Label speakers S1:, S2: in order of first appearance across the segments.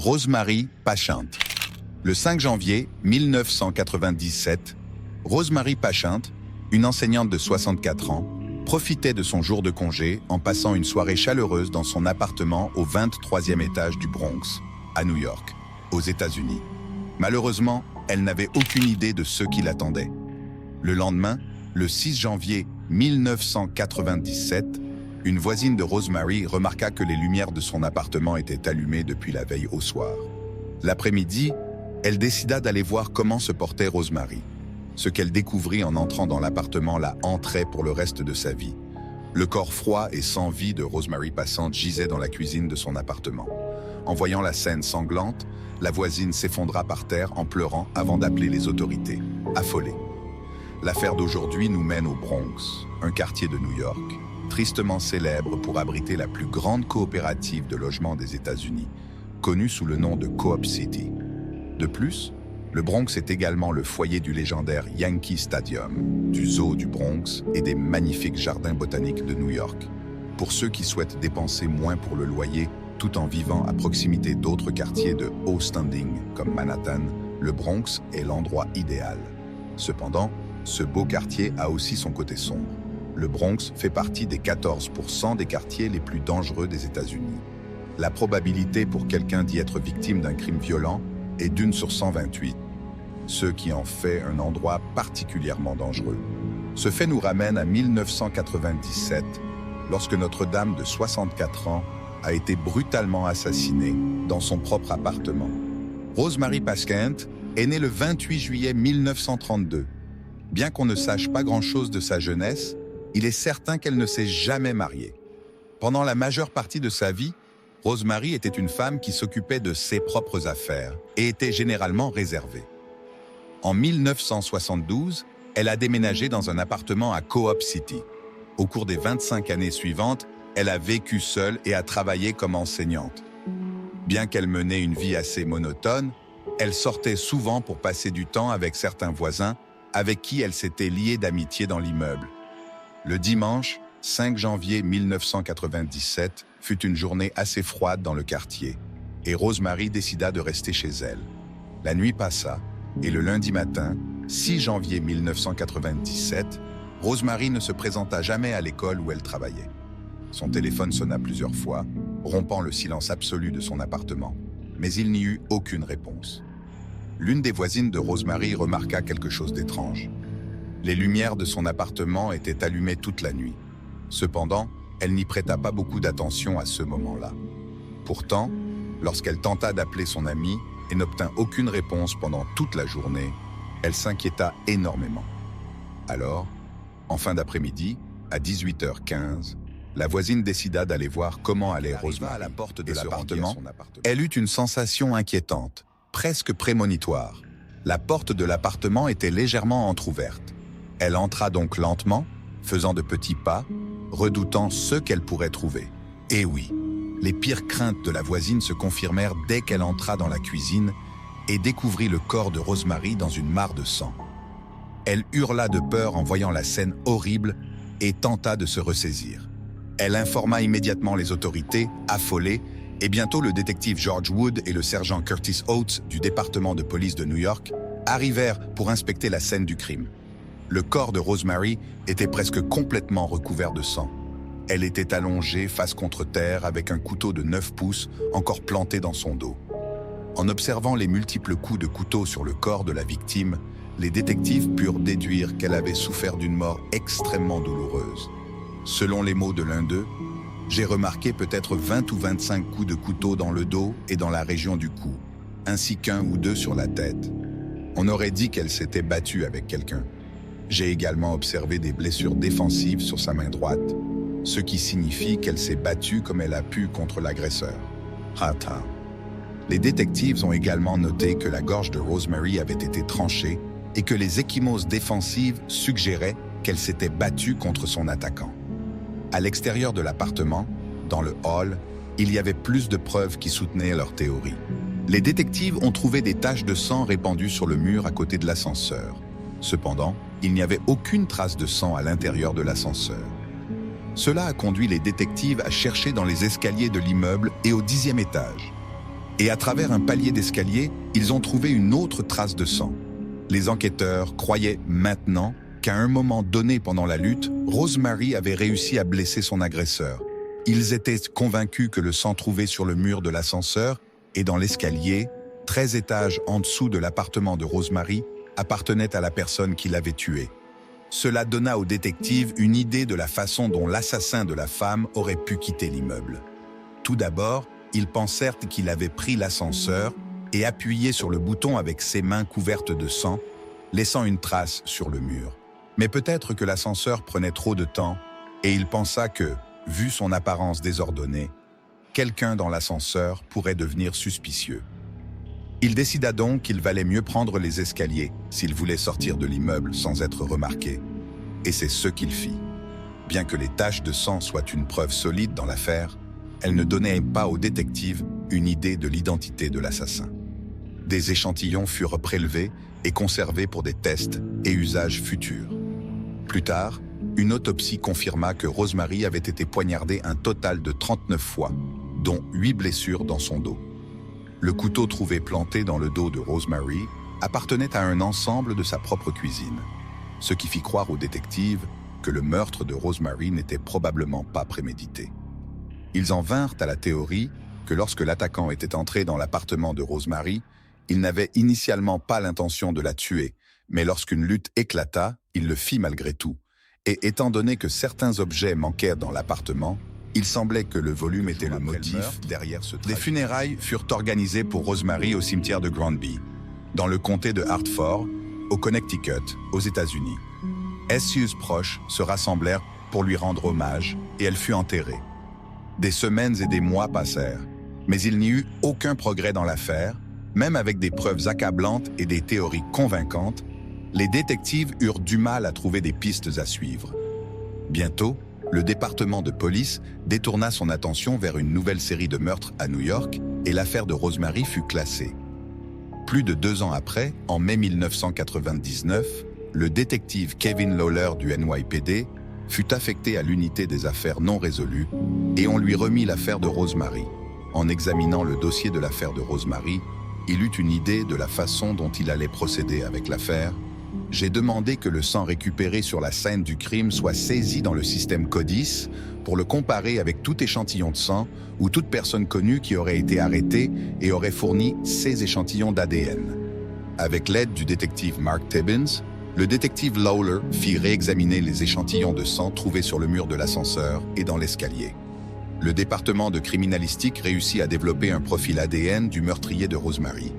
S1: Rosemary Pachant. Le 5 janvier 1997, Rosemary Pachant, une enseignante de 64 ans, profitait de son jour de congé en passant une soirée chaleureuse dans son appartement au 23e étage du Bronx, à New York, aux États-Unis. Malheureusement, elle n'avait aucune idée de ce qui l'attendait. Le lendemain, le 6 janvier 1997, une voisine de Rosemary remarqua que les lumières de son appartement étaient allumées depuis la veille au soir. L'après-midi, elle décida d'aller voir comment se portait Rosemary. Ce qu'elle découvrit en entrant dans l'appartement la hanterait pour le reste de sa vie. Le corps froid et sans vie de Rosemary Pachant gisait dans la cuisine de son appartement. En voyant la scène sanglante, la voisine s'effondra par terre en pleurant avant d'appeler les autorités, affolée. L'affaire d'aujourd'hui nous mène au Bronx, un quartier de New York, tristement célèbre pour abriter la plus grande coopérative de logement des États-Unis, connue sous le nom de Co-op City. De plus, le Bronx est également le foyer du légendaire Yankee Stadium, du zoo du Bronx et des magnifiques jardins botaniques de New York. Pour ceux qui souhaitent dépenser moins pour le loyer, tout en vivant à proximité d'autres quartiers de haut standing comme Manhattan, le Bronx est l'endroit idéal. Cependant, ce beau quartier a aussi son côté sombre. Le Bronx fait partie des 14% des quartiers les plus dangereux des États-Unis. La probabilité pour quelqu'un d'y être victime d'un crime violent est d'1 sur 128, ce qui en fait un endroit particulièrement dangereux. Ce fait nous ramène à 1997, lorsque Notre-Dame de 64 ans a été brutalement assassinée dans son propre appartement. Rosemary Pachant est née le 28 juillet 1932. Bien qu'on ne sache pas grand-chose de sa jeunesse, il est certain qu'elle ne s'est jamais mariée. Pendant la majeure partie de sa vie, Rosemary était une femme qui s'occupait de ses propres affaires et était généralement réservée. En 1972, elle a déménagé dans un appartement à Co-op City. Au cours des 25 années suivantes, elle a vécu seule et a travaillé comme enseignante. Bien qu'elle menait une vie assez monotone, elle sortait souvent pour passer du temps avec certains voisins avec qui elle s'était liée d'amitié dans l'immeuble. Le dimanche, 5 janvier 1997, fut une journée assez froide dans le quartier, et Rosemary décida de rester chez elle. La nuit passa, et le lundi matin, 6 janvier 1997, Rosemary ne se présenta jamais à l'école où elle travaillait. Son téléphone sonna plusieurs fois, rompant le silence absolu de son appartement, mais il n'y eut aucune réponse. L'une des voisines de Rosemary remarqua quelque chose d'étrange. Les lumières de son appartement étaient allumées toute la nuit. Cependant, elle n'y prêta pas beaucoup d'attention à ce moment-là. Pourtant, lorsqu'elle tenta d'appeler son amie et n'obtint aucune réponse pendant toute la journée, elle s'inquiéta énormément. Alors, en fin d'après-midi, à 18h15, la voisine décida d'aller voir comment allait Rosemary. À la porte de l'appartement, elle eut une sensation inquiétante, presque prémonitoire. La porte de l'appartement était légèrement entr'ouverte. Elle entra donc lentement, faisant de petits pas, redoutant ce qu'elle pourrait trouver. Et oui, les pires craintes de la voisine se confirmèrent dès qu'elle entra dans la cuisine et découvrit le corps de Rosemary dans une mare de sang. Elle hurla de peur en voyant la scène horrible et tenta de se ressaisir. Elle informa immédiatement les autorités, affolées, et bientôt le détective George Wood et le sergent Curtis Oates du département de police de New York arrivèrent pour inspecter la scène du crime. Le corps de Rosemary était presque complètement recouvert de sang. Elle était allongée face contre terre avec un couteau de 9 pouces encore planté dans son dos. En observant les multiples coups de couteau sur le corps de la victime, les détectives purent déduire qu'elle avait souffert d'une mort extrêmement douloureuse. Selon les mots de l'un d'eux, « J'ai remarqué peut-être 20 ou 25 coups de couteau dans le dos et dans la région du cou, ainsi qu'un ou deux sur la tête. On aurait dit qu'elle s'était battue avec quelqu'un. J'ai également observé des blessures défensives sur sa main droite, ce qui signifie qu'elle s'est battue comme elle a pu contre l'agresseur. » Les détectives ont également noté que la gorge de Rosemary avait été tranchée et que les ecchymoses défensives suggéraient qu'elle s'était battue contre son attaquant. À l'extérieur de l'appartement, dans le hall, il y avait plus de preuves qui soutenaient leur théorie. Les détectives ont trouvé des taches de sang répandues sur le mur à côté de l'ascenseur. Cependant, il n'y avait aucune trace de sang à l'intérieur de l'ascenseur. Cela a conduit les détectives à chercher dans les escaliers de l'immeuble et au 10e étage. Et à travers un palier d'escalier, ils ont trouvé une autre trace de sang. Les enquêteurs croyaient maintenant qu'à un moment donné pendant la lutte, Rosemary avait réussi à blesser son agresseur. Ils étaient convaincus que le sang trouvé sur le mur de l'ascenseur et dans l'escalier, 13 étages en dessous de l'appartement de Rosemary, appartenait à la personne qui l'avait tuée. Cela donna aux détectives une idée de la façon dont l'assassin de la femme aurait pu quitter l'immeuble. Tout d'abord, ils pensèrent qu'il avait pris l'ascenseur et appuyé sur le bouton avec ses mains couvertes de sang, laissant une trace sur le mur. Mais peut-être que l'ascenseur prenait trop de temps et il pensa que, vu son apparence désordonnée, quelqu'un dans l'ascenseur pourrait devenir suspicieux. Il décida donc qu'il valait mieux prendre les escaliers s'il voulait sortir de l'immeuble sans être remarqué. Et c'est ce qu'il fit. Bien que les taches de sang soient une preuve solide dans l'affaire, elles ne donnaient pas aux détectives une idée de l'identité de l'assassin. Des échantillons furent prélevés et conservés pour des tests et usages futurs. Plus tard, une autopsie confirma que Rosemary avait été poignardée un total de 39 fois, dont 8 blessures dans son dos. Le couteau trouvé planté dans le dos de Rosemary appartenait à un ensemble de sa propre cuisine, ce qui fit croire aux détectives que le meurtre de Rosemary n'était probablement pas prémédité. Ils en vinrent à la théorie que lorsque l'attaquant était entré dans l'appartement de Rosemary, il n'avait initialement pas l'intention de la tuer, mais lorsqu'une lutte éclata, il le fit malgré tout. Et étant donné que certains objets manquèrent dans l'appartement, il semblait que le volume était le motif derrière ce tragique. Des funérailles furent organisées pour Rosemary au cimetière de Granby, dans le comté de Hartford, au Connecticut, aux États-Unis. Essieux proches se rassemblèrent pour lui rendre hommage et elle fut enterrée. Des semaines et des mois passèrent, mais il n'y eut aucun progrès dans l'affaire, même avec des preuves accablantes et des théories convaincantes. Les détectives eurent du mal à trouver des pistes à suivre. Bientôt, le département de police détourna son attention vers une nouvelle série de meurtres à New York et l'affaire de Rosemary fut classée. Plus de 2 ans après, en mai 1999, le détective Kevin Lawler du NYPD fut affecté à l'unité des affaires non résolues et on lui remit l'affaire de Rosemary. En examinant le dossier de l'affaire de Rosemary, il eut une idée de la façon dont il allait procéder avec l'affaire. J'ai demandé que le sang récupéré sur la scène du crime soit saisi dans le système CODIS pour le comparer avec tout échantillon de sang ou toute personne connue qui aurait été arrêtée et aurait fourni ces échantillons d'ADN. Avec l'aide du détective Mark Tibbins, le détective Lawler fit réexaminer les échantillons de sang trouvés sur le mur de l'ascenseur et dans l'escalier. Le département de criminalistique réussit à développer un profil ADN du meurtrier de Rosemary.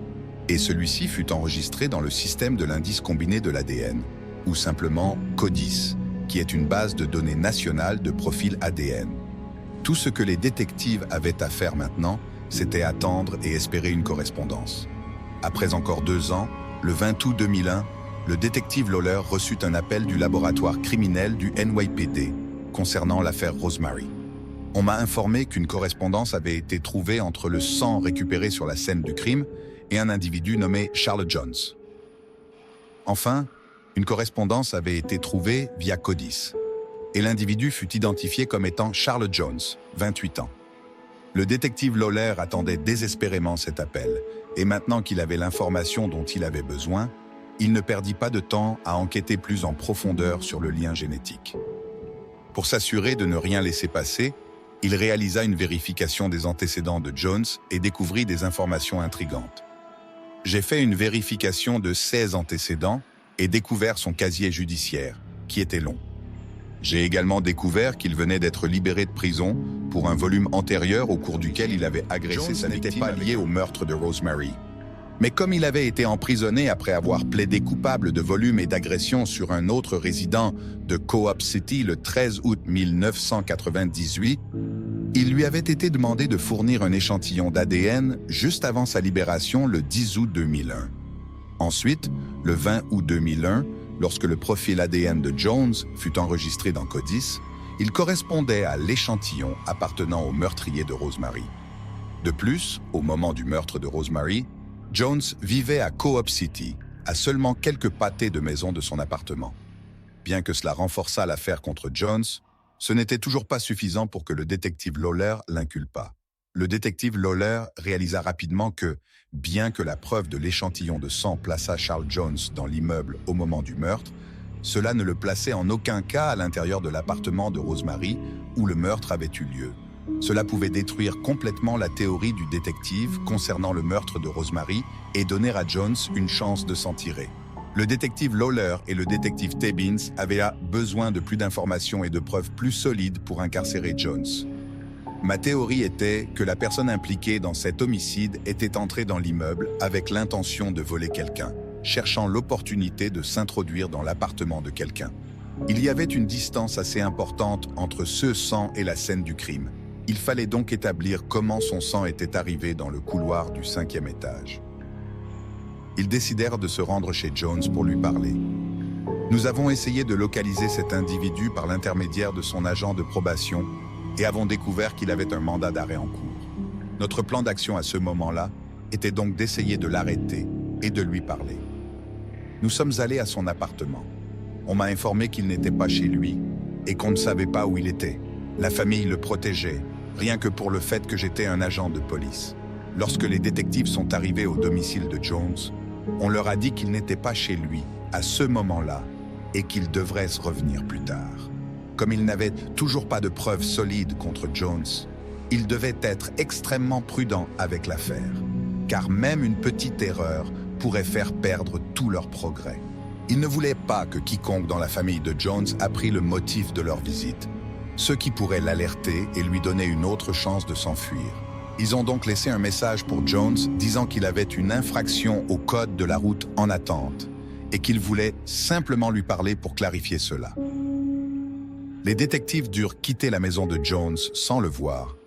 S1: Et celui-ci fut enregistré dans le système de l'indice combiné de l'ADN, ou simplement CODIS, qui est une base de données nationale de profil ADN. Tout ce que les détectives avaient à faire maintenant, c'était attendre et espérer une correspondance. Après encore 2 ans, le 20 août 2001, le détective Lawler reçut un appel du laboratoire criminel du NYPD concernant l'affaire Rosemary. On m'a informé qu'une correspondance avait été trouvée entre le sang récupéré sur la scène du crime et un individu nommé Charlotte Jones. Enfin, une correspondance avait été trouvée via CODIS, et l'individu fut identifié comme étant Charlotte Jones, 28 ans. Le détective Lawler attendait désespérément cet appel, et maintenant qu'il avait l'information dont il avait besoin, il ne perdit pas de temps à enquêter plus en profondeur sur le lien génétique. Pour s'assurer de ne rien laisser passer, il réalisa une vérification des antécédents de Jones et découvrit des informations intrigantes. J'ai fait une vérification de 16 antécédents et découvert son casier judiciaire, qui était long. J'ai également découvert qu'il venait d'être libéré de prison pour un volume antérieur au cours duquel il avait agressé sa victime. Ça n'était pas lié au meurtre de Rosemary. Mais comme il avait été emprisonné après avoir plaidé coupable de volume et d'agression sur un autre résident de Co-op City le 13 août 1998, il lui avait été demandé de fournir un échantillon d'ADN juste avant sa libération le 10 août 2001. Ensuite, le 20 août 2001, lorsque le profil ADN de Jones fut enregistré dans CODIS, il correspondait à l'échantillon appartenant au meurtrier de Rosemary. De plus, au moment du meurtre de Rosemary, Jones vivait à Co-op City, à seulement quelques pâtés de maison de son appartement. Bien que cela renforçât l'affaire contre Jones, ce n'était toujours pas suffisant pour que le détective Lawler l'inculpât. Le détective Lawler réalisa rapidement que, bien que la preuve de l'échantillon de sang plaçât Charles Jones dans l'immeuble au moment du meurtre, cela ne le plaçait en aucun cas à l'intérieur de l'appartement de Rosemary où le meurtre avait eu lieu. Cela pouvait détruire complètement la théorie du détective concernant le meurtre de Rosemary et donner à Jones une chance de s'en tirer. Le détective Lawler et le détective Tibbins avaient besoin de plus d'informations et de preuves plus solides pour incarcérer Jones. Ma théorie était que la personne impliquée dans cet homicide était entrée dans l'immeuble avec l'intention de voler quelqu'un, cherchant l'opportunité de s'introduire dans l'appartement de quelqu'un. Il y avait une distance assez importante entre ce sang et la scène du crime. Il fallait donc établir comment son sang était arrivé dans le couloir du 5e étage. Ils décidèrent de se rendre chez Jones pour lui parler. Nous avons essayé de localiser cet individu par l'intermédiaire de son agent de probation et avons découvert qu'il avait un mandat d'arrêt en cours. Notre plan d'action à ce moment-là était donc d'essayer de l'arrêter et de lui parler. Nous sommes allés à son appartement. On m'a informé qu'il n'était pas chez lui et qu'on ne savait pas où il était. La famille le protégeait, rien que pour le fait que j'étais un agent de police. Lorsque les détectives sont arrivés au domicile de Jones, on leur a dit qu'il n'était pas chez lui à ce moment-là et qu'il devrait se revenir plus tard. Comme il n'avait toujours pas de preuves solides contre Jones, il devait être extrêmement prudent avec l'affaire, car même une petite erreur pourrait faire perdre tout leur progrès. Il ne voulait pas que quiconque dans la famille de Jones apprit le motif de leur visite, ce qui pourrait l'alerter et lui donner une autre chance de s'enfuir. Ils ont donc laissé un message pour Jones disant qu'il avait une infraction au code de la route en attente et qu'il voulait simplement lui parler pour clarifier cela. Les détectives durent quitter la maison de Jones sans le voir,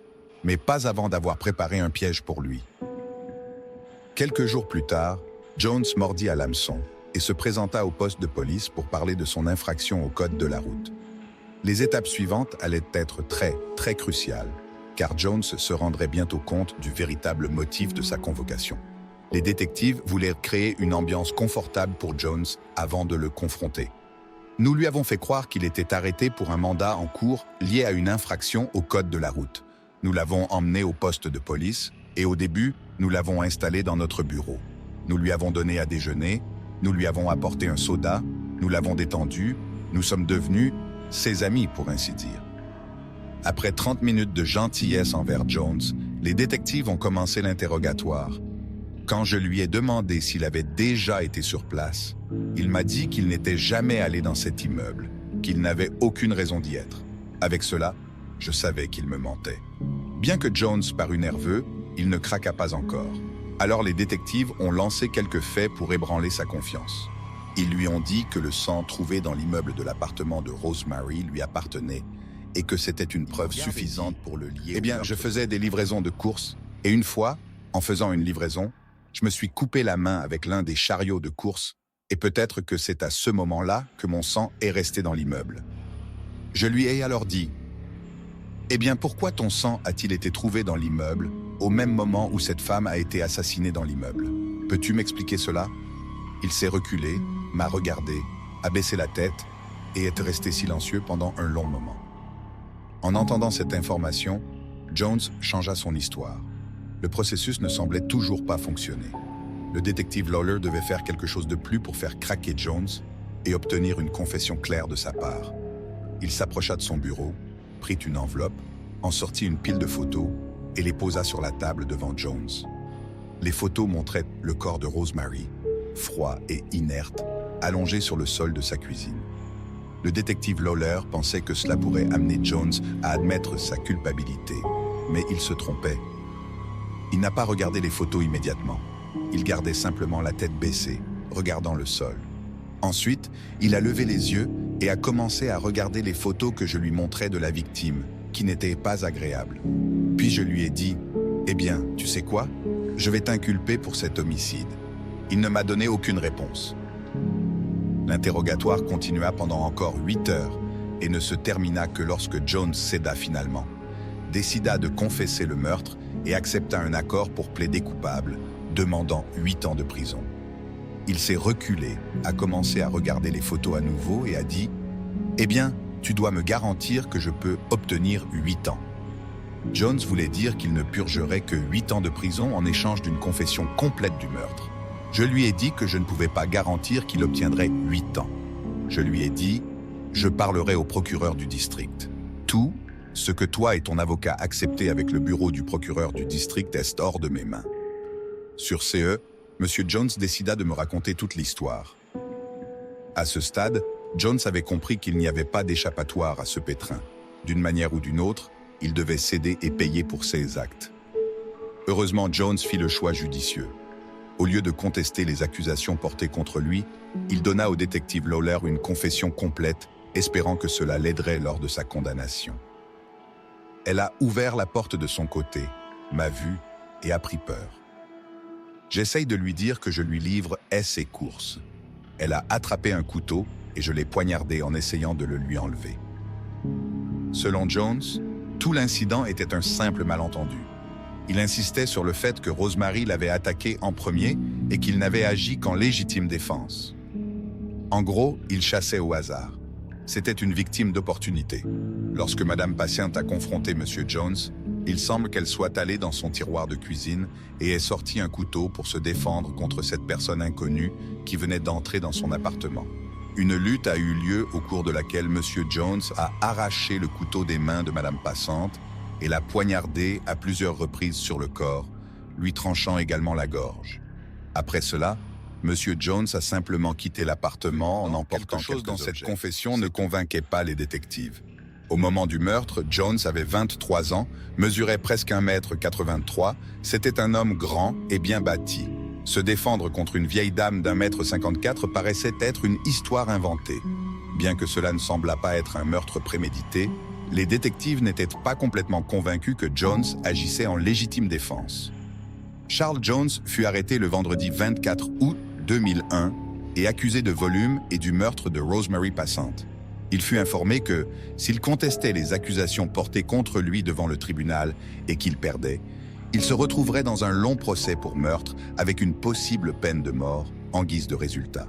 S1: mais pas avant d'avoir préparé un piège pour lui. Quelques jours plus tard, Jones mordit à l'hameçon et se présenta au poste de police pour parler de son infraction au code de la route. Les étapes suivantes allaient être très cruciales, car Jones se rendrait bientôt compte du véritable motif de sa convocation. Les détectives voulaient créer une ambiance confortable pour Jones avant de le confronter. Nous lui avons fait croire qu'il était arrêté pour un mandat en cours lié à une infraction au code de la route. Nous l'avons emmené au poste de police et au début, nous l'avons installé dans notre bureau. Nous lui avons donné à déjeuner, nous lui avons apporté un soda, nous l'avons détendu, nous sommes devenus ses amis pour ainsi dire. Après 30 minutes de gentillesse envers Jones, les détectives ont commencé l'interrogatoire. Quand je lui ai demandé s'il avait déjà été sur place, il m'a dit qu'il n'était jamais allé dans cet immeuble, qu'il n'avait aucune raison d'y être. Avec cela, je savais qu'il me mentait. Bien que Jones parût nerveux, il ne craqua pas encore. Alors les détectives ont lancé quelques faits pour ébranler sa confiance. Ils lui ont dit que le sang trouvé dans l'immeuble de l'appartement de Rosemary lui appartenait et que c'était une preuve suffisante pour le lier. Eh bien, je faisais des livraisons de courses et une fois, en faisant une livraison, je me suis coupé la main avec l'un des chariots de course et peut-être que c'est à ce moment-là que mon sang est resté dans l'immeuble. Je lui ai alors dit « Eh bien, pourquoi ton sang a-t-il été trouvé dans l'immeuble au même moment où cette femme a été assassinée dans l'immeuble? Peux-tu m'expliquer cela ?» Il s'est reculé, m'a regardé, a baissé la tête et est resté silencieux pendant un long moment. En entendant cette information, Jones changea son histoire. Le processus ne semblait toujours pas fonctionner. Le détective Lawler devait faire quelque chose de plus pour faire craquer Jones et obtenir une confession claire de sa part. Il s'approcha de son bureau, prit une enveloppe, en sortit une pile de photos et les posa sur la table devant Jones. Les photos montraient le corps de Rosemary, froid et inerte, allongé sur le sol de sa cuisine. Le détective Lawler pensait que cela pourrait amener Jones à admettre sa culpabilité, mais il se trompait. Il n'a pas regardé les photos immédiatement. Il gardait simplement la tête baissée, regardant le sol. Ensuite, il a levé les yeux et a commencé à regarder les photos que je lui montrais de la victime, qui n'étaient pas agréables. Puis je lui ai dit « Eh bien, tu sais quoi? Je vais t'inculper pour cet homicide. » Il ne m'a donné aucune réponse. L'interrogatoire continua pendant encore 8 heures et ne se termina que lorsque Jones céda finalement, décida de confesser le meurtre et accepta un accord pour plaider coupable, demandant 8 ans de prison. Il s'est reculé, a commencé à regarder les photos à nouveau et a dit « Eh bien, tu dois me garantir que je peux obtenir 8 ans. » Jones voulait dire qu'il ne purgerait que 8 ans de prison en échange d'une confession complète du meurtre. Je lui ai dit que je ne pouvais pas garantir qu'il obtiendrait 8 ans. Je lui ai dit, je parlerai au procureur du district. Tout ce que toi et ton avocat acceptez avec le bureau du procureur du district est hors de mes mains. Sur ce, M. Jones décida de me raconter toute l'histoire. À ce stade, Jones avait compris qu'il n'y avait pas d'échappatoire à ce pétrin. D'une manière ou d'une autre, il devait céder et payer pour ses actes. Heureusement, Jones fit le choix judicieux. Au lieu de contester les accusations portées contre lui, il donna au détective Lawler une confession complète, espérant que cela l'aiderait lors de sa condamnation. Elle a ouvert la porte de son côté, m'a vu et a pris peur. J'essaye de lui dire que je lui livre ses courses. Elle a attrapé un couteau et je l'ai poignardé en essayant de le lui enlever. Selon Jones, tout l'incident était un simple malentendu. Il insistait sur le fait que Rosemary l'avait attaqué en premier et qu'il n'avait agi qu'en légitime défense. En gros, il chassait au hasard. C'était une victime d'opportunité. Lorsque Madame Patiente a confronté M. Jones, il semble qu'elle soit allée dans son tiroir de cuisine et ait sorti un couteau pour se défendre contre cette personne inconnue qui venait d'entrer dans son appartement. Une lutte a eu lieu au cours de laquelle M. Jones a arraché le couteau des mains de Madame Patiente et l'a poignardé à plusieurs reprises sur le corps, lui tranchant également la gorge. Après cela, M. Jones a simplement quitté l'appartement en emportant quelque chose dans cette confession ne convainquait pas les détectives. Au moment du meurtre, Jones avait 23 ans, mesurait presque 1,83 m, c'était un homme grand et bien bâti. Se défendre contre une vieille dame d'1,54 m paraissait être une histoire inventée. Bien que cela ne semblât pas être un meurtre prémédité, les détectives n'étaient pas complètement convaincus que Jones agissait en légitime défense. Charles Jones fut arrêté le vendredi 24 août 2001 et accusé de volume et du meurtre de Rosemary Patiente. Il fut informé que, s'il contestait les accusations portées contre lui devant le tribunal et qu'il perdait, il se retrouverait dans un long procès pour meurtre avec une possible peine de mort en guise de résultat.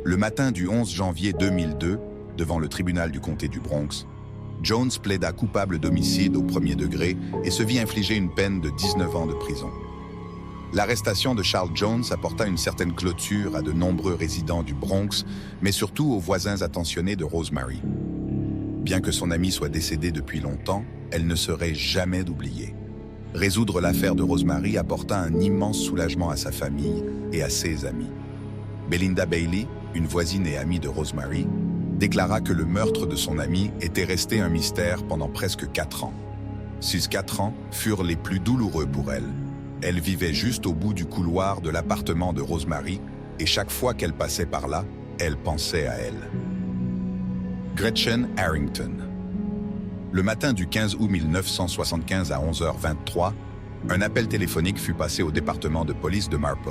S1: Le matin du 11 janvier 2002, devant le tribunal du comté du Bronx, Jones plaida coupable d'homicide au premier degré et se vit infliger une peine de 19 ans de prison. L'arrestation de Charles Jones apporta une certaine clôture à de nombreux résidents du Bronx, mais surtout aux voisins attentionnés de Rosemary. Bien que son amie soit décédée depuis longtemps, elle ne serait jamais oubliée. Résoudre l'affaire de Rosemary apporta un immense soulagement à sa famille et à ses amis. Belinda Bailey, une voisine et amie de Rosemary, déclara que le meurtre de son amie était resté un mystère pendant presque 4 ans. Ces 4 ans furent les plus douloureux pour elle. Elle vivait juste au bout du couloir de l'appartement de Rosemary et chaque fois qu'elle passait par là, elle pensait à elle. Gretchen Harrington. Le matin du 15 août 1975 à 11h23, un appel téléphonique fut passé au département de police de Marple.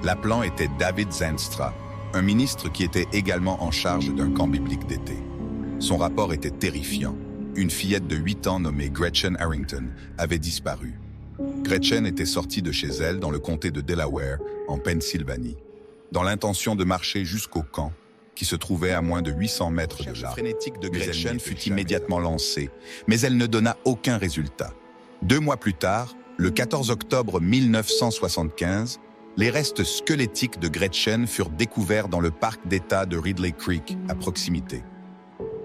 S1: L'appelant était David Zanstra, un ministre qui était également en charge d'un camp biblique d'été. Son rapport était terrifiant. Une fillette de 8 ans nommée Gretchen Harrington avait disparu. Gretchen était sortie de chez elle dans le comté de Delaware, en Pennsylvanie, dans l'intention de marcher jusqu'au camp, qui se trouvait à moins de 800 mètres de là. La recherche frénétique de Gretchen fut immédiatement lancée, mais elle ne donna aucun résultat. 2 mois plus tard, le 14 octobre 1975, les restes squelettiques de Gretchen furent découverts dans le parc d'État de Ridley Creek, à proximité.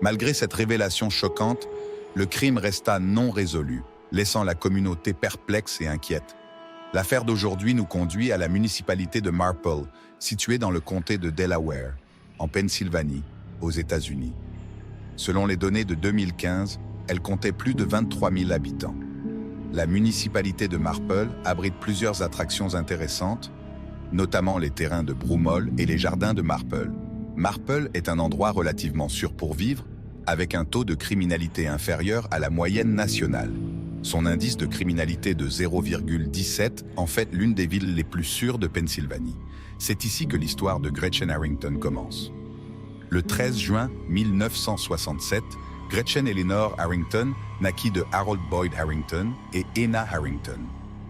S1: Malgré cette révélation choquante, le crime resta non résolu, laissant la communauté perplexe et inquiète. L'affaire d'aujourd'hui nous conduit à la municipalité de Marple, située dans le comté de Delaware, en Pennsylvanie, aux États-Unis. Selon les données de 2015, elle comptait plus de 23 000 habitants. La municipalité de Marple abrite plusieurs attractions intéressantes, notamment les terrains de Broomall et les jardins de Marple. Marple est un endroit relativement sûr pour vivre, avec un taux de criminalité inférieur à la moyenne nationale. Son indice de criminalité de 0,17 en fait l'une des villes les plus sûres de Pennsylvanie. C'est ici que l'histoire de Gretchen Harrington commence. Le 13 juin 1967, Gretchen Eleanor Harrington naquit de Harold Boyd Harrington et Enna Harrington.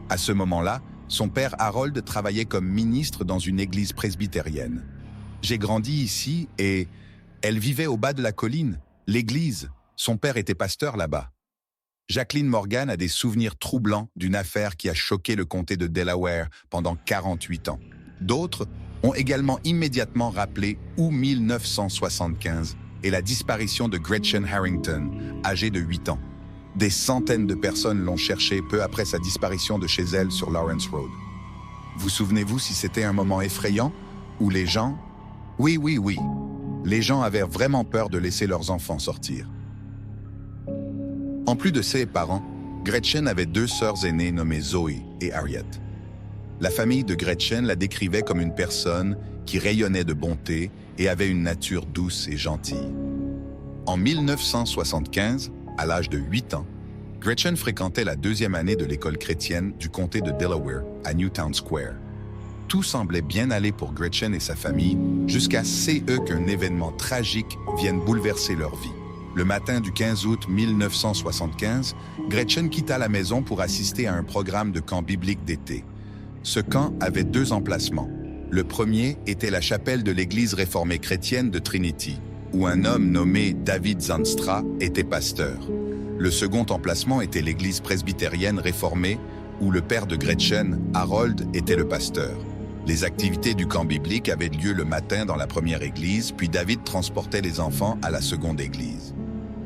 S1: À ce moment-là, son père Harold travaillait comme ministre dans une église presbytérienne. J'ai grandi ici et elle vivait au bas de la colline, l'église. Son père était pasteur là-bas. Jacqueline Morgan a des souvenirs troublants d'une affaire qui a choqué le comté de Delaware pendant 48 ans. D'autres ont également immédiatement rappelé août 1975 et la disparition de Gretchen Harrington, âgée de 8 ans. Des centaines de personnes l'ont cherchée peu après sa disparition de chez elle sur Lawrence Road. Vous souvenez-vous si c'était un moment effrayant où les gens... Oui. Les gens avaient vraiment peur de laisser leurs enfants sortir. En plus de ses parents, Gretchen avait 2 sœurs aînées nommées Zoe et Harriet. La famille de Gretchen la décrivait comme une personne qui rayonnait de bonté et avait une nature douce et gentille. En 1975, à l'âge de 8 ans, Gretchen fréquentait la 2e année de l'école chrétienne du comté de Delaware, à Newtown Square. Tout semblait bien aller pour Gretchen et sa famille, jusqu'à ce qu'un événement tragique vienne bouleverser leur vie. Le matin du 15 août 1975, Gretchen quitta la maison pour assister à un programme de camp biblique d'été. Ce camp avait 2 emplacements. Le premier était la chapelle de l'église réformée chrétienne de Trinity, où un homme nommé David Zanstra était pasteur. Le second emplacement était l'église presbytérienne réformée, où le père de Gretchen, Harold, était le pasteur. Les activités du camp biblique avaient lieu le matin dans la première église, puis David transportait les enfants à la seconde église.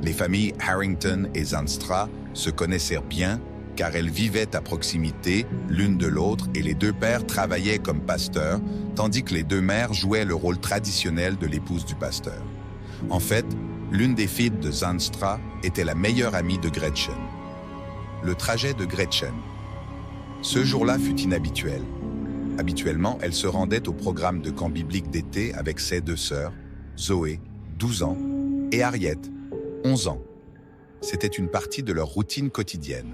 S1: Les familles Harrington et Zanstra se connaissaient bien, car elles vivaient à proximité l'une de l'autre et les 2 pères travaillaient comme pasteurs, tandis que les 2 mères jouaient le rôle traditionnel de l'épouse du pasteur. En fait, l'une des filles de Zanstra était la meilleure amie de Gretchen. Le trajet de Gretchen. Ce jour-là fut inhabituel. Habituellement, elle se rendait au programme de camp biblique d'été avec ses 2 sœurs, Zoé, 12 ans, et Harriet, 11 ans. C'était une partie de leur routine quotidienne.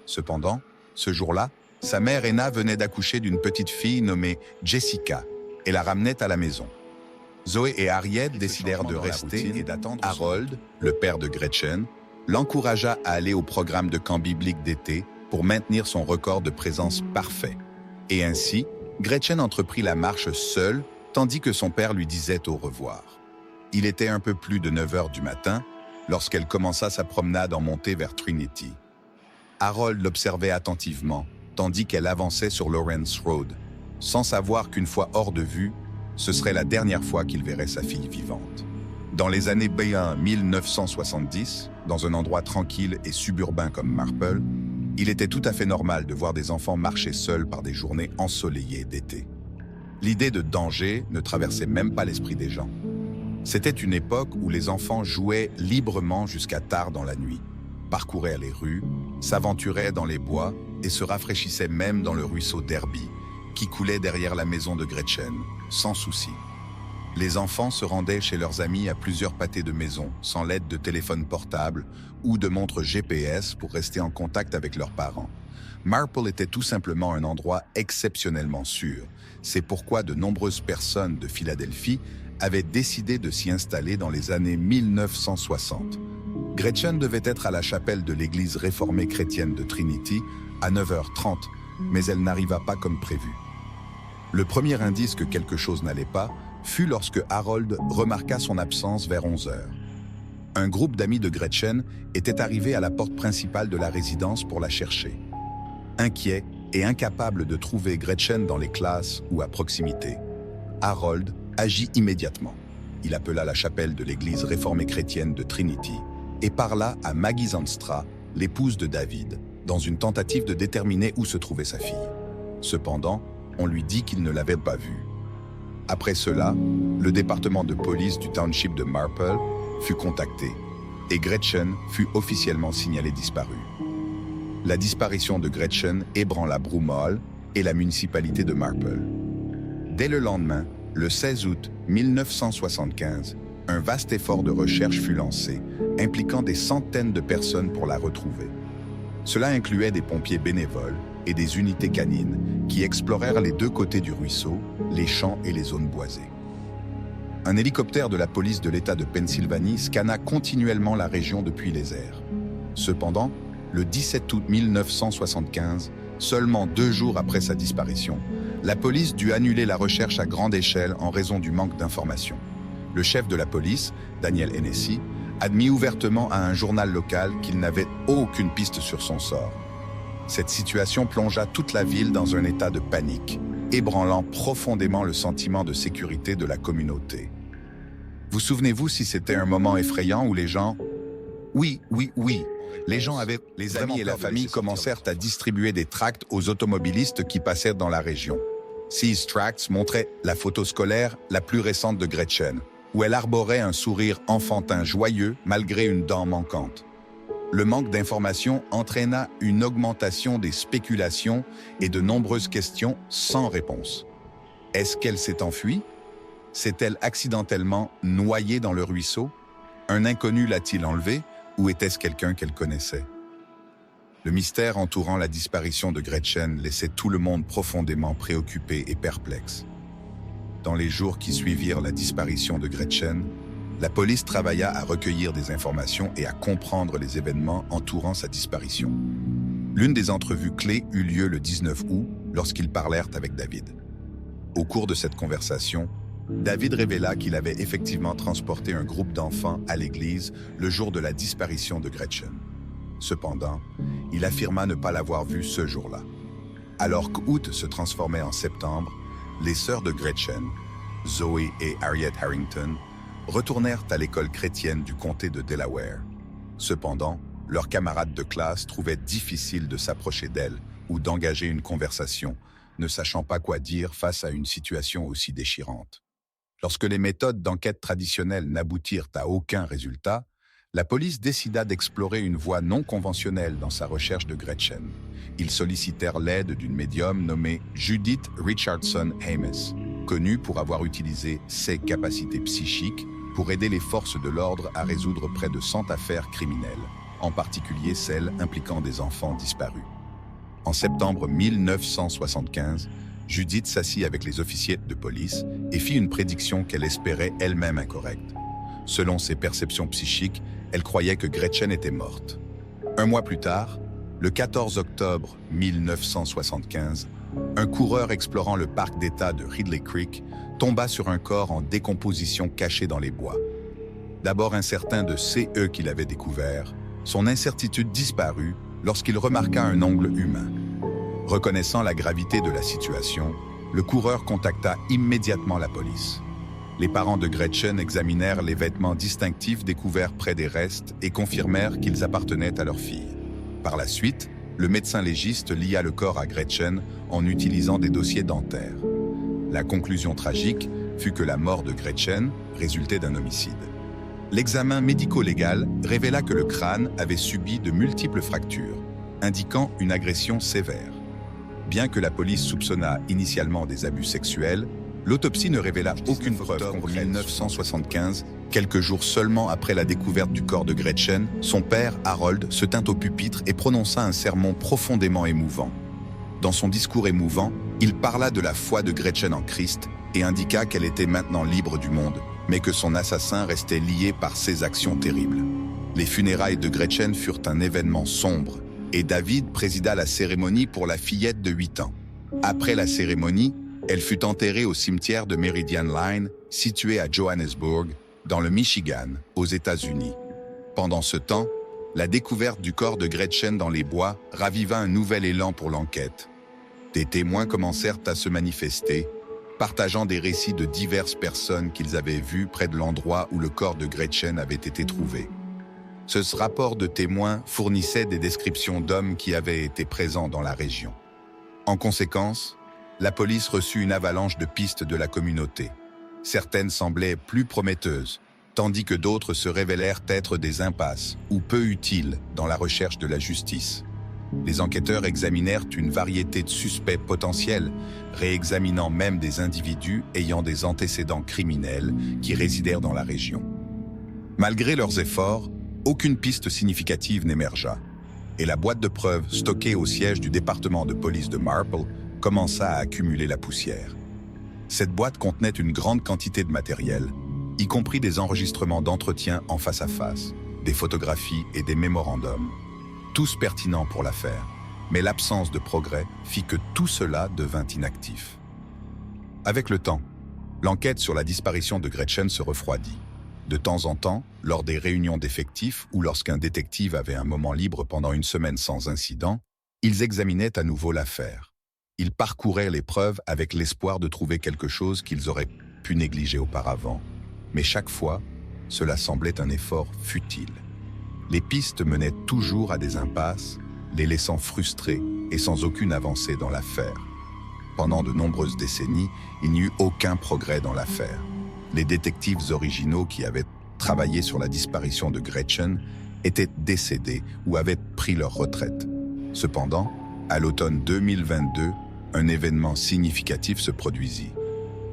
S1: Cependant, ce jour-là, sa mère Anna venait d'accoucher d'une petite fille nommée Jessica et la ramenait à la maison. Zoé et Harriet décidèrent de rester et d'attendre. Harold, le père de Gretchen, l'encouragea à aller au programme de camp biblique d'été pour maintenir son record de présence parfait. Et ainsi, Gretchen entreprit la marche seule, tandis que son père lui disait au revoir. Il était un peu plus de 9 heures du matin lorsqu'elle commença sa promenade en montée vers Trinity. Harold l'observait attentivement, tandis qu'elle avançait sur Lawrence Road, sans savoir qu'une fois hors de vue, ce serait la dernière fois qu'il verrait sa fille vivante. Dans les années 1970, dans un endroit tranquille et suburbain comme Marple, il était tout à fait normal de voir des enfants marcher seuls par des journées ensoleillées d'été. L'idée de danger ne traversait même pas l'esprit des gens. C'était une époque où les enfants jouaient librement jusqu'à tard dans la nuit, parcouraient les rues, s'aventuraient dans les bois et se rafraîchissaient même dans le ruisseau Derby, qui coulait derrière la maison de Gretchen, sans souci. Les enfants se rendaient chez leurs amis à plusieurs pâtés de maison, sans l'aide de téléphones portables ou de montres GPS pour rester en contact avec leurs parents. Marple était tout simplement un endroit exceptionnellement sûr. C'est pourquoi de nombreuses personnes de Philadelphie avaient décidé de s'y installer dans les années 1960. Gretchen devait être à la chapelle de l'église réformée chrétienne de Trinity à 9h30, mais elle n'arriva pas comme prévu. Le premier indice que quelque chose n'allait pas fut lorsque Harold remarqua son absence vers 11h. Un groupe d'amis de Gretchen était arrivé à la porte principale de la résidence pour la chercher. Inquiet et incapable de trouver Gretchen dans les classes ou à proximité, Harold agit immédiatement. Il appela la chapelle de l'église réformée chrétienne de Trinity et parla à Maggie Zanstra, l'épouse de David, dans une tentative de déterminer où se trouvait sa fille. Cependant, on lui dit qu'il ne l'avait pas vue. Après cela, le département de police du township de Marple fut contacté et Gretchen fut officiellement signalée disparue. La disparition de Gretchen ébranla Broomall et la municipalité de Marple. Dès le lendemain, le 16 août 1975, un vaste effort de recherche fut lancé, impliquant des centaines de personnes pour la retrouver. Cela incluait des pompiers bénévoles et des unités canines qui explorèrent les 2 côtés du ruisseau, les champs et les zones boisées. Un hélicoptère de la police de l'État de Pennsylvanie scanna continuellement la région depuis les airs. Cependant, le 17 août 1975, seulement 2 jours après sa disparition, la police dut annuler la recherche à grande échelle en raison du manque d'informations. Le chef de la police, Daniel Hennessy, admis ouvertement à un journal local qu'il n'avait aucune piste sur son sort. Cette situation plongea toute la ville dans un état de panique, ébranlant profondément le sentiment de sécurité de la communauté. Vous souvenez-vous si c'était un moment effrayant où les gens... Oui. Les amis et la famille commencèrent à distribuer des tracts aux automobilistes qui passaient dans la région. Ces tracts montraient la photo scolaire la plus récente de Gretchen, où elle arborait un sourire enfantin joyeux malgré une dent manquante. Le manque d'informations entraîna une augmentation des spéculations et de nombreuses questions sans réponse. Est-ce qu'elle s'est enfuie? S'est-elle accidentellement noyée dans le ruisseau? Un inconnu l'a-t-il enlevée ou était-ce quelqu'un qu'elle connaissait? Le mystère entourant la disparition de Gretchen laissait tout le monde profondément préoccupé et perplexe. Dans les jours qui suivirent la disparition de Gretchen, la police travailla à recueillir des informations et à comprendre les événements entourant sa disparition. L'une des entrevues clés eut lieu le 19 août lorsqu'ils parlèrent avec David. Au cours de cette conversation, David révéla qu'il avait effectivement transporté un groupe d'enfants à l'église le jour de la disparition de Gretchen. Cependant, il affirma ne pas l'avoir vue ce jour-là. Alors qu'août se transformait en septembre, les sœurs de Gretchen, Zoe et Harriet Harrington, retournèrent à l'école chrétienne du comté de Delaware. Cependant, leurs camarades de classe trouvaient difficile de s'approcher d'elle ou d'engager une conversation, ne sachant pas quoi dire face à une situation aussi déchirante. Lorsque les méthodes d'enquête traditionnelles n'aboutirent à aucun résultat, la police décida d'explorer une voie non conventionnelle dans sa recherche de Gretchen. Ils sollicitèrent l'aide d'une médium nommée Judith Richardson Ames, connue pour avoir utilisé ses capacités psychiques pour aider les forces de l'ordre à résoudre près de 100 affaires criminelles, en particulier celles impliquant des enfants disparus. En septembre 1975, Judith s'assit avec les officiers de police et fit une prédiction qu'elle espérait elle-même incorrecte. Selon ses perceptions psychiques, elle croyait que Gretchen était morte. Un mois plus tard, le 14 octobre 1975, un coureur explorant le parc d'État de Ridley Creek tomba sur un corps en décomposition caché dans les bois. D'abord incertain de ce qu'il avait découvert, son incertitude disparut lorsqu'il remarqua un ongle humain. Reconnaissant la gravité de la situation, le coureur contacta immédiatement la police. Les parents de Gretchen examinèrent les vêtements distinctifs découverts près des restes et confirmèrent qu'ils appartenaient à leur fille. Par la suite, le médecin légiste lia le corps à Gretchen en utilisant des dossiers dentaires. La conclusion tragique fut que la mort de Gretchen résultait d'un homicide. L'examen médico-légal révéla que le crâne avait subi de multiples fractures, indiquant une agression sévère. Bien que la police soupçonna initialement des abus sexuels, l'autopsie ne révéla aucune preuve concrète. En 1975, quelques jours seulement après la découverte du corps de Gretchen, son père, Harold, se tint au pupitre et prononça un sermon profondément émouvant. Dans son discours émouvant, il parla de la foi de Gretchen en Christ et indiqua qu'elle était maintenant libre du monde, mais que son assassin restait lié par ses actions terribles. Les funérailles de Gretchen furent un événement sombre, et David présida la cérémonie pour la fillette de 8 ans. Après la cérémonie, elle fut enterrée au cimetière de Meridian Line, situé à Johannesburg, dans le Michigan, aux États-Unis. Pendant ce temps, la découverte du corps de Gretchen dans les bois raviva un nouvel élan pour l'enquête. Des témoins commencèrent à se manifester, partageant des récits de diverses personnes qu'ils avaient vues près de l'endroit où le corps de Gretchen avait été trouvé. Ce rapport de témoins fournissait des descriptions d'hommes qui avaient été présents dans la région. En conséquence, la police reçut une avalanche de pistes de la communauté. Certaines semblaient plus prometteuses, tandis que d'autres se révélèrent être des impasses ou peu utiles dans la recherche de la justice. Les enquêteurs examinèrent une variété de suspects potentiels, réexaminant même des individus ayant des antécédents criminels qui résidèrent dans la région. Malgré leurs efforts, aucune piste significative n'émergea, et la boîte de preuves stockée au siège du département de police de Marple commença à accumuler la poussière. Cette boîte contenait une grande quantité de matériel, y compris des enregistrements d'entretien en face à face, des photographies et des mémorandums, tous pertinents pour l'affaire, mais l'absence de progrès fit que tout cela devint inactif. Avec le temps, l'enquête sur la disparition de Gretchen se refroidit. De temps en temps, lors des réunions d'effectifs ou lorsqu'un détective avait un moment libre pendant une semaine sans incident, ils examinaient à nouveau l'affaire. Ils parcouraient les preuves avec l'espoir de trouver quelque chose qu'ils auraient pu négliger auparavant. Mais chaque fois, cela semblait un effort futile. Les pistes menaient toujours à des impasses, les laissant frustrés et sans aucune avancée dans l'affaire. Pendant de nombreuses décennies, il n'y eut aucun progrès dans l'affaire. Les détectives originaux qui avaient travaillé sur la disparition de Gretchen étaient décédés ou avaient pris leur retraite. Cependant, à l'automne 2022, un événement significatif se produisit.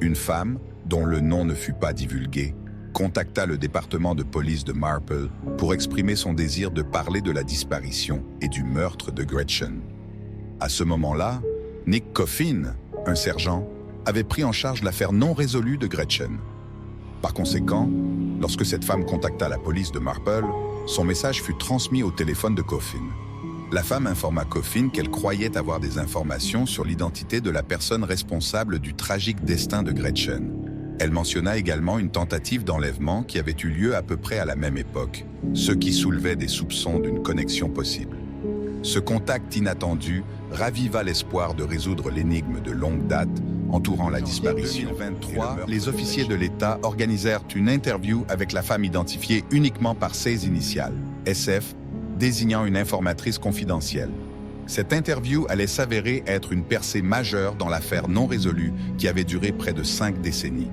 S1: Une femme, dont le nom ne fut pas divulgué, contacta le département de police de Marple pour exprimer son désir de parler de la disparition et du meurtre de Gretchen. À ce moment-là, Nick Coffin, un sergent, avait pris en charge l'affaire non résolue de Gretchen. Par conséquent, lorsque cette femme contacta la police de Marple, son message fut transmis au téléphone de Coffin. La femme informa Coffin qu'elle croyait avoir des informations sur l'identité de la personne responsable du tragique destin de Gretchen. Elle mentionna également une tentative d'enlèvement qui avait eu lieu à peu près à la même époque, ce qui soulevait des soupçons d'une connexion possible. Ce contact inattendu raviva l'espoir de résoudre l'énigme de longue date entourant la disparition. En 2023, les officiers de l'État organisèrent une interview avec la femme identifiée uniquement par ses initiales, SF, désignant une informatrice confidentielle. Cette interview allait s'avérer être une percée majeure dans l'affaire non résolue qui avait duré près de 5 décennies.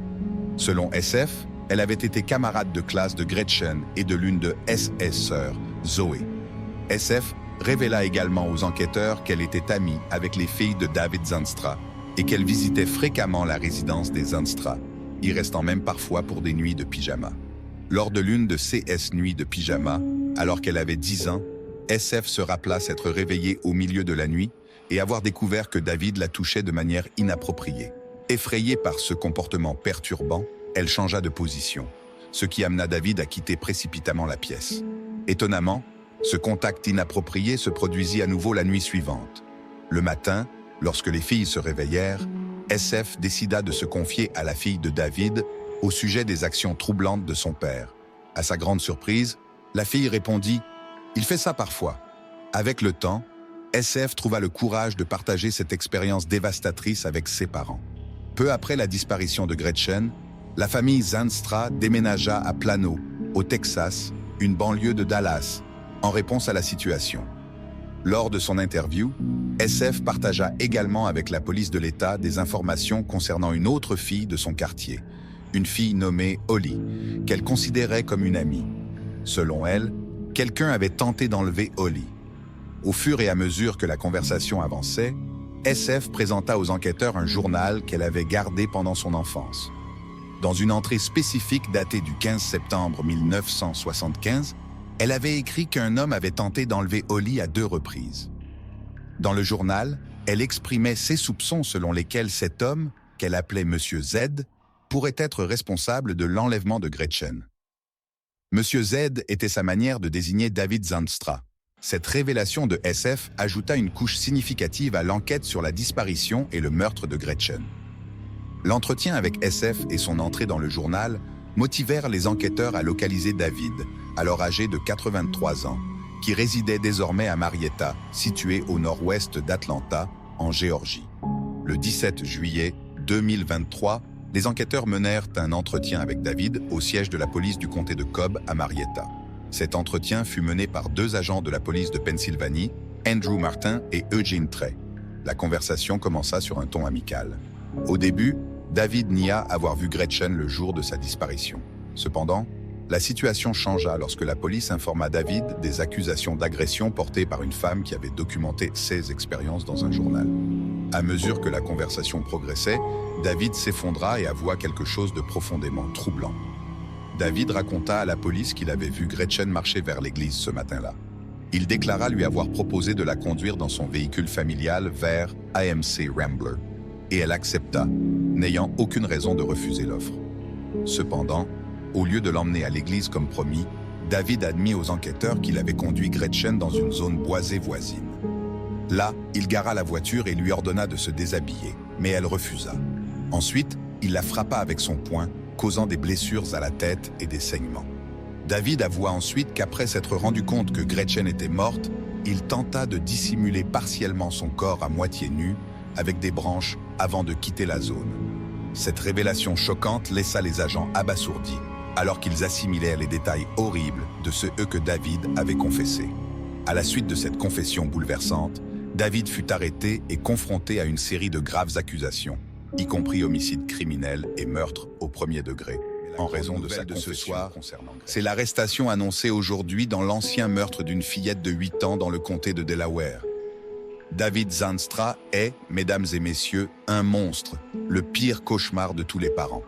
S1: Selon SF, elle avait été camarade de classe de Gretchen et de l'une de SS sœurs, Zoé. SF révéla également aux enquêteurs qu'elle était amie avec les filles de David Zandstra et qu'elle visitait fréquemment la résidence des Zandstra, y restant même parfois pour des nuits de pyjama. Lors de l'une de ces nuits de pyjama, alors qu'elle avait 10 ans, SF se rappela s'être réveillée au milieu de la nuit et avoir découvert que David la touchait de manière inappropriée. Effrayée par ce comportement perturbant, elle changea de position, ce qui amena David à quitter précipitamment la pièce. Étonnamment, ce contact inapproprié se produisit à nouveau la nuit suivante. Le matin, lorsque les filles se réveillèrent, SF décida de se confier à la fille de David au sujet des actions troublantes de son père. À sa grande surprise, la fille répondit « Il fait ça parfois ». Avec le temps, SF trouva le courage de partager cette expérience dévastatrice avec ses parents. Peu après la disparition de Gretchen, la famille Zandstra déménagea à Plano, au Texas, une banlieue de Dallas, en réponse à la situation. Lors de son interview, SF partagea également avec la police de l'État des informations concernant une autre fille de son quartier, une fille nommée Holly, qu'elle considérait comme une amie. Selon elle, quelqu'un avait tenté d'enlever Holly. Au fur et à mesure que la conversation avançait, SF présenta aux enquêteurs un journal qu'elle avait gardé pendant son enfance. Dans une entrée spécifique datée du 15 septembre 1975, elle avait écrit qu'un homme avait tenté d'enlever Holly à 2 reprises. Dans le journal, elle exprimait ses soupçons selon lesquels cet homme, qu'elle appelait Monsieur Z, pourrait être responsable de l'enlèvement de Gretchen. Monsieur Z était sa manière de désigner David Zandstra. Cette révélation de SF ajouta une couche significative à l'enquête sur la disparition et le meurtre de Gretchen. L'entretien avec SF et son entrée dans le journal motivèrent les enquêteurs à localiser David, alors âgé de 83 ans, qui résidait désormais à Marietta, située au nord-ouest d'Atlanta, en Géorgie. Le 17 juillet 2023, les enquêteurs menèrent un entretien avec David au siège de la police du comté de Cobb à Marietta. Cet entretien fut mené par 2 agents de la police de Pennsylvanie, Andrew Martin et Eugene Trey. La conversation commença sur un ton amical. Au début, David nia avoir vu Gretchen le jour de sa disparition. Cependant, la situation changea lorsque la police informa David des accusations d'agression portées par une femme qui avait documenté ses expériences dans un journal. À mesure que la conversation progressait, David s'effondra et avoua quelque chose de profondément troublant. David raconta à la police qu'il avait vu Gretchen marcher vers l'église ce matin-là. Il déclara lui avoir proposé de la conduire dans son véhicule familial vers AMC Rambler, et elle accepta, n'ayant aucune raison de refuser l'offre. Cependant, au lieu de l'emmener à l'église comme promis, David admit aux enquêteurs qu'il avait conduit Gretchen dans une zone boisée voisine. Là, il gara la voiture et lui ordonna de se déshabiller, mais elle refusa. Ensuite, il la frappa avec son poing, causant des blessures à la tête et des saignements. David avoua ensuite qu'après s'être rendu compte que Gretchen était morte, il tenta de dissimuler partiellement son corps à moitié nu avec des branches avant de quitter la zone. Cette révélation choquante laissa les agents abasourdis alors qu'ils assimilaient les détails horribles de ce que David avait confessé. À la suite de cette confession bouleversante, David fut arrêté et confronté à une série de graves accusations, y compris homicide criminel et meurtre au premier degré. En raison de sa confession ce soir, c'est l'arrestation annoncée aujourd'hui dans l'ancien meurtre d'une fillette de 8 ans dans le comté de Delaware. David Zandstra est, mesdames et messieurs, un monstre, le pire cauchemar de tous les parents.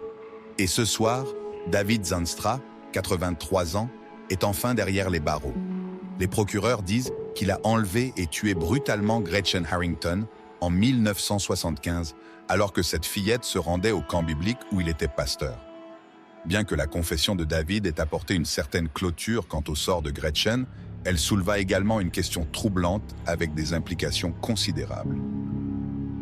S1: Et ce soir, David Zandstra, 83 ans, est enfin derrière les barreaux. Les procureurs disent qu'il a enlevé et tué brutalement Gretchen Harrington en 1975, alors que cette fillette se rendait au camp biblique où il était pasteur. Bien que la confession de David ait apporté une certaine clôture quant au sort de Gretchen, elle souleva également une question troublante avec des implications considérables.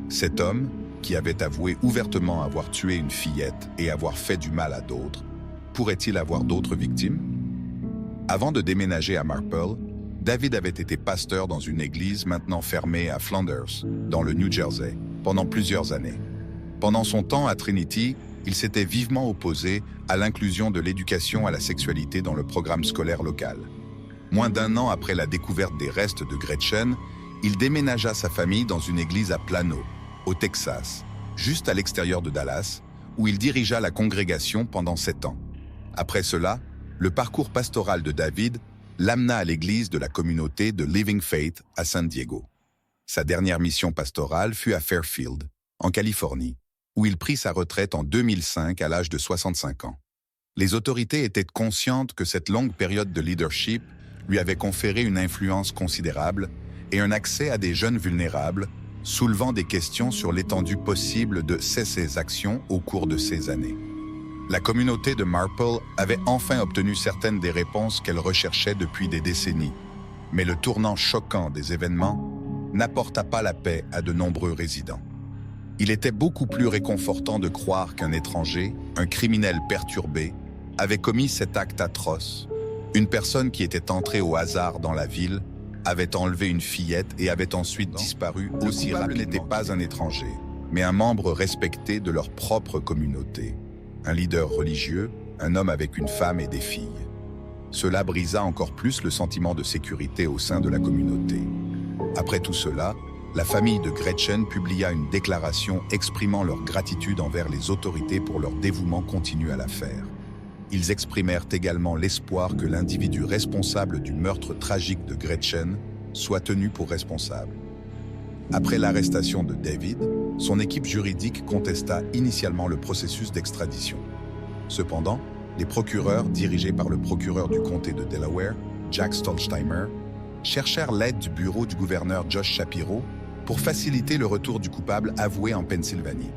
S1: Cet homme, qui avait avoué ouvertement avoir tué une fillette et avoir fait du mal à d'autres, pourrait-il avoir d'autres victimes? Avant de déménager à Marple, David avait été pasteur dans une église maintenant fermée à Flanders, dans le New Jersey, pendant plusieurs années. Pendant son temps à Trinity, il s'était vivement opposé à l'inclusion de l'éducation à la sexualité dans le programme scolaire local. Moins d'1 an après la découverte des restes de Gretchen, il déménagea sa famille dans une église à Plano, au Texas, juste à l'extérieur de Dallas, où il dirigea la congrégation pendant 7 ans. Après cela, le parcours pastoral de David l'amena à l'église de la communauté de Living Faith à San Diego. Sa dernière mission pastorale fut à Fairfield, en Californie, où il prit sa retraite en 2005 à l'âge de 65 ans. Les autorités étaient conscientes que cette longue période de leadership lui avait conféré une influence considérable et un accès à des jeunes vulnérables, soulevant des questions sur l'étendue possible de ses actions au cours de ces années. La communauté de Marple avait enfin obtenu certaines des réponses qu'elle recherchait depuis des décennies, mais le tournant choquant des événements n'apporta pas la paix à de nombreux résidents. Il était beaucoup plus réconfortant de croire qu'un étranger, un criminel perturbé, avait commis cet acte atroce. Une personne qui était entrée au hasard dans la ville avait enlevé une fillette et avait ensuite disparu aussi rapidement. Le coupable n'était pas un étranger, mais un membre respecté de leur propre communauté. Un leader religieux, un homme avec une femme et des filles. Cela brisa encore plus le sentiment de sécurité au sein de la communauté. Après tout cela, la famille de Gretchen publia une déclaration exprimant leur gratitude envers les autorités pour leur dévouement continu à l'affaire. Ils exprimèrent également l'espoir que l'individu responsable du meurtre tragique de Gretchen soit tenu pour responsable. Après l'arrestation de David, son équipe juridique contesta initialement le processus d'extradition. Cependant, les procureurs, dirigés par le procureur du comté de Delaware, Jack Stolzheimer, cherchèrent l'aide du bureau du gouverneur Josh Shapiro pour faciliter le retour du coupable avoué en Pennsylvanie.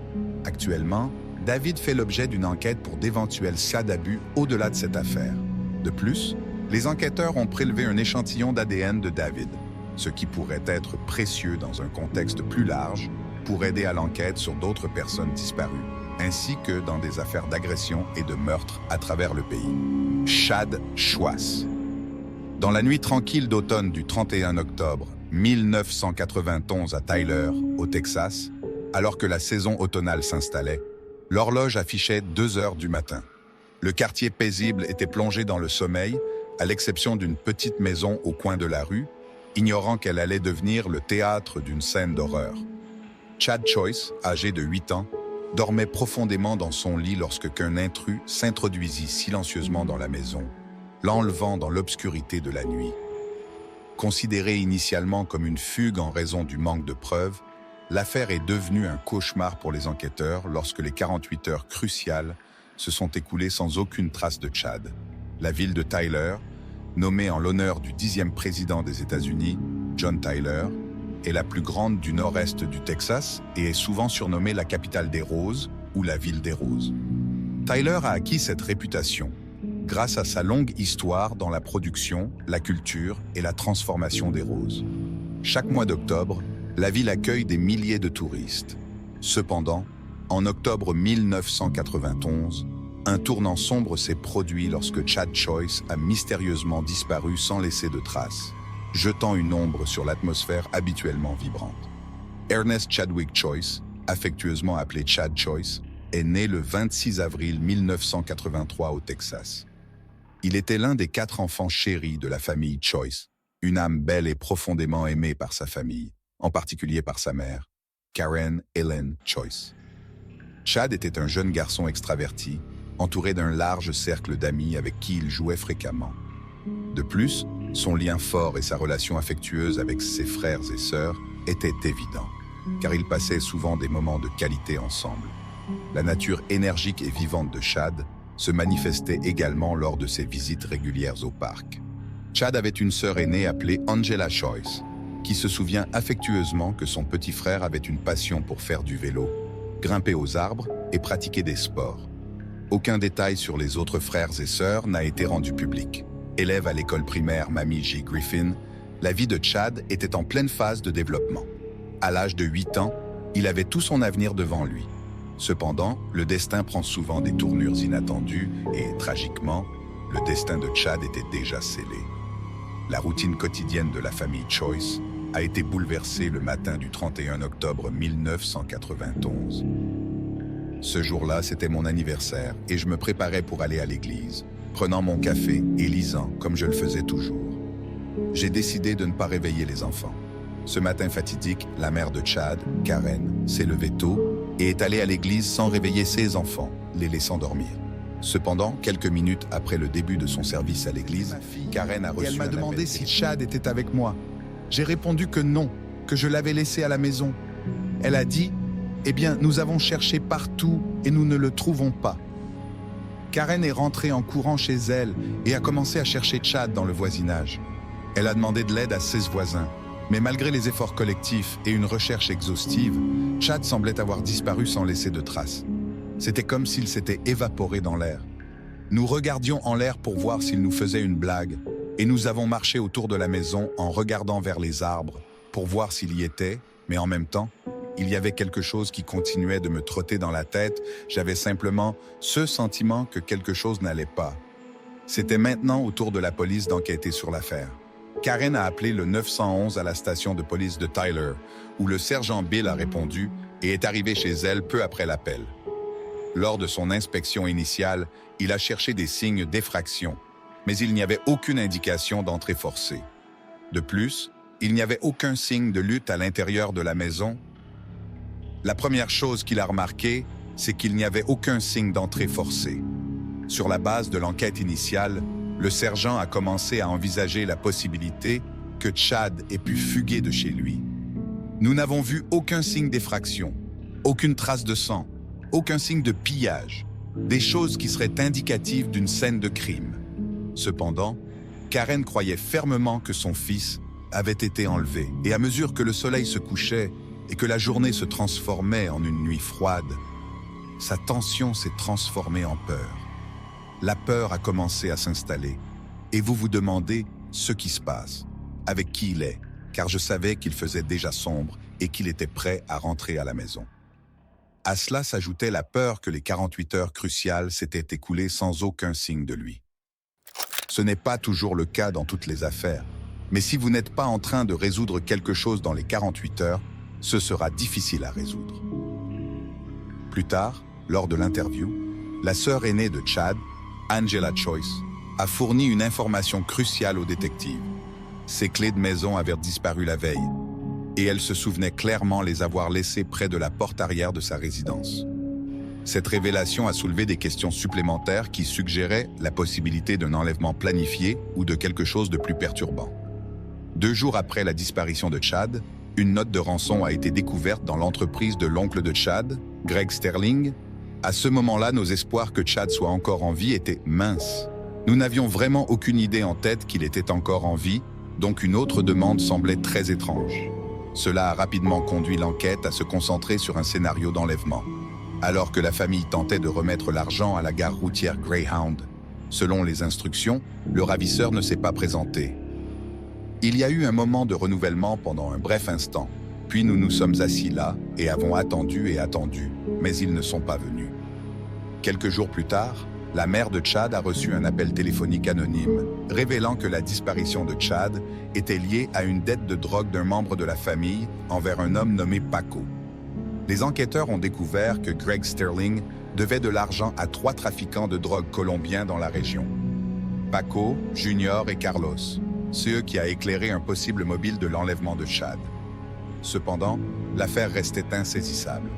S1: Actuellement, David fait l'objet d'une enquête pour d'éventuels cas d'abus au-delà de cette affaire. De plus, les enquêteurs ont prélevé un échantillon d'ADN de David, ce qui pourrait être précieux dans un contexte plus large pour aider à l'enquête sur d'autres personnes disparues, ainsi que dans des affaires d'agression et de meurtre à travers le pays. Chad Schwass. Dans la nuit tranquille d'automne du 31 octobre 1991 à Tyler, au Texas, alors que la saison automnale s'installait, l'horloge affichait 2 heures du matin. Le quartier paisible était plongé dans le sommeil, à l'exception d'une petite maison au coin de la rue, ignorant qu'elle allait devenir le théâtre d'une scène d'horreur. Chad Choice, âgé de 8 ans, dormait profondément dans son lit lorsque qu'un intrus s'introduisit silencieusement dans la maison, l'enlevant dans l'obscurité de la nuit. Considérée initialement comme une fugue en raison du manque de preuves, l'affaire est devenue un cauchemar pour les enquêteurs lorsque les 48 heures cruciales se sont écoulées sans aucune trace de Chad. La ville de Tyler, nommée en l'honneur du 10e président des États-Unis, John Tyler, est la plus grande du nord-est du Texas et est souvent surnommée la capitale des roses ou la ville des roses. Tyler a acquis cette réputation grâce à sa longue histoire dans la production, la culture et la transformation des roses. Chaque mois d'octobre, la ville accueille des milliers de touristes. Cependant, en octobre 1991, Un tournant sombre s'est produit lorsque Chad Choice a mystérieusement disparu sans laisser de traces, jetant une ombre sur l'atmosphère habituellement vibrante. Ernest Chadwick Choice, affectueusement appelé Chad Choice, est né le 26 avril 1983 au Texas. Il était l'un des 4 enfants chéris de la famille Choice, une âme belle et profondément aimée par sa famille, en particulier par sa mère, Karen Ellen Choice. Chad était un jeune garçon extraverti, entouré d'un large cercle d'amis avec qui il jouait fréquemment. De plus, son lien fort et sa relation affectueuse avec ses frères et sœurs étaient évidents, car ils passaient souvent des moments de qualité ensemble. La nature énergique et vivante de Chad se manifestait également lors de ses visites régulières au parc. Chad avait une sœur aînée appelée Angela Choice, qui se souvient affectueusement que son petit frère avait une passion pour faire du vélo, grimper aux arbres et pratiquer des sports. Aucun détail sur les autres frères et sœurs n'a été rendu public. Élève à l'école primaire Mamie J. Griffin, la vie de Chad était en pleine phase de développement. À l'âge de 8 ans, il avait tout son avenir devant lui. Cependant, le destin prend souvent des tournures inattendues et, tragiquement, le destin de Chad était déjà scellé. La routine quotidienne de la famille Choice a été bouleversée le matin du 31 octobre 1991. Ce jour-là, c'était mon anniversaire et je me préparais pour aller à l'église, prenant mon café et lisant comme je le faisais toujours. J'ai décidé de ne pas réveiller les enfants. Ce matin fatidique, la mère de Chad, Karen, s'est levée tôt et est allée à l'église sans réveiller ses enfants, les laissant dormir. Cependant, quelques minutes après le début de son service à l'église, Karen a reçu un appel. Elle m'a demandé si Chad était avec moi. J'ai répondu que non, que je l'avais laissé à la maison. Elle a dit « Eh bien, nous avons cherché partout et nous ne le trouvons pas. » Karen est rentrée en courant chez elle et a commencé à chercher Chad dans le voisinage. Elle a demandé de l'aide à ses voisins. Mais malgré les efforts collectifs et une recherche exhaustive, Chad semblait avoir disparu sans laisser de traces. C'était comme s'il s'était évaporé dans l'air. Nous regardions en l'air pour voir s'il nous faisait une blague, et nous avons marché autour de la maison en regardant vers les arbres pour voir s'il y était, mais en même temps, il y avait quelque chose qui continuait de me trotter dans la tête. J'avais simplement ce sentiment que quelque chose n'allait pas. C'était maintenant au tour de la police d'enquêter sur l'affaire. Karen a appelé le 911 à la station de police de Tyler, où le sergent Bill a répondu et est arrivé chez elle peu après l'appel. Lors de son inspection initiale, il a cherché des signes d'effraction, mais il n'y avait aucune indication d'entrée forcée. De plus, il n'y avait aucun signe de lutte à l'intérieur de la maison. La première chose qu'il a remarqué, c'est qu'il n'y avait aucun signe d'entrée forcée. Sur la base de l'enquête initiale, le sergent a commencé à envisager la possibilité que Chad ait pu fuguer de chez lui. Nous n'avons vu aucun signe d'effraction, aucune trace de sang, aucun signe de pillage, des choses qui seraient indicatives d'une scène de crime. Cependant, Karen croyait fermement que son fils avait été enlevé, et à mesure que le soleil se couchait et que la journée se transformait en une nuit froide, sa tension s'est transformée en peur. La peur a commencé à s'installer, et vous vous demandez ce qui se passe, avec qui il est, car je savais qu'il faisait déjà sombre et qu'il était prêt à rentrer à la maison. À cela s'ajoutait la peur que les 48 heures cruciales s'étaient écoulées sans aucun signe de lui. Ce n'est pas toujours le cas dans toutes les affaires, mais si vous n'êtes pas en train de résoudre quelque chose dans les 48 heures, ce sera difficile à résoudre. Plus tard, lors de l'interview, la sœur aînée de Chad, Angela Choice, a fourni une information cruciale au détective. Ses clés de maison avaient disparu la veille, et elle se souvenait clairement les avoir laissées près de la porte arrière de sa résidence. Cette révélation a soulevé des questions supplémentaires qui suggéraient la possibilité d'un enlèvement planifié ou de quelque chose de plus perturbant. 2 jours après la disparition de Chad, une note de rançon a été découverte dans l'entreprise de l'oncle de Chad, Greg Sterling. À ce moment-là, nos espoirs que Chad soit encore en vie étaient minces. Nous n'avions vraiment aucune idée en tête qu'il était encore en vie, donc une autre demande semblait très étrange. Cela a rapidement conduit l'enquête à se concentrer sur un scénario d'enlèvement. Alors que la famille tentait de remettre l'argent à la gare routière Greyhound, selon les instructions, le ravisseur ne s'est pas présenté. Il y a eu un moment de renouvellement pendant un bref instant, puis nous nous sommes assis là et avons attendu et attendu, mais ils ne sont pas venus. Quelques jours plus tard, la mère de Chad a reçu un appel téléphonique anonyme, révélant que la disparition de Chad était liée à une dette de drogue d'un membre de la famille envers un homme nommé Paco. Les enquêteurs ont découvert que Greg Sterling devait de l'argent à 3 trafiquants de drogue colombiens dans la région. Paco, Junior et Carlos, c'est eux qui a éclairé un possible mobile de l'enlèvement de Chad. Cependant, l'affaire restait insaisissable.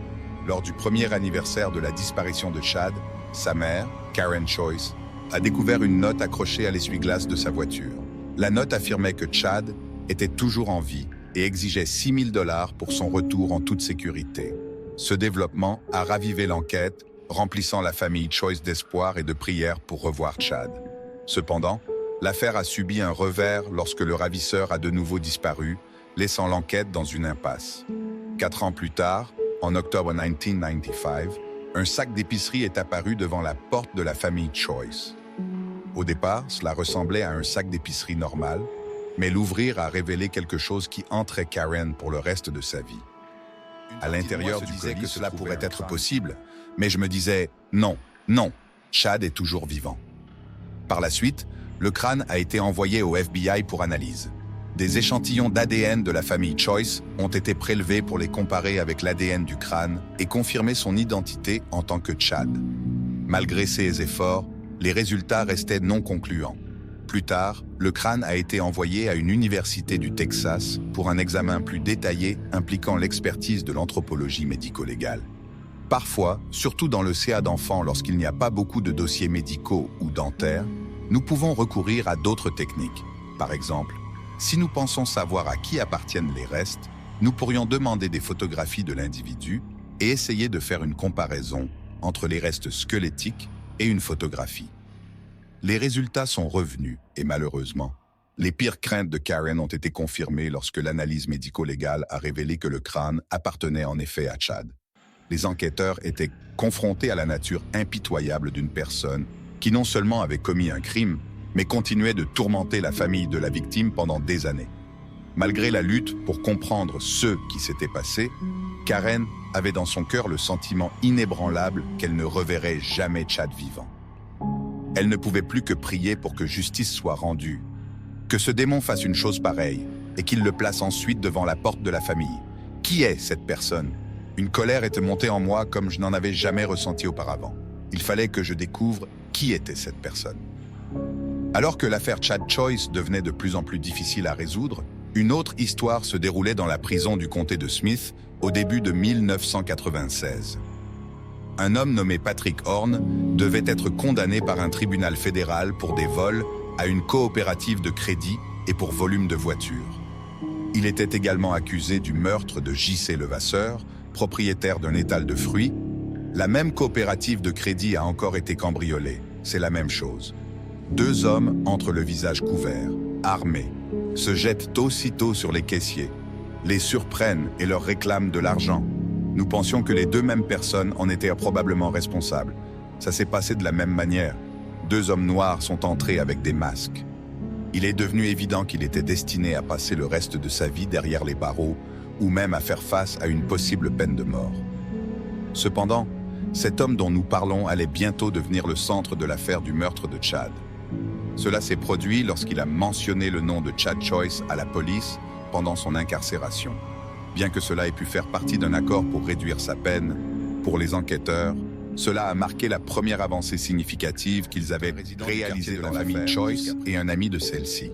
S1: Lors du premier anniversaire de la disparition de Chad, sa mère, Karen Choice, a découvert une note accrochée à l'essuie-glace de sa voiture. La note affirmait que Chad était toujours en vie et exigeait $6 000 pour son retour en toute sécurité. Ce développement a ravivé l'enquête, remplissant la famille Choice d'espoir et de prières pour revoir Chad. Cependant, l'affaire a subi un revers lorsque le ravisseur a de nouveau disparu, laissant l'enquête dans une impasse. 4 ans plus tard, en octobre 1995, un sac d'épicerie est apparu devant la porte de la famille Choice. Au départ, cela ressemblait à un sac d'épicerie normal, mais l'ouvrir a révélé quelque chose qui hanterait Karen pour le reste de sa vie. À l'intérieur du colis, que cela pourrait être possible, mais je me disais « Non, non, Chad est toujours vivant ». Par la suite, le crâne a été envoyé au FBI pour analyse. Des échantillons d'ADN de la famille Choice ont été prélevés pour les comparer avec l'ADN du crâne et confirmer son identité en tant que Chad. Malgré ces efforts, les résultats restaient non concluants. Plus tard, le crâne a été envoyé à une université du Texas pour un examen plus détaillé impliquant l'expertise de l'anthropologie médico-légale. Parfois, surtout dans le CA d'enfants lorsqu'il n'y a pas beaucoup de dossiers médicaux ou dentaires, nous pouvons recourir à d'autres techniques. Par exemple, si nous pensons savoir à qui appartiennent les restes, nous pourrions demander des photographies de l'individu et essayer de faire une comparaison entre les restes squelettiques et une photographie. Les résultats sont revenus et malheureusement, les pires craintes de Karen ont été confirmées lorsque l'analyse médico-légale a révélé que le crâne appartenait en effet à Chad. Les enquêteurs étaient confrontés à la nature impitoyable d'une personne qui non seulement avait commis un crime, mais continuait de tourmenter la famille de la victime pendant des années. Malgré la lutte pour comprendre ce qui s'était passé, Karen avait dans son cœur le sentiment inébranlable qu'elle ne reverrait jamais Chad vivant. Elle ne pouvait plus que prier pour que justice soit rendue, que ce démon fasse une chose pareille et qu'il le place ensuite devant la porte de la famille. Qui est cette personne? Une colère était montée en moi comme je n'en avais jamais ressenti auparavant. Il fallait que je découvre qui était cette personne. Alors que l'affaire Chad Choice devenait de plus en plus difficile à résoudre, une autre histoire se déroulait dans la prison du comté de Smith au début de 1996. Un homme nommé Patrick Horn devait être condamné par un tribunal fédéral pour des vols à une coopérative de crédit et pour volume de voitures. Il était également accusé du meurtre de J.C. Levasseur, propriétaire d'un étal de fruits. La même coopérative de crédit a encore été cambriolée. C'est la même chose. 2 hommes entrent le visage couvert, armés, se jettent aussitôt sur les caissiers, les surprennent et leur réclament de l'argent. Nous pensions que les 2 mêmes personnes en étaient probablement responsables. Ça s'est passé de la même manière. 2 hommes noirs sont entrés avec des masques. Il est devenu évident qu'il était destiné à passer le reste de sa vie derrière les barreaux ou même à faire face à une possible peine de mort. Cependant, cet homme dont nous parlons allait bientôt devenir le centre de l'affaire du meurtre de Chad. Cela s'est produit lorsqu'il a mentionné le nom de Chad Choice à la police pendant son incarcération. Bien que cela ait pu faire partie d'un accord pour réduire sa peine, pour les enquêteurs, cela a marqué la première avancée significative qu'ils avaient réalisée dans la famille Choice et un ami de celle-ci.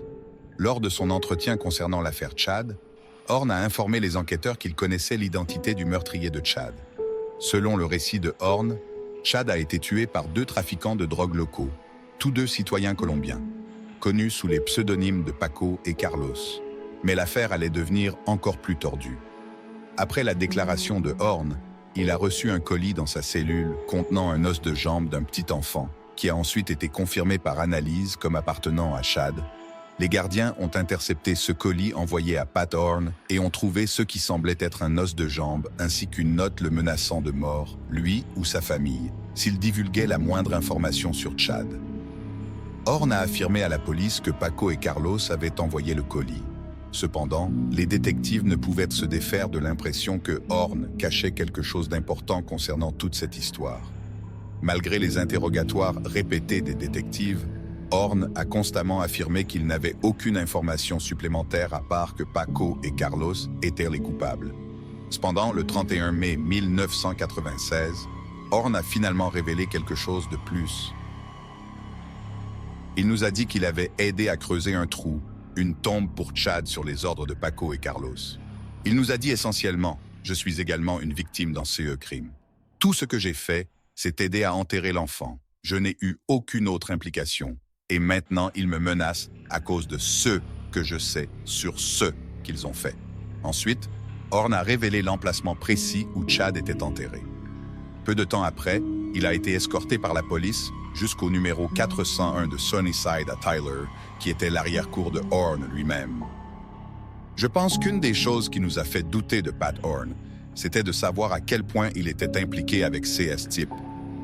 S1: Lors de son entretien concernant l'affaire Chad, Horn a informé les enquêteurs qu'il connaissait l'identité du meurtrier de Chad. Selon le récit de Horn, Chad a été tué par 2 trafiquants de drogue locaux, tous 2 citoyens colombiens, connus sous les pseudonymes de Paco et Carlos. Mais l'affaire allait devenir encore plus tordue. Après la déclaration de Horn, il a reçu un colis dans sa cellule contenant un os de jambe d'un petit enfant, qui a ensuite été confirmé par analyse comme appartenant à Chad. Les gardiens ont intercepté ce colis envoyé à Pat Horn et ont trouvé ce qui semblait être un os de jambe ainsi qu'une note le menaçant de mort, lui ou sa famille, s'il divulguait la moindre information sur Chad. Horn a affirmé à la police que Paco et Carlos avaient envoyé le colis. Cependant, les détectives ne pouvaient se défaire de l'impression que Horn cachait quelque chose d'important concernant toute cette histoire. Malgré les interrogatoires répétés des détectives, Horn a constamment affirmé qu'il n'avait aucune information supplémentaire à part que Paco et Carlos étaient les coupables. Cependant, le 31 mai 1996, Horn a finalement révélé quelque chose de plus. Il nous a dit qu'il avait aidé à creuser un trou, une tombe pour Chad sur les ordres de Paco et Carlos. Il nous a dit essentiellement « Je suis également une victime dans ce crime. Tout ce que j'ai fait, c'est aider à enterrer l'enfant. Je n'ai eu aucune autre implication. Et maintenant, ils me menacent à cause de ce que je sais sur ce qu'ils ont fait. » Ensuite, Horn a révélé l'emplacement précis où Chad était enterré. Peu de temps après, il a été escorté par la police jusqu'au numéro 401 de Sunnyside à Tyler, qui était l'arrière-cour de Horn lui-même. Je pense qu'une des choses qui nous a fait douter de Pat Horn, c'était de savoir à quel point il était impliqué avec CS-Type,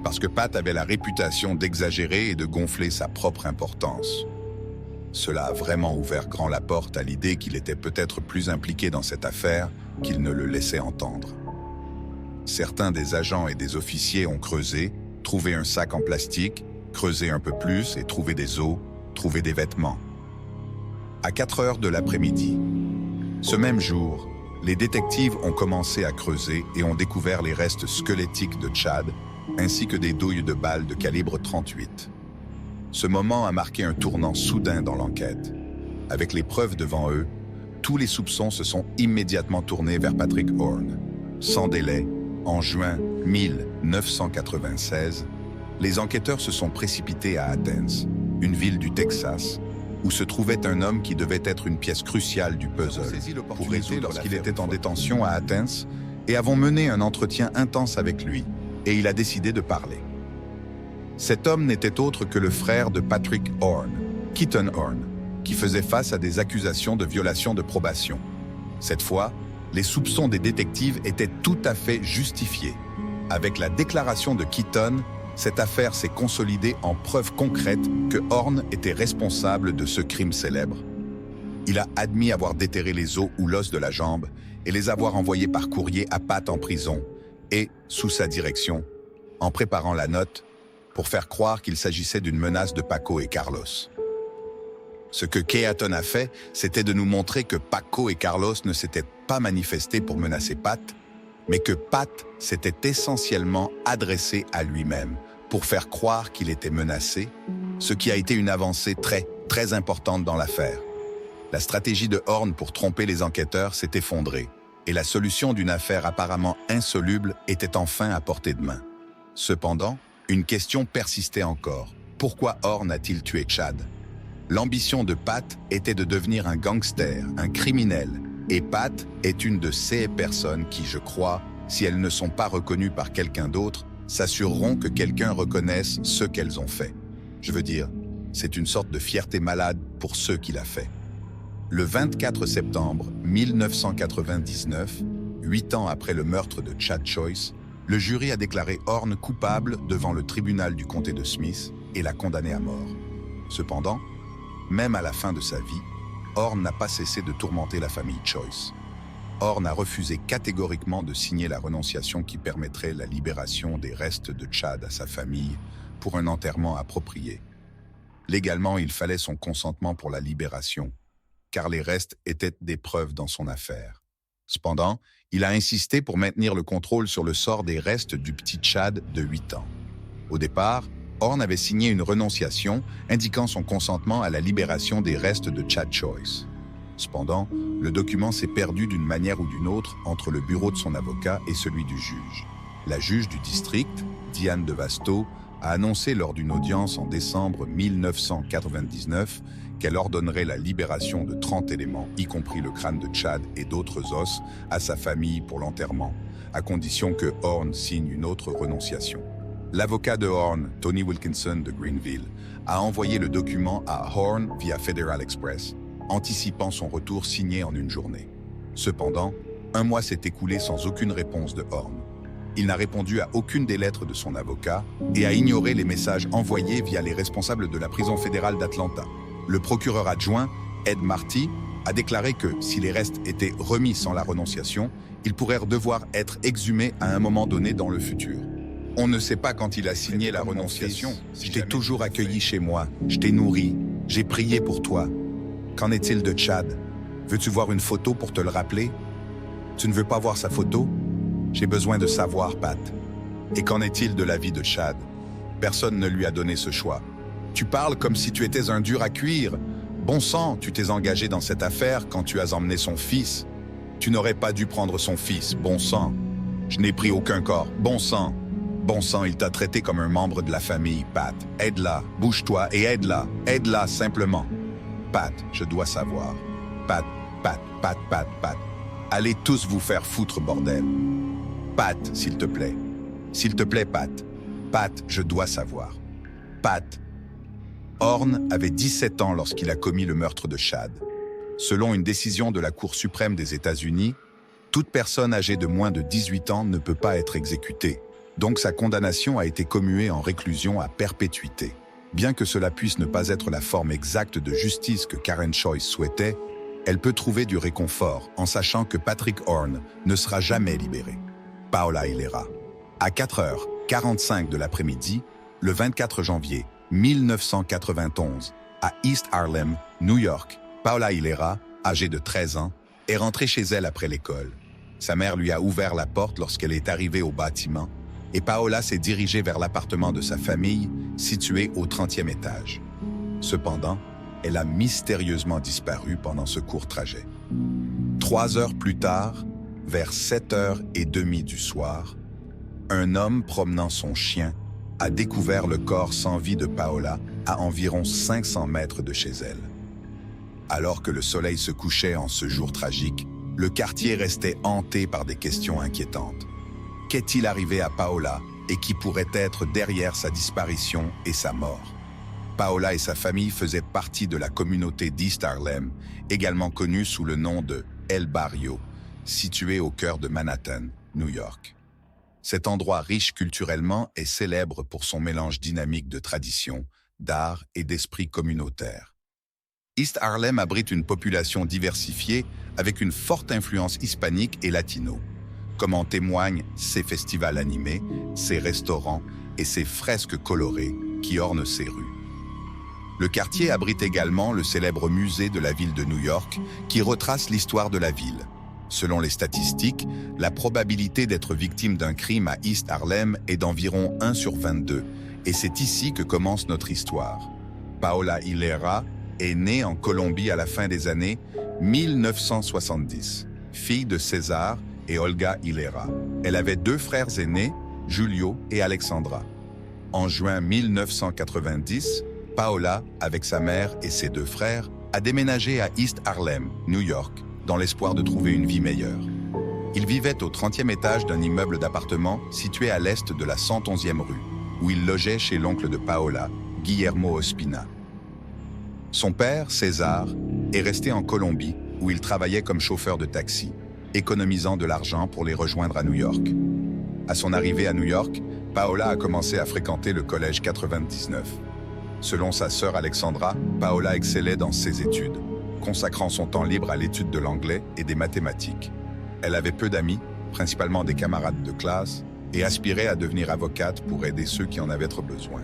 S1: parce que Pat avait la réputation d'exagérer et de gonfler sa propre importance. Cela a vraiment ouvert grand la porte à l'idée qu'il était peut-être plus impliqué dans cette affaire qu'il ne le laissait entendre. Certains des agents et des officiers ont creusé, trouvé un sac en plastique, creusé un peu plus et trouvé des os, trouvé des vêtements. À 4 heures de l'après-midi, ce même jour, les détectives ont commencé à creuser et ont découvert les restes squelettiques de Chad, ainsi que des douilles de balles de calibre 38. Ce moment a marqué un tournant soudain dans l'enquête. Avec les preuves devant eux, tous les soupçons se sont immédiatement tournés vers Patrick Horn. Sans délai, en juin 1996, les enquêteurs se sont précipités à Athens, une ville du Texas, où se trouvait un homme qui devait être une pièce cruciale du puzzle pour résoudre lorsqu'il était en détention à Athens, et avons mené un entretien intense avec lui, et il a décidé de parler. Cet homme n'était autre que le frère de Patrick Horn, Keaton Horn, qui faisait face à des accusations de violation de probation. Cette fois, les soupçons des détectives étaient tout à fait justifiés. Avec la déclaration de Keaton, cette affaire s'est consolidée en preuve concrète que Horn était responsable de ce crime célèbre. Il a admis avoir déterré les os ou l'os de la jambe et les avoir envoyés par courrier à Pat en prison et, sous sa direction, en préparant la note pour faire croire qu'il s'agissait d'une menace de Paco et Carlos. Ce que Keaton a fait, c'était de nous montrer que Paco et Carlos ne s'étaient pas manifestés pour menacer Pat, mais que Pat s'était essentiellement adressé à lui-même pour faire croire qu'il était menacé, ce qui a été une avancée très importante dans l'affaire. La stratégie de Horn pour tromper les enquêteurs s'est effondrée, et la solution d'une affaire apparemment insoluble était enfin à portée de main. Cependant, une question persistait encore. Pourquoi Horn a-t-il tué Chad? L'ambition de Pat était de devenir un gangster, un criminel, et Pat est une de ces personnes qui, je crois, si elles ne sont pas reconnues par quelqu'un d'autre, s'assureront que quelqu'un reconnaisse ce qu'elles ont fait. Je veux dire, c'est une sorte de fierté malade pour ceux qui l'a fait. Le 24 septembre 1999, 8 ans après le meurtre de Chad Choice, le jury a déclaré Horn coupable devant le tribunal du comté de Smith et l'a condamné à mort. Cependant, même à la fin de sa vie, Horn n'a pas cessé de tourmenter la famille Choice. Horn a refusé catégoriquement de signer la renonciation qui permettrait la libération des restes de Chad à sa famille pour un enterrement approprié. Légalement, il fallait son consentement pour la libération, car les restes étaient des preuves dans son affaire. Cependant, il a insisté pour maintenir le contrôle sur le sort des restes du petit Chad de 8 ans. Au départ, Horn avait signé une renonciation indiquant son consentement à la libération des restes de Chad Choice. Cependant, le document s'est perdu d'une manière ou d'une autre entre le bureau de son avocat et celui du juge. La juge du district, Diane DeVasto, a annoncé lors d'une audience en décembre 1999 qu'elle ordonnerait la libération de 30 éléments, y compris le crâne de Chad et d'autres os, à sa famille pour l'enterrement, à condition que Horn signe une autre renonciation. L'avocat de Horn, Tony Wilkinson de Greenville, a envoyé le document à Horn via Federal Express, anticipant son retour signé en une journée. Cependant, un mois s'est écoulé sans aucune réponse de Horn. Il n'a répondu à aucune des lettres de son avocat et a ignoré les messages envoyés via les responsables de la prison fédérale d'Atlanta. Le procureur adjoint, Ed Marty, a déclaré que si les restes étaient remis sans la renonciation, ils pourraient devoir être exhumés à un moment donné dans le futur. On ne sait pas quand il a signé la renonciation. Je t'ai toujours accueilli chez moi, je t'ai nourri, j'ai prié pour toi. Qu'en est-il de Chad? Veux-tu voir une photo pour te le rappeler? Tu ne veux pas voir sa photo? J'ai besoin de savoir, Pat. Et qu'en est-il de la vie de Chad? Personne ne lui a donné ce choix. Tu parles comme si tu étais un dur à cuire. Bon sang, tu t'es engagé dans cette affaire quand tu as emmené son fils. Tu n'aurais pas dû prendre son fils, bon sang. Je n'ai pris aucun corps, bon sang. Bon sang, il t'a traité comme un membre de la famille, Pat. Aide-la, bouge-toi et aide-la. Aide-la simplement. Pat, je dois savoir. Pat, Pat, Pat, Pat, Pat. Allez tous vous faire foutre, bordel. Pat, s'il te plaît. S'il te plaît, Pat. Pat, je dois savoir. Pat. Horn avait 17 ans lorsqu'il a commis le meurtre de Chad. Selon une décision de la Cour suprême des États-Unis, toute personne âgée de moins de 18 ans ne peut pas être exécutée. Donc sa condamnation a été commuée en réclusion à perpétuité. Bien que cela puisse ne pas être la forme exacte de justice que Karen Choice souhaitait, elle peut trouver du réconfort en sachant que Patrick Horn ne sera jamais libéré. Paola Hilera. À 4h45 de l'après-midi, le 24 janvier 1991, à East Harlem, New York, Paola Hilera, âgée de 13 ans, est rentrée chez elle après l'école. Sa mère lui a ouvert la porte lorsqu'elle est arrivée au bâtiment et Paola s'est dirigée vers l'appartement de sa famille, situé au 30e étage. Cependant, elle a mystérieusement disparu pendant ce court trajet. 3 heures plus tard, vers 7h30 du soir, un homme promenant son chien a découvert le corps sans vie de Paola à environ 500 mètres de chez elle. Alors que le soleil se couchait en ce jour tragique, le quartier restait hanté par des questions inquiétantes. Qu'est-il arrivé à Paola et qui pourrait être derrière sa disparition et sa mort? Paola et sa famille faisaient partie de la communauté d'East Harlem, également connue sous le nom de El Barrio, située au cœur de Manhattan, New York. Cet endroit riche culturellement est célèbre pour son mélange dynamique de traditions, d'art et d'esprit communautaire. East Harlem abrite une population diversifiée avec une forte influence hispanique et latino, comme en témoignent ses festivals animés, ses restaurants et ses fresques colorées qui ornent ses rues. Le quartier abrite également le célèbre musée de la ville de New York qui retrace l'histoire de la ville. Selon les statistiques, la probabilité d'être victime d'un crime à East Harlem est d'environ 1 sur 22, et c'est ici que commence notre histoire. Paola Hilera est née en Colombie à la fin des années 1970, fille de César et Olga Hilera. Elle avait 2 frères aînés, Julio et Alexandra. En juin 1990, Paola, avec sa mère et ses 2 frères, a déménagé à East Harlem, New York, dans l'espoir de trouver une vie meilleure. Ils vivaient au 30e étage d'un immeuble d'appartements situé à l'est de la 111e rue, où il logeait chez l'oncle de Paola, Guillermo Ospina. Son père, César, est resté en Colombie, où il travaillait comme chauffeur de taxi, économisant de l'argent pour les rejoindre à New York. À son arrivée à New York, Paola a commencé à fréquenter le collège 99. Selon sa sœur Alexandra, Paola excellait dans ses études, consacrant son temps libre à l'étude de l'anglais et des mathématiques. Elle avait peu d'amis, principalement des camarades de classe, et aspirait à devenir avocate pour aider ceux qui en avaient trop besoin.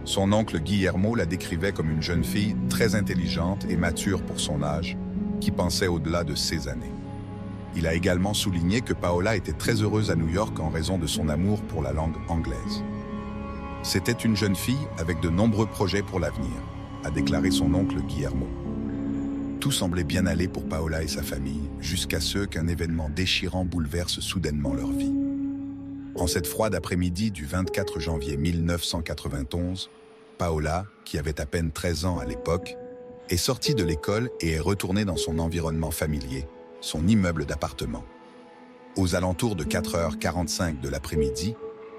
S1: Son oncle Guillermo la décrivait comme une jeune fille très intelligente et mature pour son âge, qui pensait au-delà de ses années. Il a également souligné que Paola était très heureuse à New York en raison de son amour pour la langue anglaise. C'était une jeune fille avec de nombreux projets pour l'avenir, a déclaré son oncle Guillermo. Tout semblait bien aller pour Paola et sa famille, jusqu'à ce qu'un événement déchirant bouleverse soudainement leur vie. En cette froide après-midi du 24 janvier 1991, Paola, qui avait à peine 13 ans à l'époque, est sortie de l'école et est retournée dans son environnement familier, son immeuble d'appartement. Aux alentours de 4h45 de l'après-midi,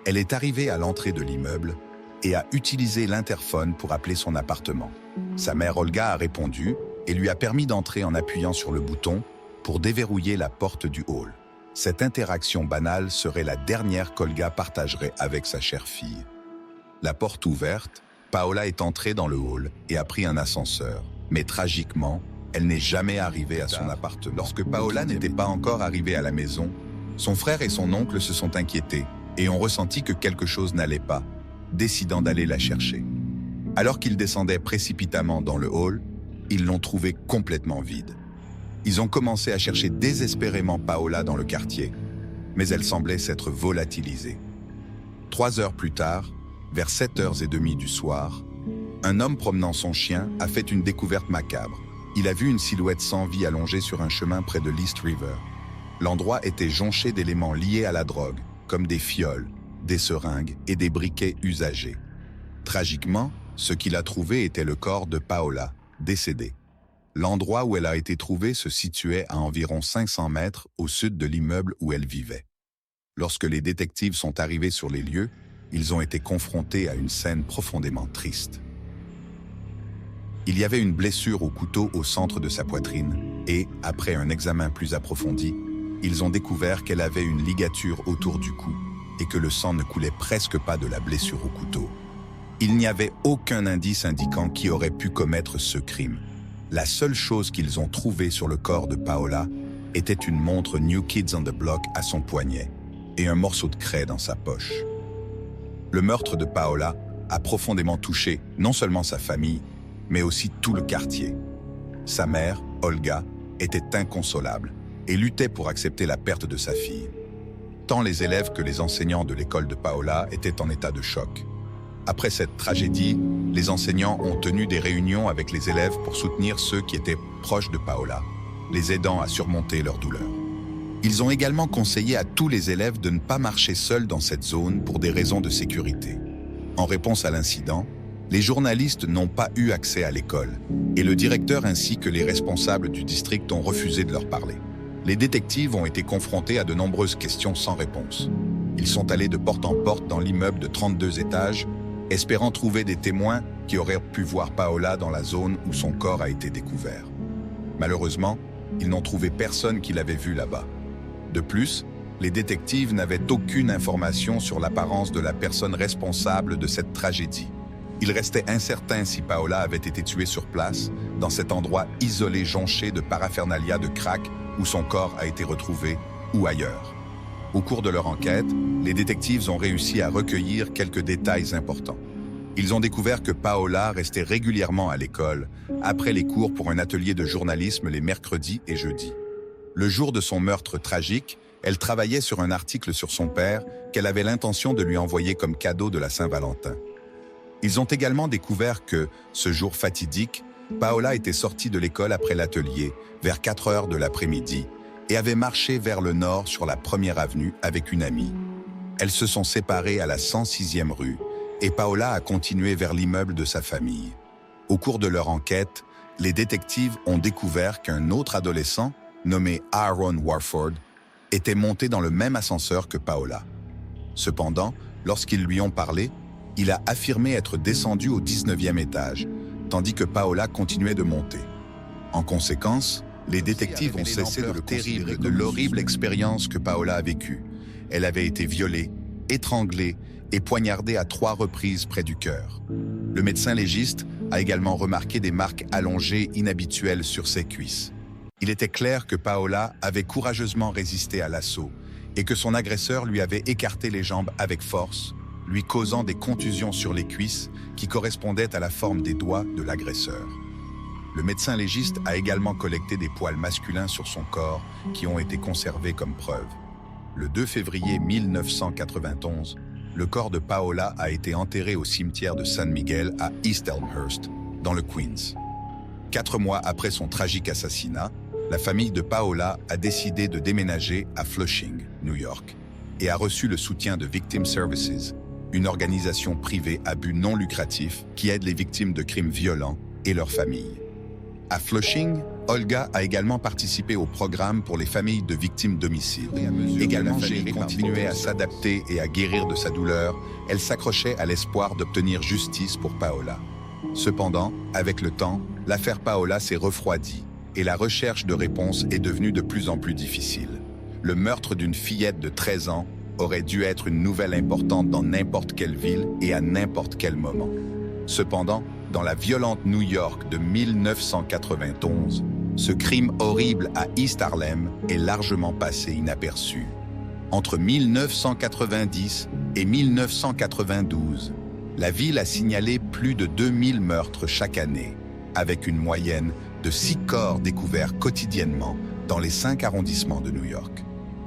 S1: elle est arrivée à l'entrée de l'immeuble et a utilisé l'interphone pour appeler son appartement. Sa mère Olga a répondu et lui a permis d'entrer en appuyant sur le bouton pour déverrouiller la porte du hall. Cette interaction banale serait la dernière qu'Olga partagerait avec sa chère fille. La porte ouverte, Paola est entrée dans le hall et a pris un ascenseur. Mais tragiquement, elle n'est jamais arrivée à son appartement. Lorsque Paola n'était pas encore arrivée à la maison, son frère et son oncle se sont inquiétés et ont ressenti que quelque chose n'allait pas, décidant d'aller la chercher. Alors qu'ils descendaient précipitamment dans le hall, ils l'ont trouvée complètement vide. Ils ont commencé à chercher désespérément Paola dans le quartier, mais elle semblait s'être volatilisée. 3 heures plus tard, vers 7h30 du soir, un homme promenant son chien a fait une découverte macabre. Il a vu une silhouette sans vie allongée sur un chemin près de l'East River. L'endroit était jonché d'éléments liés à la drogue, comme des fioles, des seringues et des briquets usagés. Tragiquement, ce qu'il a trouvé était le corps de Paola, décédée. L'endroit où elle a été trouvée se situait à environ 500 mètres au sud de l'immeuble où elle vivait. Lorsque les détectives sont arrivés sur les lieux, ils ont été confrontés à une scène profondément triste. Il y avait une blessure au couteau au centre de sa poitrine et, après un examen plus approfondi, ils ont découvert qu'elle avait une ligature autour du cou et que le sang ne coulait presque pas de la blessure au couteau. Il n'y avait aucun indice indiquant qui aurait pu commettre ce crime. La seule chose qu'ils ont trouvée sur le corps de Paola était une montre New Kids on the Block à son poignet et un morceau de craie dans sa poche. Le meurtre de Paola a profondément touché non seulement sa famille, mais aussi tout le quartier. Sa mère, Olga, était inconsolable et luttait pour accepter la perte de sa fille. Tant les élèves que les enseignants de l'école de Paola étaient en état de choc. Après cette tragédie, les enseignants ont tenu des réunions avec les élèves pour soutenir ceux qui étaient proches de Paola, les aidant à surmonter leur douleur. Ils ont également conseillé à tous les élèves de ne pas marcher seuls dans cette zone pour des raisons de sécurité. En réponse à l'incident, les journalistes n'ont pas eu accès à l'école et le directeur ainsi que les responsables du district ont refusé de leur parler. Les détectives ont été confrontés à de nombreuses questions sans réponse. Ils sont allés de porte en porte dans l'immeuble de 32 étages, espérant trouver des témoins qui auraient pu voir Paola dans la zone où son corps a été découvert. Malheureusement, ils n'ont trouvé personne qui l'avait vue là-bas. De plus, les détectives n'avaient aucune information sur l'apparence de la personne responsable de cette tragédie. Il restait incertain si Paola avait été tuée sur place, dans cet endroit isolé jonché de paraphernalia de crack où son corps a été retrouvé, ou ailleurs. Au cours de leur enquête, les détectives ont réussi à recueillir quelques détails importants. Ils ont découvert que Paola restait régulièrement à l'école, après les cours pour un atelier de journalisme les mercredis et jeudis. Le jour de son meurtre tragique, elle travaillait sur un article sur son père qu'elle avait l'intention de lui envoyer comme cadeau de la Saint-Valentin. Ils ont également découvert que, ce jour fatidique, Paola était sortie de l'école après l'atelier, vers 4 heures de l'après-midi, et avait marché vers le nord sur la 1er avenue avec une amie. Elles se sont séparées à la 106e rue, et Paola a continué vers l'immeuble de sa famille. Au cours de leur enquête, les détectives ont découvert qu'un autre adolescent, nommé Aaron Warford, était monté dans le même ascenseur que Paola. Cependant, lorsqu'ils lui ont parlé, il a affirmé être descendu au 19e étage, tandis que Paola continuait de monter. En conséquence, les détectives ont cessé de le considérer de l'horrible expérience que Paola a vécue. Elle avait été violée, étranglée et poignardée à 3 reprises près du cœur. Le médecin légiste a également remarqué des marques allongées inhabituelles sur ses cuisses. Il était clair que Paola avait courageusement résisté à l'assaut et que son agresseur lui avait écarté les jambes avec force, lui causant des contusions sur les cuisses qui correspondaient à la forme des doigts de l'agresseur. Le médecin légiste a également collecté des poils masculins sur son corps qui ont été conservés comme preuve. Le 2 février 1991, le corps de Paola a été enterré au cimetière de San Miguel à East Elmhurst, dans le Queens. 4 mois après son tragique assassinat, la famille de Paola a décidé de déménager à Flushing, New York, et a reçu le soutien de Victim Services, une organisation privée à but non lucratif qui aide les victimes de crimes violents et leurs familles. À Flushing, Olga a également participé au programme pour les familles de victimes d'homicide. Également, elle continuait à s'adapter et à guérir de sa douleur. Elle s'accrochait à l'espoir d'obtenir justice pour Paola. Cependant, avec le temps, l'affaire Paola s'est refroidie et la recherche de réponses est devenue de plus en plus difficile. Le meurtre d'une fillette de 13 ans aurait dû être une nouvelle importante dans n'importe quelle ville et à n'importe quel moment. Cependant, dans la violente New York de 1991, ce crime horrible à East Harlem est largement passé inaperçu. Entre 1990 et 1992, la ville a signalé plus de 2000 meurtres chaque année, avec une moyenne de 6 corps découverts quotidiennement dans les 5 arrondissements de New York.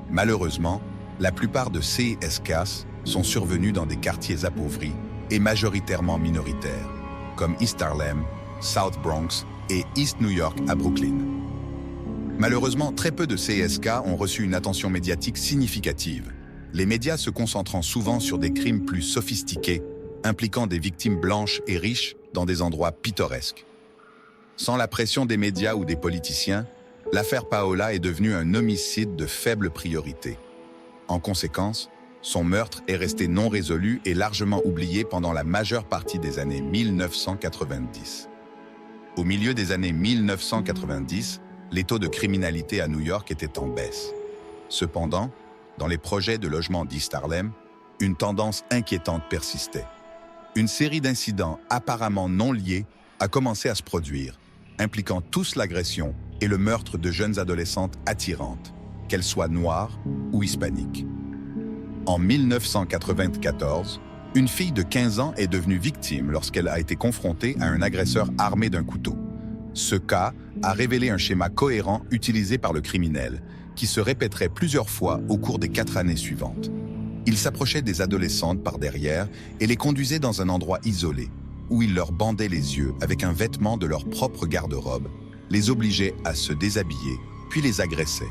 S1: Malheureusement, la plupart de ces cas sont survenus dans des quartiers appauvris et majoritairement minoritaires, comme East Harlem, South Bronx et East New York à Brooklyn. Malheureusement, très peu de CSK ont reçu une attention médiatique significative, les médias se concentrant souvent sur des crimes plus sophistiqués, impliquant des victimes blanches et riches dans des endroits pittoresques. Sans la pression des médias ou des politiciens, l'affaire Paola est devenue un homicide de faible priorité. En conséquence, son meurtre est resté non résolu et largement oublié pendant la majeure partie des années 1990. Au milieu des années 1990, les taux de criminalité à New York étaient en baisse. Cependant, dans les projets de logement d'East Harlem, une tendance inquiétante persistait. Une série d'incidents apparemment non liés a commencé à se produire, impliquant tous l'agression et le meurtre de jeunes adolescentes attirantes, qu'elles soient noires ou hispaniques. En 1994, une fille de 15 ans est devenue victime lorsqu'elle a été confrontée à un agresseur armé d'un couteau. Ce cas a révélé un schéma cohérent utilisé par le criminel, qui se répéterait plusieurs fois au cours des 4 années suivantes. Il s'approchait des adolescentes par derrière et les conduisait dans un endroit isolé, où il leur bandait les yeux avec un vêtement de leur propre garde-robe, les obligeait à se déshabiller, puis les agressait.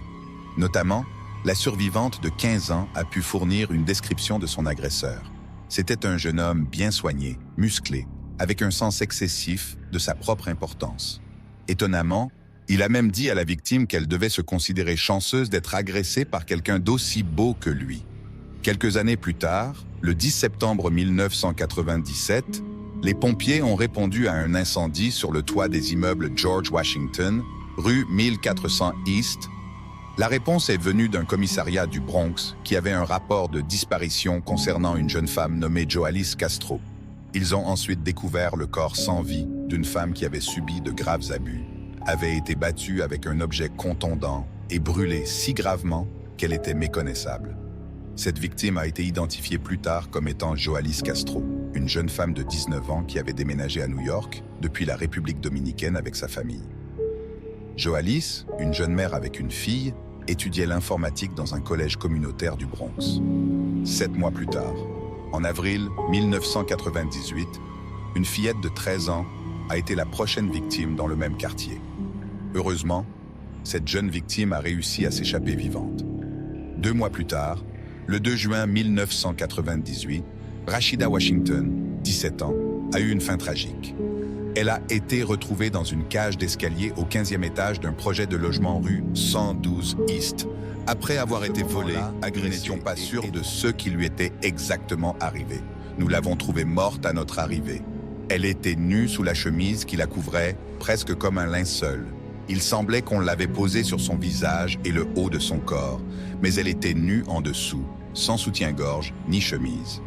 S1: Notamment, la survivante de 15 ans a pu fournir une description de son agresseur. C'était un jeune homme bien soigné, musclé, avec un sens excessif de sa propre importance. Étonnamment, il a même dit à la victime qu'elle devait se considérer chanceuse d'être agressée par quelqu'un d'aussi beau que lui. Quelques années plus tard, le 10 septembre 1997, les pompiers ont répondu à un incendie sur le toit des immeubles George Washington, rue 1400 East. La réponse est venue d'un commissariat du Bronx qui avait un rapport de disparition concernant une jeune femme nommée Joalice Castro. Ils ont ensuite découvert le corps sans vie d'une femme qui avait subi de graves abus, avait été battue avec un objet contondant et brûlée si gravement qu'elle était méconnaissable. Cette victime a été identifiée plus tard comme étant Joalice Castro, une jeune femme de 19 ans qui avait déménagé à New York depuis la République dominicaine avec sa famille. Joalice, une jeune mère avec une fille, étudiait l'informatique dans un collège communautaire du Bronx. 7 mois plus tard, en avril 1998, une fillette de 13 ans a été la prochaine victime dans le même quartier. Heureusement, cette jeune victime a réussi à s'échapper vivante. 2 mois plus tard, le 2 juin 1998, Rashida Washington, 17 ans, a eu une fin tragique. Elle a été retrouvée dans une cage d'escalier au 15e étage d'un projet de logement rue 112 East. Après avoir été volée, nous n'étions pas sûrs de ce qui lui était exactement arrivé. Nous l'avons trouvée morte à notre arrivée. Elle était nue sous la chemise qui la couvrait, presque comme un linceul. Il semblait qu'on l'avait posée sur son visage et le haut de son corps, mais elle était nue en dessous, sans soutien-gorge ni chemise.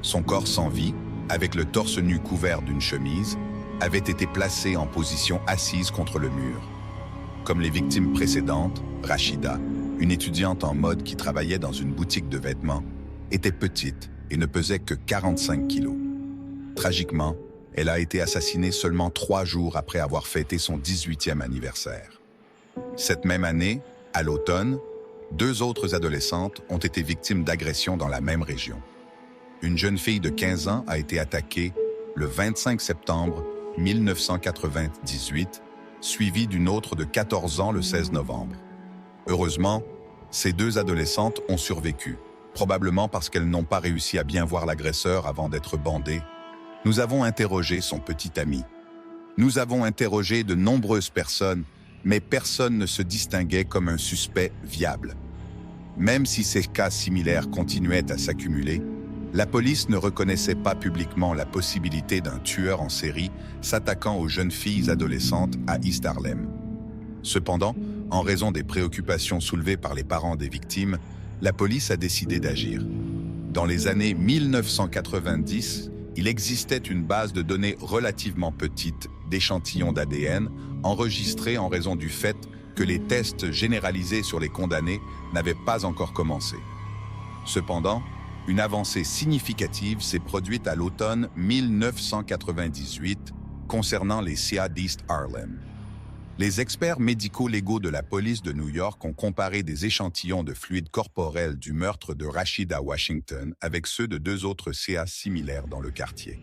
S1: Son corps sans vie, avec le torse nu couvert d'une chemise, avait été placé en position assise contre le mur. Comme les victimes précédentes, Rashida, une étudiante en mode qui travaillait dans une boutique de vêtements, était petite et ne pesait que 45 kilos. Tragiquement, elle a été assassinée seulement 3 jours après avoir fêté son 18e anniversaire. Cette même année, à l'automne, 2 autres adolescentes ont été victimes d'agressions dans la même région. Une jeune fille de 15 ans a été attaquée le 25 septembre 1998, suivie d'une autre de 14 ans le 16 novembre. Heureusement, ces 2 adolescentes ont survécu, probablement parce qu'elles n'ont pas réussi à bien voir l'agresseur avant d'être bandées. Nous avons interrogé son petit ami. Nous avons interrogé de nombreuses personnes, mais personne ne se distinguait comme un suspect viable. Même si ces cas similaires continuaient à s'accumuler, la police ne reconnaissait pas publiquement la possibilité d'un tueur en série s'attaquant aux jeunes filles adolescentes à East Harlem. Cependant, en raison des préoccupations soulevées par les parents des victimes, la police a décidé d'agir. Dans les années 1990, il existait une base de données relativement petite d'échantillons d'ADN enregistrés en raison du fait que les tests généralisés sur les condamnés n'avaient pas encore commencé. Cependant, une avancée significative s'est produite à l'automne 1998 concernant les CIA d'East Harlem. Les experts médico-légaux de la police de New York ont comparé des échantillons de fluide corporel du meurtre de Rashida Washington avec ceux de 2 autres CIA similaires dans le quartier.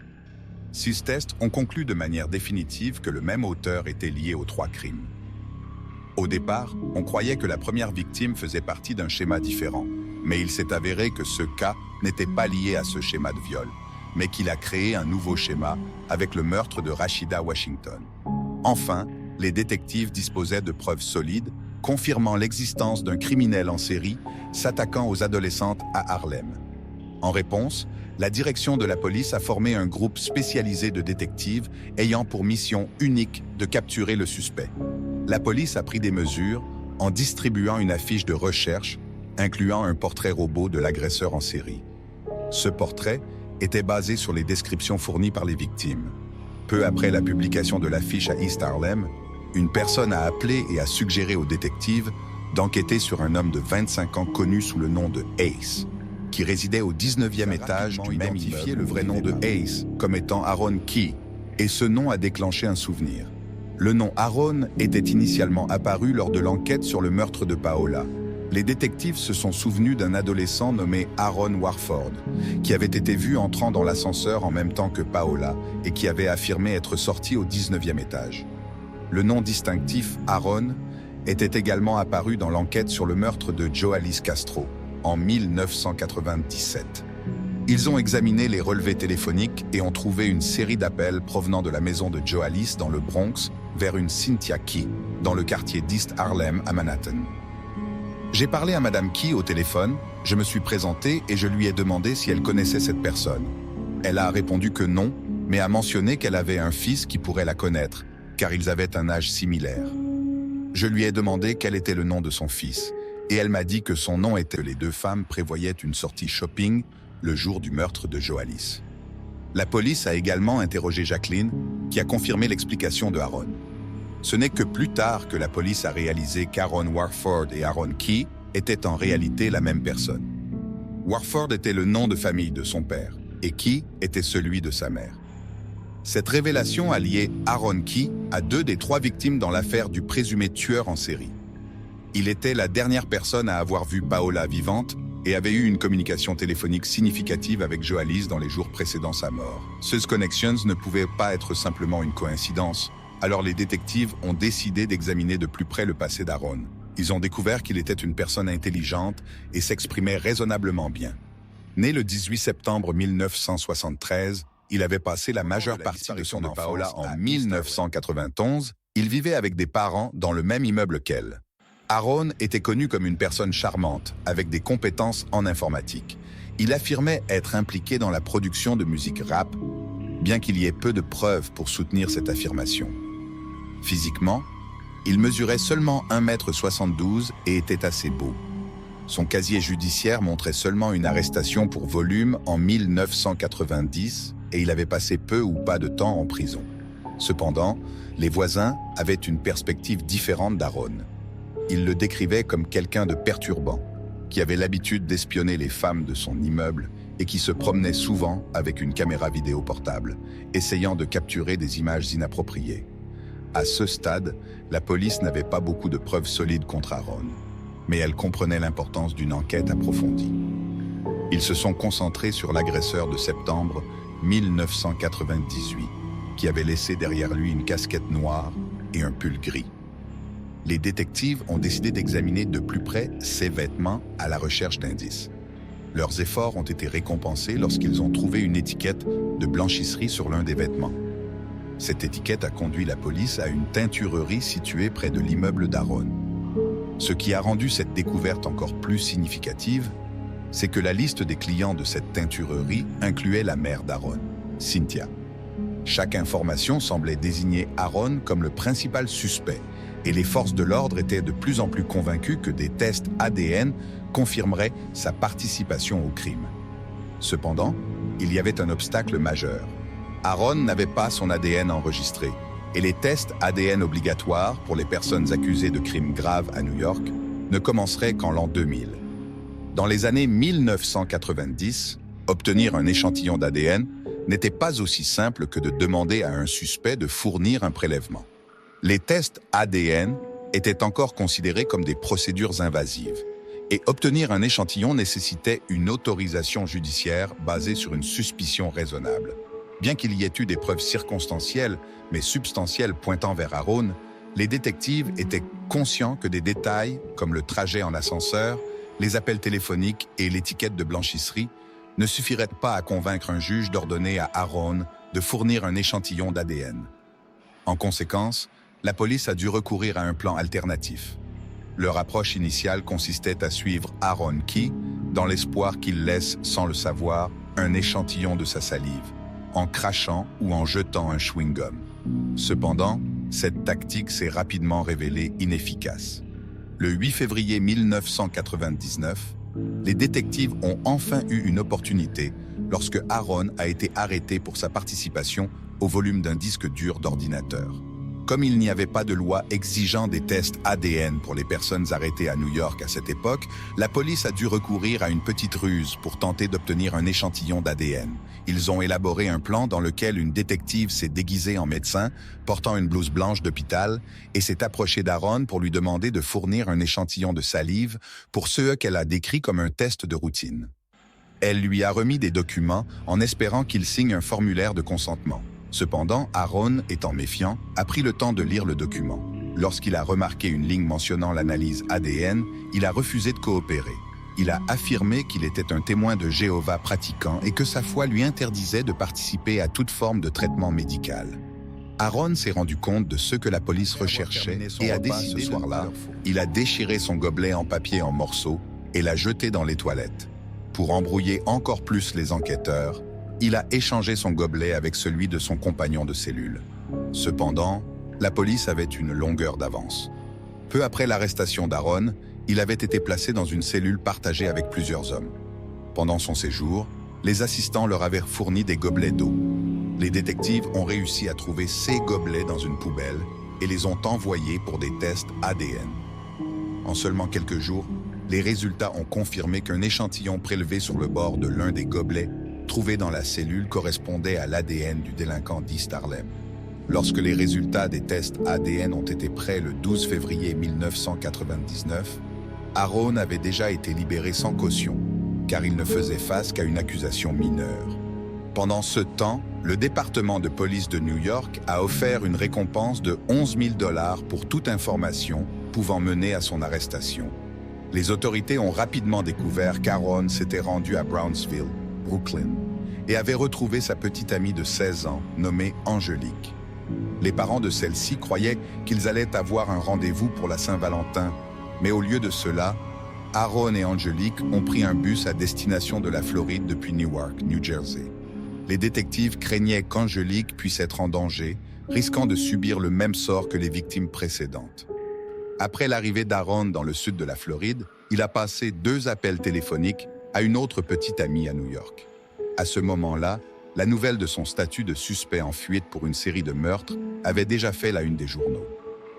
S1: 6 tests ont conclu de manière définitive que le même auteur était lié aux 3 crimes. Au départ, on croyait que la première victime faisait partie d'un schéma différent, mais il s'est avéré que ce cas n'était pas lié à ce schéma de viol, mais qu'il a créé un nouveau schéma avec le meurtre de Rashida Washington. Enfin, les détectives disposaient de preuves solides, confirmant l'existence d'un criminel en série s'attaquant aux adolescentes à Harlem. En réponse, la direction de la police a formé un groupe spécialisé de détectives ayant pour mission unique de capturer le suspect. La police a pris des mesures en distribuant une affiche de recherche incluant un portrait robot de l'agresseur en série. Ce portrait était basé sur les descriptions fournies par les victimes. Peu après la publication de l'affiche à East Harlem, une personne a appelé et a suggéré aux détectives d'enquêter sur un homme de 25 ans connu sous le nom de Ace, qui résidait au 19e étage du même immeuble. Le vrai nom de Ace comme étant Aaron Key, et ce nom a déclenché un souvenir. Le nom Aaron était initialement apparu lors de l'enquête sur le meurtre de Paola. Les détectives se sont souvenus d'un adolescent nommé Aaron Warford, qui avait été vu entrant dans l'ascenseur en même temps que Paola et qui avait affirmé être sorti au 19e étage. Le nom distinctif Aaron était également apparu dans l'enquête sur le meurtre de Joalice Castro en 1997. Ils ont examiné les relevés téléphoniques et ont trouvé une série d'appels provenant de la maison de Joalice dans le Bronx vers une Cynthia Key, dans le quartier d'East Harlem à Manhattan. J'ai parlé à Madame Key au téléphone, je me suis présenté et je lui ai demandé si elle connaissait cette personne. Elle a répondu que non, mais a mentionné qu'elle avait un fils qui pourrait la connaître, car ils avaient un âge similaire. Je lui ai demandé quel était le nom de son fils, et elle m'a dit que son nom était que les 2 femmes prévoyaient une sortie shopping le jour du meurtre de Joalice. La police a également interrogé Jacqueline, qui a confirmé l'explication de Aaron. Ce n'est que plus tard que la police a réalisé qu'Aaron Warford et Aaron Key étaient en réalité la même personne. Warford était le nom de famille de son père, et Key était celui de sa mère. Cette révélation a lié Aaron Key à 2 des 3 victimes dans l'affaire du présumé tueur en série. Il était la dernière personne à avoir vu Paola vivante et avait eu une communication téléphonique significative avec Joalice dans les jours précédant sa mort. Ces connections ne pouvaient pas être simplement une coïncidence. Alors les détectives ont décidé d'examiner de plus près le passé d'Aaron. Ils ont découvert qu'il était une personne intelligente et s'exprimait raisonnablement bien. Né le 18 septembre 1973, il avait passé la majeure partie de son enfance Paola en 1991. Il vivait avec des parents dans le même immeuble qu'elle. Aaron était connu comme une personne charmante, avec des compétences en informatique. Il affirmait être impliqué dans la production de musique rap, bien qu'il y ait peu de preuves pour soutenir cette affirmation. Physiquement, il mesurait seulement 1,72 m et était assez beau. Son casier judiciaire montrait seulement une arrestation pour volume en 1990 et il avait passé peu ou pas de temps en prison. Cependant, les voisins avaient une perspective différente d'Aaron. Ils le décrivaient comme quelqu'un de perturbant, qui avait l'habitude d'espionner les femmes de son immeuble et qui se promenait souvent avec une caméra vidéo portable, essayant de capturer des images inappropriées. À ce stade, la police n'avait pas beaucoup de preuves solides contre Aaron, mais elle comprenait l'importance d'une enquête approfondie. Ils se sont concentrés sur l'agresseur de septembre 1998, qui avait laissé derrière lui une casquette noire et un pull gris. Les détectives ont décidé d'examiner de plus près ses vêtements à la recherche d'indices. Leurs efforts ont été récompensés lorsqu'ils ont trouvé une étiquette de blanchisserie sur l'un des vêtements. Cette étiquette a conduit la police à une teinturerie située près de l'immeuble d'Aaron. Ce qui a rendu cette découverte encore plus significative, c'est que la liste des clients de cette teinturerie incluait la mère d'Aaron, Cynthia. Chaque information semblait désigner Aaron comme le principal suspect, et les forces de l'ordre étaient de plus en plus convaincues que des tests ADN confirmeraient sa participation au crime. Cependant, il y avait un obstacle majeur. Aaron n'avait pas son ADN enregistré, et les tests ADN obligatoires pour les personnes accusées de crimes graves à New York ne commenceraient qu'en l'an 2000. Dans les années 1990, obtenir un échantillon d'ADN n'était pas aussi simple que de demander à un suspect de fournir un prélèvement. Les tests ADN étaient encore considérés comme des procédures invasives, et obtenir un échantillon nécessitait une autorisation judiciaire basée sur une suspicion raisonnable. Bien qu'il y ait eu des preuves circonstancielles, mais substantielles pointant vers Aaron, les détectives étaient conscients que des détails, comme le trajet en ascenseur, les appels téléphoniques et l'étiquette de blanchisserie, ne suffiraient pas à convaincre un juge d'ordonner à Aaron de fournir un échantillon d'ADN. En conséquence, la police a dû recourir à un plan alternatif. Leur approche initiale consistait à suivre Aaron Key dans l'espoir qu'il laisse, sans le savoir, un échantillon de sa salive, en crachant ou en jetant un chewing-gum. Cependant, cette tactique s'est rapidement révélée inefficace. Le 8 février 1999, les détectives ont enfin eu une opportunité lorsque Aaron a été arrêté pour sa participation au volume d'un disque dur d'ordinateur. Comme il n'y avait pas de loi exigeant des tests ADN pour les personnes arrêtées à New York à cette époque, la police a dû recourir à une petite ruse pour tenter d'obtenir un échantillon d'ADN. Ils ont élaboré un plan dans lequel une détective s'est déguisée en médecin, portant une blouse blanche d'hôpital, et s'est approchée d'Aaron pour lui demander de fournir un échantillon de salive pour ce qu'elle a décrit comme un test de routine. Elle lui a remis des documents en espérant qu'il signe un formulaire de consentement. Cependant, Aaron, étant méfiant, a pris le temps de lire le document. Lorsqu'il a remarqué une ligne mentionnant l'analyse ADN, il a refusé de coopérer. Il a affirmé qu'il était un témoin de Jéhovah pratiquant et que sa foi lui interdisait de participer à toute forme de traitement médical. Aaron s'est rendu compte de ce que la police recherchait et a décidé ce soir-là, il a déchiré son gobelet en papier en morceaux et l'a jeté dans les toilettes. Pour embrouiller encore plus les enquêteurs, il a échangé son gobelet avec celui de son compagnon de cellule. Cependant, la police avait une longueur d'avance. Peu après l'arrestation d'Aaron, il avait été placé dans une cellule partagée avec plusieurs hommes. Pendant son séjour, les assistants leur avaient fourni des gobelets d'eau. Les détectives ont réussi à trouver ces gobelets dans une poubelle et les ont envoyés pour des tests ADN. En seulement quelques jours, les résultats ont confirmé qu'un échantillon prélevé sur le bord de l'un des gobelets trouvé dans la cellule correspondait à l'ADN du délinquant d'East Harlem. Lorsque les résultats des tests ADN ont été prêts le 12 février 1999, Aaron avait déjà été libéré sans caution, car il ne faisait face qu'à une accusation mineure. Pendant ce temps, le département de police de New York a offert une récompense de 11 000 $ pour toute information pouvant mener à son arrestation. Les autorités ont rapidement découvert qu'Aaron s'était rendu à Brownsville, Brooklyn, et avait retrouvé sa petite amie de 16 ans, nommée Angélique. Les parents de celle-ci croyaient qu'ils allaient avoir un rendez-vous pour la Saint-Valentin, mais au lieu de cela, Aaron et Angélique ont pris un bus à destination de la Floride depuis Newark, New Jersey. Les détectives craignaient qu'Angélique puisse être en danger, risquant de subir le même sort que les victimes précédentes. Après l'arrivée d'Aaron dans le sud de la Floride, il a passé 2 appels téléphoniques à une autre petite amie à New York. À ce moment-là, la nouvelle de son statut de suspect en fuite pour une série de meurtres avait déjà fait la une des journaux.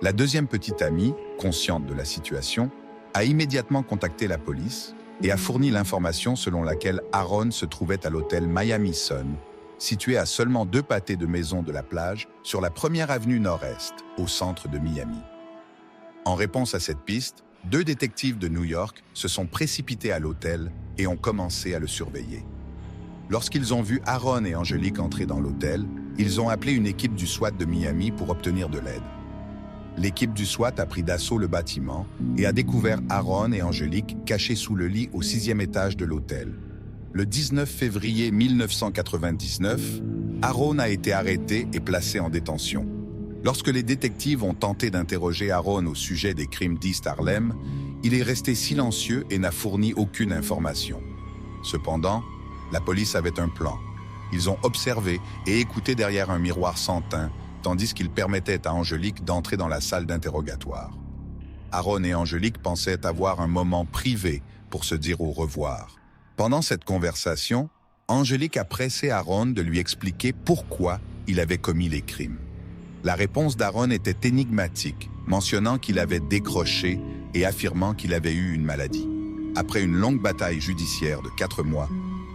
S1: La deuxième petite amie, consciente de la situation, a immédiatement contacté la police et a fourni l'information selon laquelle Aaron se trouvait à l'hôtel Miami Sun, situé à seulement 2 pâtés de maisons de la plage sur la 1er avenue Nord-Est, au centre de Miami. En réponse à cette piste, 2 détectives de New York se sont précipités à l'hôtel et ont commencé à le surveiller. Lorsqu'ils ont vu Aaron et Angélique entrer dans l'hôtel, ils ont appelé une équipe du SWAT de Miami pour obtenir de l'aide. L'équipe du SWAT a pris d'assaut le bâtiment et a découvert Aaron et Angélique cachés sous le lit au 6e étage de l'hôtel. Le 19 février 1999, Aaron a été arrêté et placé en détention. Lorsque les détectives ont tenté d'interroger Aaron au sujet des crimes d'East Harlem, il est resté silencieux et n'a fourni aucune information. Cependant, la police avait un plan. Ils ont observé et écouté derrière un miroir sans teint, tandis qu'ils permettaient à Angélique d'entrer dans la salle d'interrogatoire. Aaron et Angélique pensaient avoir un moment privé pour se dire au revoir. Pendant cette conversation, Angélique a pressé Aaron de lui expliquer pourquoi il avait commis les crimes. La réponse d'Aaron était énigmatique, mentionnant qu'il avait décroché et affirmant qu'il avait eu une maladie. Après une longue bataille judiciaire de 4 mois,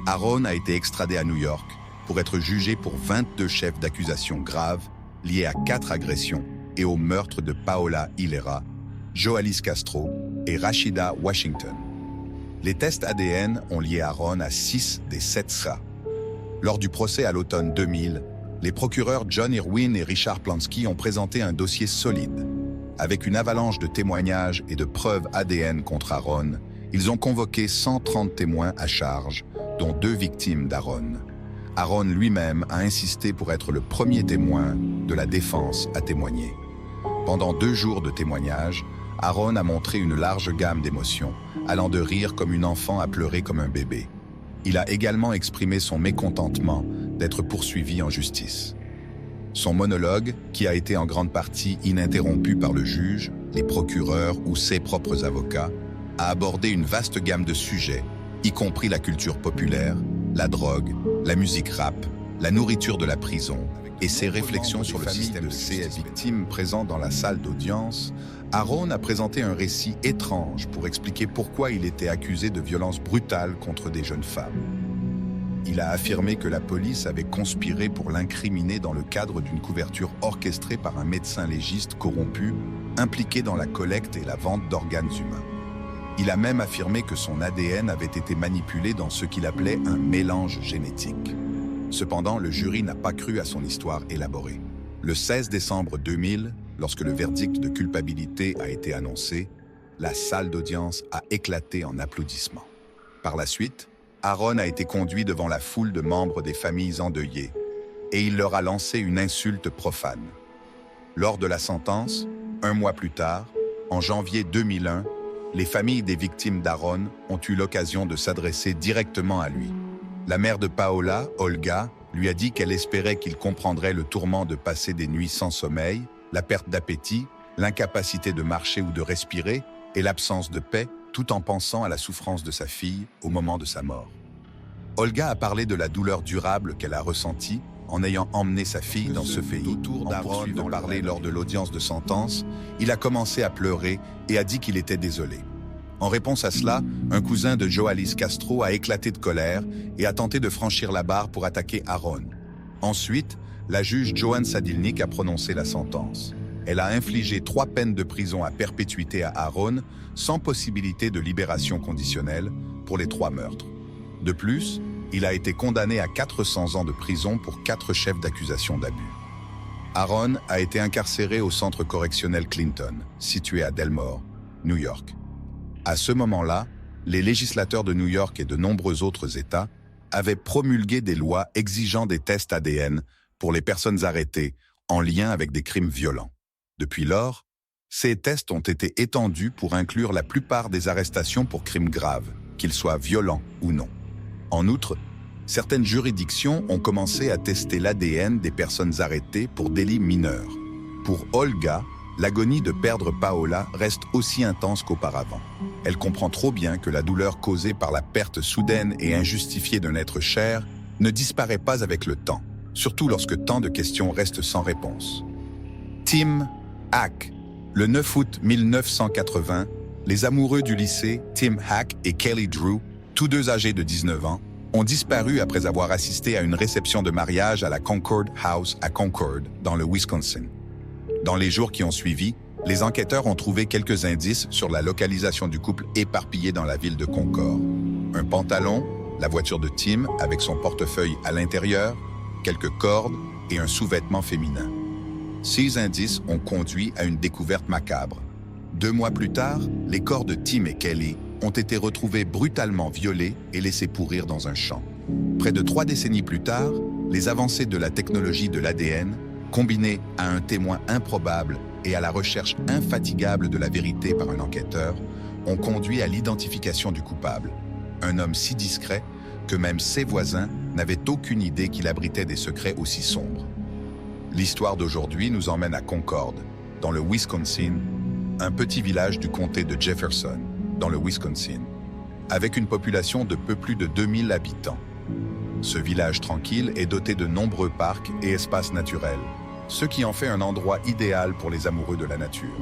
S1: Aaron a été extradé à New York pour être jugé pour 22 chefs d'accusation graves liés à 4 agressions et au meurtre de Paola Hilera, Joalis Castro et Rashida Washington. Les tests ADN ont lié Aaron à 6 des 7 cas. Lors du procès à l'automne 2000, les procureurs John Irwin et Richard Plansky ont présenté un dossier solide. Avec une avalanche de témoignages et de preuves ADN contre Aaron, ils ont convoqué 130 témoins à charge, dont 2 victimes d'Aaron. Aaron lui-même a insisté pour être le premier témoin de la défense à témoigner. Pendant 2 jours de témoignages, Aaron a montré une large gamme d'émotions, allant de rire comme une enfant à pleurer comme un bébé. Il a également exprimé son mécontentement d'être poursuivi en justice. Son monologue, qui a été en grande partie ininterrompu par le juge, les procureurs ou ses propres avocats, a abordé une vaste gamme de sujets, y compris la culture populaire, la drogue, la musique rap, la nourriture de la prison et ses réflexions sur le système de ces victimes présents dans la salle d'audience. Aaron a présenté un récit étrange pour expliquer pourquoi il était accusé de violences brutales contre des jeunes femmes. Il a affirmé que la police avait conspiré pour l'incriminer dans le cadre d'une couverture orchestrée par un médecin légiste corrompu, impliqué dans la collecte et la vente d'organes humains. Il a même affirmé que son ADN avait été manipulé dans ce qu'il appelait un mélange génétique. Cependant, le jury n'a pas cru à son histoire élaborée. Le 16 décembre 2000, lorsque le verdict de culpabilité a été annoncé, la salle d'audience a éclaté en applaudissements. Par la suite, Aaron a été conduit devant la foule de membres des familles endeuillées et il leur a lancé une insulte profane. Lors de la sentence, 1 mois plus tard, en janvier 2001, les familles des victimes d'Aaron ont eu l'occasion de s'adresser directement à lui. La mère de Paola, Olga, lui a dit qu'elle espérait qu'il comprendrait le tourment de passer des nuits sans sommeil, la perte d'appétit, l'incapacité de marcher ou de respirer et l'absence de paix, tout en pensant à la souffrance de sa fille au moment de sa mort. Olga a parlé de la douleur durable qu'elle a ressentie en ayant emmené sa fille dans ce pays. Autour d'Aaron de parler lors de l'audience de sentence, il a commencé à pleurer et a dit qu'il était désolé. En réponse à cela, un cousin de Joalis Castro a éclaté de colère et a tenté de franchir la barre pour attaquer Aaron. Ensuite, la juge Joan Sadilnik a prononcé la sentence. Elle a infligé 3 peines de prison à perpétuité à Aaron, sans possibilité de libération conditionnelle pour les 3 meurtres. De plus, il a été condamné à 400 ans de prison pour 4 chefs d'accusation d'abus. Aaron a été incarcéré au centre correctionnel Clinton, situé à Delmore, New York. À ce moment-là, les législateurs de New York et de nombreux autres États avaient promulgué des lois exigeant des tests ADN pour les personnes arrêtées en lien avec des crimes violents. Depuis lors, ces tests ont été étendus pour inclure la plupart des arrestations pour crimes graves, qu'ils soient violents ou non. En outre, certaines juridictions ont commencé à tester l'ADN des personnes arrêtées pour délits mineurs. Pour Olga, l'agonie de perdre Paola reste aussi intense qu'auparavant. Elle comprend trop bien que la douleur causée par la perte soudaine et injustifiée d'un être cher ne disparaît pas avec le temps, surtout lorsque tant de questions restent sans réponse. Tim Hack. Le 9 août 1980, les amoureux du lycée, Tim Hack et Kelly Drew, tous 2 âgés de 19 ans, ont disparu après avoir assisté à une réception de mariage à la Concord House à Concord, dans le Wisconsin. Dans les jours qui ont suivi, les enquêteurs ont trouvé quelques indices sur la localisation du couple éparpillé dans la ville de Concord. Un pantalon, la voiture de Tim avec son portefeuille à l'intérieur, quelques cordes et un sous-vêtement féminin. Ces indices ont conduit à une découverte macabre. 2 mois plus tard, les corps de Tim et Kelly ont été retrouvés brutalement violés et laissés pourrir dans un champ. Près de 3 décennies plus tard, les avancées de la technologie de l'ADN, combinées à un témoin improbable et à la recherche infatigable de la vérité par un enquêteur, ont conduit à l'identification du coupable, un homme si discret que même ses voisins n'avaient aucune idée qu'il abritait des secrets aussi sombres. L'histoire d'aujourd'hui nous emmène à Concord, dans le Wisconsin, un petit village du comté de Jefferson, dans le Wisconsin, avec une population de peu plus de 2000 habitants. Ce village tranquille est doté de nombreux parcs et espaces naturels, ce qui en fait un endroit idéal pour les amoureux de la nature.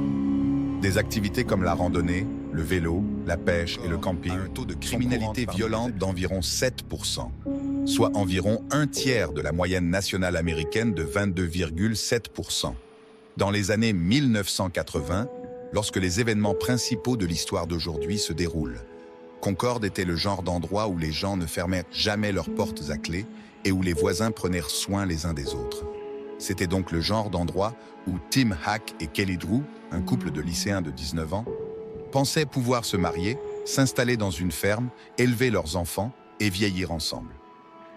S1: Des activités comme la randonnée, le vélo, la pêche et le camping
S2: un taux de
S1: criminalité violente d'environ 7%, soit environ un tiers de la moyenne nationale américaine de 22,7%. Dans les années 1980, lorsque les événements principaux de l'histoire d'aujourd'hui se déroulent, Concorde était le genre d'endroit où les gens ne fermaient jamais leurs portes à clé et où les voisins prenaient soin les uns des autres. C'était donc le genre d'endroit où Tim Hack et Kelly Drew, un couple de lycéens de 19 ans, pensaient pouvoir se marier, s'installer dans une ferme, élever leurs enfants et vieillir ensemble.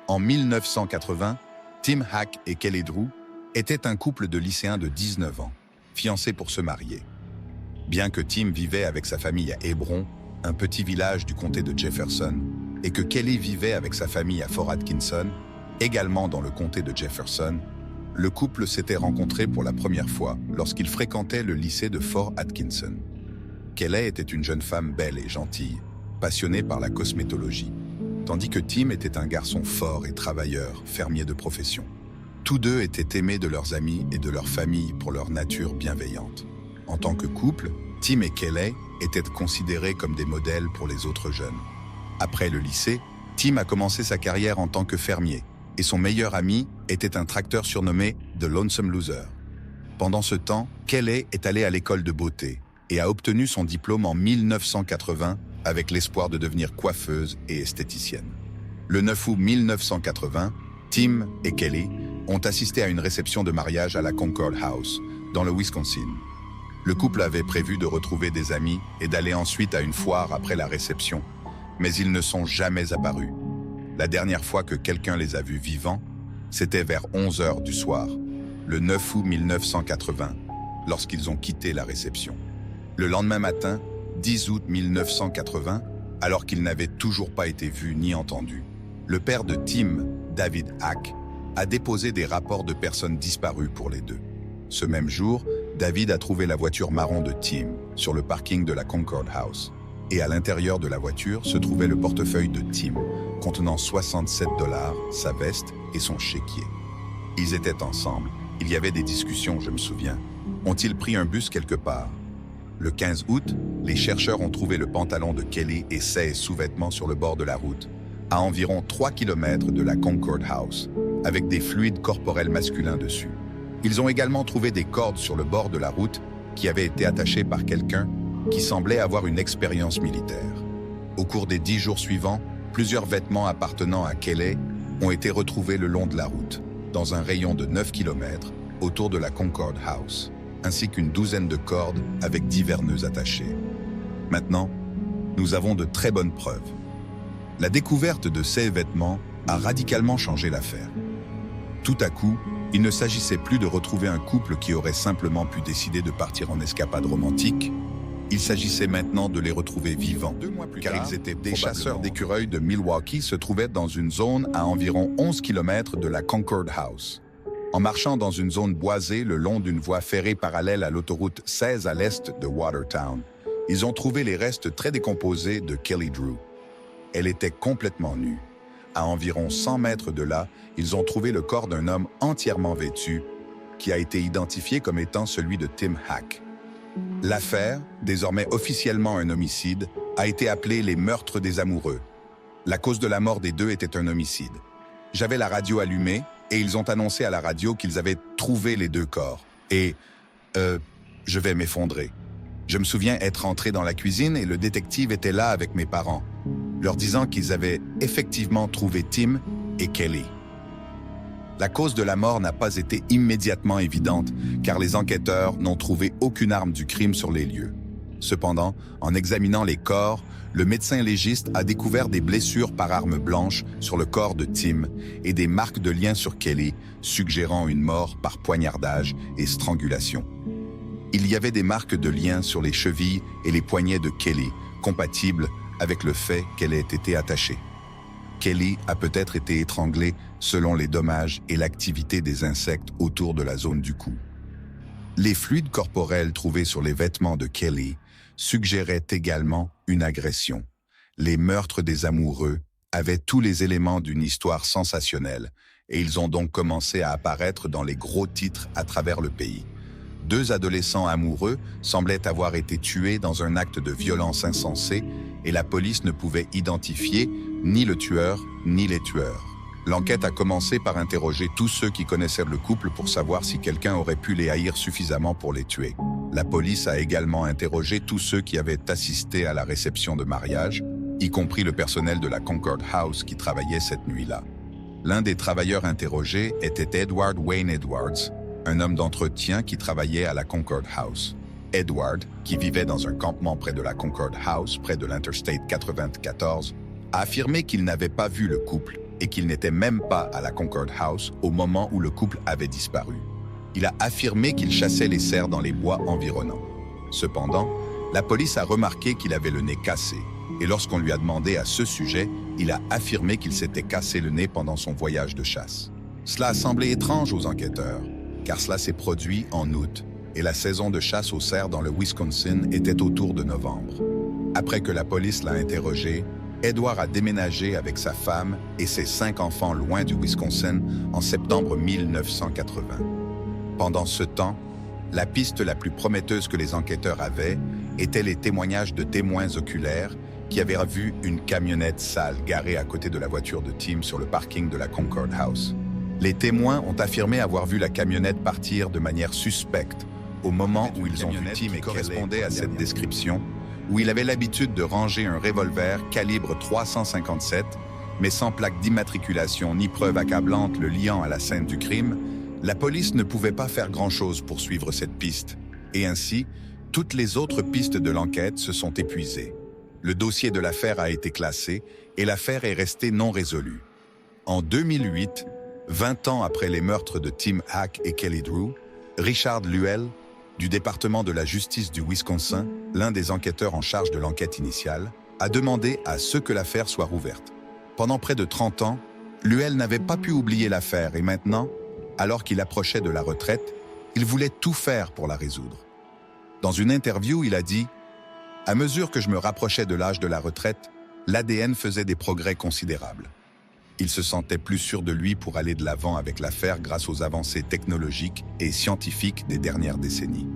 S1: En 1980, Tim Hack et Kelly Drew étaient un couple de lycéens de 19 ans, fiancés pour se marier. Bien que Tim vivait avec sa famille à Hebron, un petit village du comté de Jefferson, et que Kelly vivait avec sa famille à Fort Atkinson, également dans le comté de Jefferson, le couple s'était rencontré pour la première fois lorsqu'il fréquentait le lycée de Fort Atkinson. Kelly était une jeune femme belle et gentille, passionnée par la cosmétologie, tandis que Tim était un garçon fort et travailleur, fermier de profession. Tous deux étaient aimés de leurs amis et de leur famille pour leur nature bienveillante. En tant que couple, Tim et Kelly étaient considérés comme des modèles pour les autres jeunes. Après le lycée, Tim a commencé sa carrière en tant que fermier, et son meilleur ami était un tracteur surnommé The Lonesome Loser. Pendant ce temps, Kelly est allée à l'école de beauté et a obtenu son diplôme en 1980 avec l'espoir de devenir coiffeuse et esthéticienne. Le 9 août 1980, Tim et Kelly ont assisté à une réception de mariage à la Concord House, dans le Wisconsin. Le couple avait prévu de retrouver des amis et d'aller ensuite à une foire après la réception, mais ils ne sont jamais apparus. La dernière fois que quelqu'un les a vus vivants, c'était vers 11 heures du soir, le 9 août 1980, lorsqu'ils ont quitté la réception. Le lendemain matin, 10 août 1980, alors qu'ils n'avaient toujours pas été vus ni entendus, le père de Tim, David Hack, a déposé des rapports de personnes disparues pour les deux. Ce même jour, David a trouvé la voiture marron de Tim sur le parking de la Concord House. Et à l'intérieur de la voiture se trouvait le portefeuille de Tim, contenant 67 $, sa veste et son chéquier. Ils étaient ensemble. Il y avait des discussions, je me souviens. Ont-ils pris un bus quelque part? Le 15 août, les chercheurs ont trouvé le pantalon de Kelly et ses sous-vêtements sur le bord de la route, à environ 3 km de la Concord House, avec des fluides corporels masculins dessus. Ils ont également trouvé des cordes sur le bord de la route qui avaient été attachées par quelqu'un qui semblait avoir une expérience militaire. Au cours des 10 jours suivants, plusieurs vêtements appartenant à Kelly ont été retrouvés le long de la route, dans un rayon de 9 km autour de la Concord House, ainsi qu'une douzaine de cordes avec divers nœuds attachés. Maintenant, nous avons de très bonnes preuves. La découverte de ces vêtements a radicalement changé l'affaire. Tout à coup, il ne s'agissait plus de retrouver un couple qui aurait simplement pu décider de partir en escapade romantique. Il s'agissait maintenant de les retrouver vivants, car ils étaient des chasseurs d'écureuils de Milwaukee se trouvaient dans une zone à environ 11 km de la Concord House. En marchant dans une zone boisée le long d'une voie ferrée parallèle à l'autoroute 16 à l'est de Watertown, ils ont trouvé les restes très décomposés de Kelly Drew. Elle était complètement nue. À environ 100 mètres de là, ils ont trouvé le corps d'un homme entièrement vêtu, qui a été identifié comme étant celui de Tim Hack. L'affaire, désormais officiellement un homicide, a été appelée les meurtres des amoureux. La cause de la mort des deux était un homicide. J'avais la radio allumée et ils ont annoncé à la radio qu'ils avaient trouvé les deux corps. Et, je vais m'effondrer. Je me souviens être entré dans la cuisine et le détective était là avec mes parents, leur disant qu'ils avaient effectivement trouvé Tim et Kelly. La cause de la mort n'a pas été immédiatement évidente, car les enquêteurs n'ont trouvé aucune arme du crime sur les lieux. Cependant, en examinant les corps, le médecin légiste a découvert des blessures par arme blanche sur le corps de Tim et des marques de lien sur Kelly, suggérant une mort par poignardage et strangulation. Il y avait des marques de lien sur les chevilles et les poignets de Kelly, compatibles avec le fait qu'elle ait été attachée. Kelly a peut-être été étranglée selon les dommages et l'activité des insectes autour de la zone du cou. Les fluides corporels trouvés sur les vêtements de Kelly suggéraient également une agression. Les meurtres des amoureux avaient tous les éléments d'une histoire sensationnelle et ils ont donc commencé à apparaître dans les gros titres à travers le pays. 2 adolescents amoureux semblaient avoir été tués dans un acte de violence insensé et la police ne pouvait identifier ni le tueur ni les tueurs. L'enquête a commencé par interroger tous ceux qui connaissaient le couple pour savoir si quelqu'un aurait pu les haïr suffisamment pour les tuer. La police a également interrogé tous ceux qui avaient assisté à la réception de mariage, y compris le personnel de la Concord House qui travaillait cette nuit-là. L'un des travailleurs interrogés était Edward Wayne Edwards, un homme d'entretien qui travaillait à la Concord House. Edward, qui vivait dans un campement près de la Concord House, près de l'Interstate 94, a affirmé qu'il n'avait pas vu le couple et qu'il n'était même pas à la Concord House au moment où le couple avait disparu. Il a affirmé qu'il chassait les cerfs dans les bois environnants. Cependant, la police a remarqué qu'il avait le nez cassé, et lorsqu'on lui a demandé à ce sujet, il a affirmé qu'il s'était cassé le nez pendant son voyage de chasse. Cela a semblé étrange aux enquêteurs, car cela s'est produit en août, et la saison de chasse aux cerfs dans le Wisconsin était autour de novembre. Après que la police l'a interrogé, Edward a déménagé avec sa femme et ses 5 enfants loin du Wisconsin en septembre 1980. Pendant ce temps, la piste la plus prometteuse que les enquêteurs avaient était les témoignages de témoins oculaires qui avaient vu une camionnette sale garée à côté de la voiture de Tim sur le parking de la Concord House. Les témoins ont affirmé avoir vu la camionnette partir de manière suspecte au moment où ils ont vu Tim et correspondait à cette description, où il avait l'habitude de ranger un revolver calibre 357, mais sans plaque d'immatriculation ni preuve accablante le liant à la scène du crime. La police ne pouvait pas faire grand-chose pour suivre cette piste, et ainsi, toutes les autres pistes de l'enquête se sont épuisées. Le dossier de l'affaire a été classé, et l'affaire est restée non résolue. En 2008, 20 ans après les meurtres de Tim Hack et Kelly Drew, Richard Luell, du département de la justice du Wisconsin, l'un des enquêteurs en charge de l'enquête initiale, a demandé à ce que l'affaire soit rouverte. Pendant près de 30 ans, Luell n'avait pas pu oublier l'affaire et maintenant, alors qu'il approchait de la retraite, il voulait tout faire pour la résoudre. Dans une interview, il a dit « À mesure que je me rapprochais de l'âge de la retraite, l'ADN faisait des progrès considérables. Il se sentait plus sûr de lui pour aller de l'avant avec l'affaire grâce aux avancées technologiques et scientifiques des dernières décennies.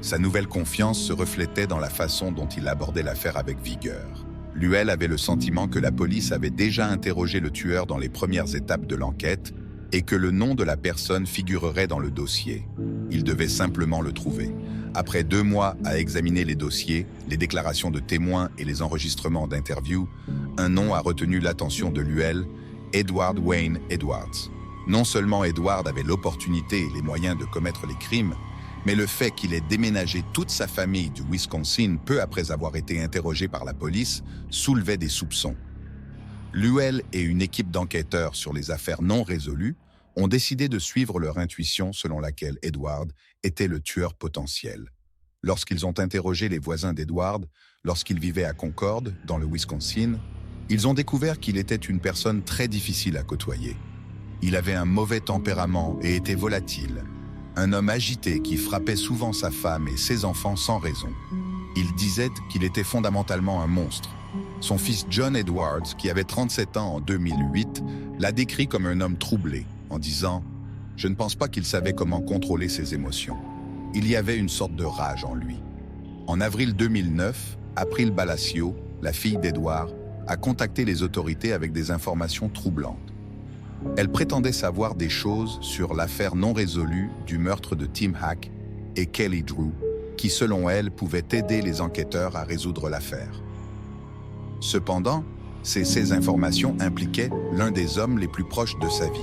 S1: Sa nouvelle confiance se reflétait dans la façon dont il abordait l'affaire avec vigueur. Luell avait le sentiment que la police avait déjà interrogé le tueur dans les premières étapes de l'enquête et que le nom de la personne figurerait dans le dossier. Il devait simplement le trouver. Après 2 mois à examiner les dossiers, les déclarations de témoins et les enregistrements d'interviews, un nom a retenu l'attention de Luell, Edward Wayne Edwards. Non seulement Edward avait l'opportunité et les moyens de commettre les crimes, mais le fait qu'il ait déménagé toute sa famille du Wisconsin peu après avoir été interrogé par la police soulevait des soupçons. Luell et une équipe d'enquêteurs sur les affaires non résolues ont décidé de suivre leur intuition selon laquelle Edward était le tueur potentiel. Lorsqu'ils ont interrogé les voisins d'Edward, lorsqu'il vivait à Concord, dans le Wisconsin, ils ont découvert qu'il était une personne très difficile à côtoyer. Il avait un mauvais tempérament et était volatile. Un homme agité qui frappait souvent sa femme et ses enfants sans raison. Il disait qu'il était fondamentalement un monstre. Son fils John Edwards, qui avait 37 ans en 2008, l'a décrit comme un homme troublé, en disant « Je ne pense pas qu'il savait comment contrôler ses émotions. Il y avait une sorte de rage en lui. » En avril 2009, April Balacio, la fille d'Edward, a contacté les autorités avec des informations troublantes. Elle prétendait savoir des choses sur l'affaire non résolue du meurtre de Tim Hack et Kelly Drew, qui selon elle pouvaient aider les enquêteurs à résoudre l'affaire. Cependant, ces informations impliquaient l'un des hommes les plus proches de sa vie,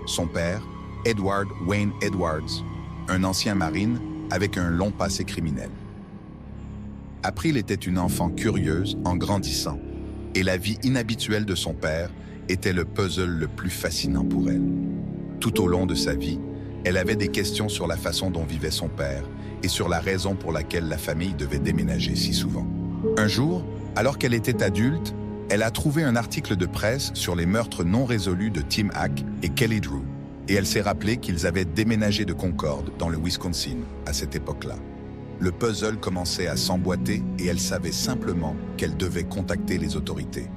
S1: son père, Edward Wayne Edwards, un ancien marine avec un long passé criminel. April était une enfant curieuse en grandissant, et la vie inhabituelle de son père était le puzzle le plus fascinant pour elle. Tout au long de sa vie, elle avait des questions sur la façon dont vivait son père et sur la raison pour laquelle la famille devait déménager si souvent. Un jour, alors qu'elle était adulte, elle a trouvé un article de presse sur les meurtres non résolus de Tim Hack et Kelly Drew, et elle s'est rappelé qu'ils avaient déménagé de Concord, dans le Wisconsin, à cette époque-là. Le puzzle commençait à s'emboîter et elle savait simplement qu'elle devait contacter les autorités.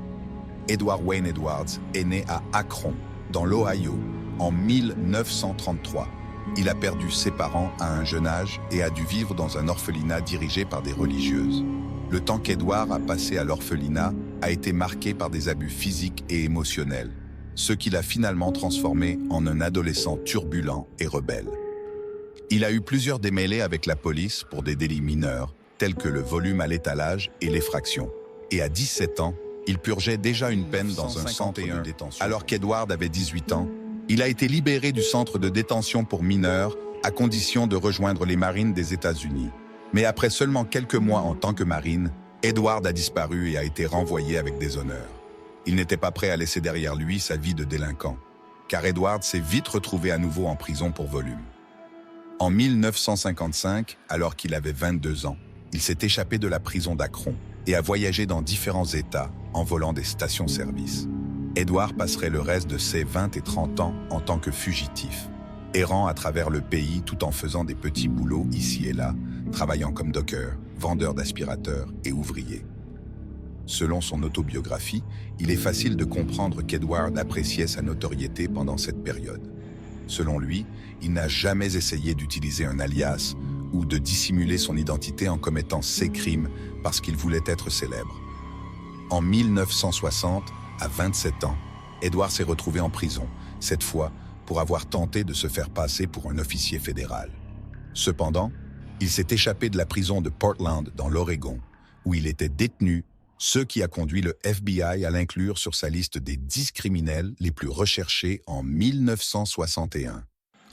S1: Edward Wayne Edwards est né à Akron, dans l'Ohio, en 1933, Il a perdu ses parents à un jeune âge et a dû vivre dans un orphelinat dirigé par des religieuses. Le temps qu'Edward a passé à l'orphelinat a été marqué par des abus physiques et émotionnels, ce qui l'a finalement transformé en un adolescent turbulent et rebelle. Il a eu plusieurs démêlés avec la police pour des délits mineurs, tels que le volume à l'étalage et l'effraction. Et à 17 ans, il purgeait déjà une peine dans un centre de détention. Alors qu'Edward avait 18 ans, il a été libéré du centre de détention pour mineurs à condition de rejoindre les Marines des États-Unis. Mais après seulement quelques mois en tant que Marine, Edward a disparu et a été renvoyé avec des honneurs. Il n'était pas prêt à laisser derrière lui sa vie de délinquant, car Edward s'est vite retrouvé à nouveau en prison pour volume. En 1955, alors qu'il avait 22 ans, il s'est échappé de la prison d'Akron et a voyagé dans différents États en volant des stations-service. Edward passerait le reste de ses 20 et 30 ans en tant que fugitif, errant à travers le pays tout en faisant des petits boulots ici et là, travaillant comme docker, vendeur d'aspirateurs et ouvrier. Selon son autobiographie, il est facile de comprendre qu'Edward appréciait sa notoriété pendant cette période. Selon lui, il n'a jamais essayé d'utiliser un alias ou de dissimuler son identité en commettant ses crimes parce qu'il voulait être célèbre. En 1960, à 27 ans, Edward s'est retrouvé en prison, cette fois pour avoir tenté de se faire passer pour un officier fédéral. Cependant, il s'est échappé de la prison de Portland dans l'Oregon, où il était détenu, ce qui a conduit le FBI à l'inclure sur sa liste des 10 criminels les plus recherchés en 1961.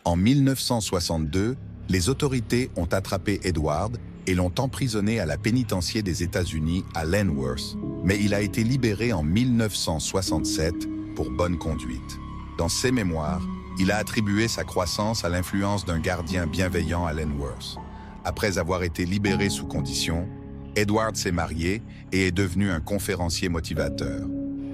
S1: En 1962, les autorités ont attrapé Edward et l'ont emprisonné à la pénitencier des États-Unis à Lenworth, mais il a été libéré en 1967 pour bonne conduite. Dans ses mémoires, il a attribué sa croissance à l'influence d'un gardien bienveillant à Lenworth. Après avoir été libéré sous condition, Edward s'est marié et est devenu un conférencier motivateur.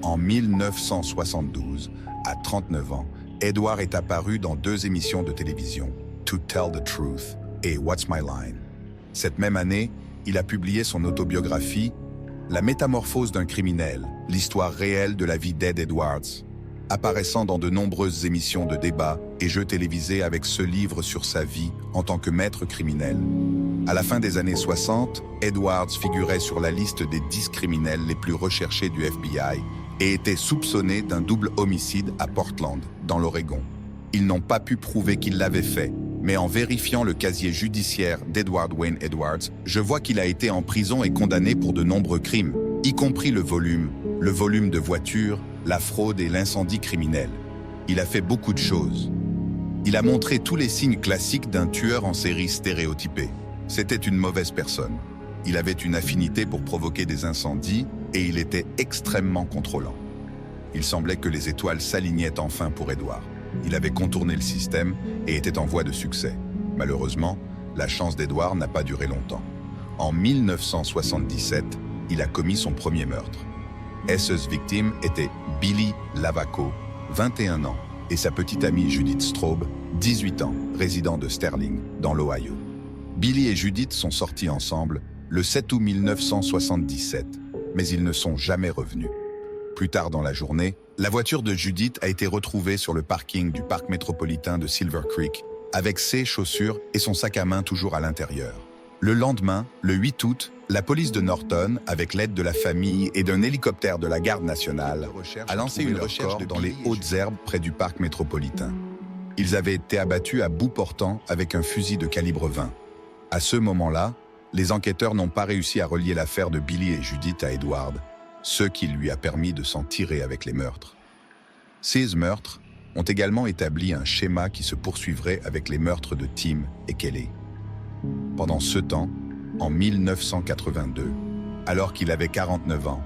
S1: En 1972, à 39 ans, Edward est apparu dans 2 émissions de télévision, To Tell the Truth et What's My Line. Cette même année, il a publié son autobiographie La métamorphose d'un criminel, l'histoire réelle de la vie d'Ed Edwards, apparaissant dans de nombreuses émissions de débat et jeux télévisés avec ce livre sur sa vie en tant que maître criminel. À la fin des années 60, Edwards figurait sur la liste des 10 criminels les plus recherchés du FBI et était soupçonné d'un double homicide à Portland, dans l'Oregon. Ils n'ont pas pu prouver qu'il l'avait fait, mais en vérifiant le casier judiciaire d'Edward Wayne Edwards, je vois qu'il a été en prison et condamné pour de nombreux crimes, y compris le volume de voitures, la fraude et l'incendie criminel. Il a fait beaucoup de choses. Il a montré tous les signes classiques d'un tueur en série stéréotypé. C'était une mauvaise personne. Il avait une affinité pour provoquer des incendies et il était extrêmement contrôlant. Il semblait que les étoiles s'alignaient enfin pour Edward. Il avait contourné le système et était en voie de succès. Malheureusement, la chance d'Edward n'a pas duré longtemps. En 1977, il a commis son premier meurtre. Sa victime était Billy Lavaco, 21 ans, et sa petite amie Judith Straub, 18 ans, résident de Sterling, dans l'Ohio. Billy et Judith sont sortis ensemble le 7 août 1977, mais ils ne sont jamais revenus. Plus tard dans la journée, la voiture de Judith a été retrouvée sur le parking du parc métropolitain de Silver Creek, avec ses chaussures et son sac à main toujours à l'intérieur. Le lendemain, le 8 août, la police de Norton, avec l'aide de la famille et d'un hélicoptère de la Garde nationale, a lancé une recherche dans les hautes herbes près du parc métropolitain. Ils avaient été abattus à bout portant avec un fusil de calibre 20. À ce moment-là, les enquêteurs n'ont pas réussi à relier l'affaire de Billy et Judith à Edward, ce qui lui a permis de s'en tirer avec les meurtres. Ces meurtres ont également établi un schéma qui se poursuivrait avec les meurtres de Tim et Kelly. Pendant ce temps, en 1982, alors qu'il avait 49 ans,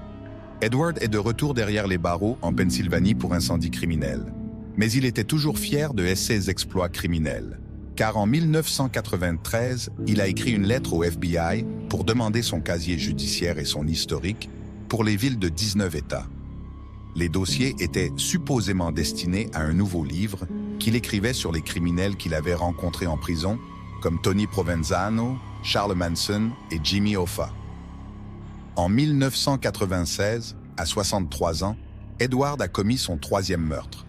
S1: Edward est de retour derrière les barreaux en Pennsylvanie pour incendie criminel. Mais il était toujours fier de ses exploits criminels, car en 1993, il a écrit une lettre au FBI pour demander son casier judiciaire et son historique pour les villes de 19 États. Les dossiers étaient supposément destinés à un nouveau livre qu'il écrivait sur les criminels qu'il avait rencontrés en prison, comme Tony Provenzano, Charles Manson et Jimmy Hoffa. En 1996, à 63 ans, Edward a commis son 3e meurtre.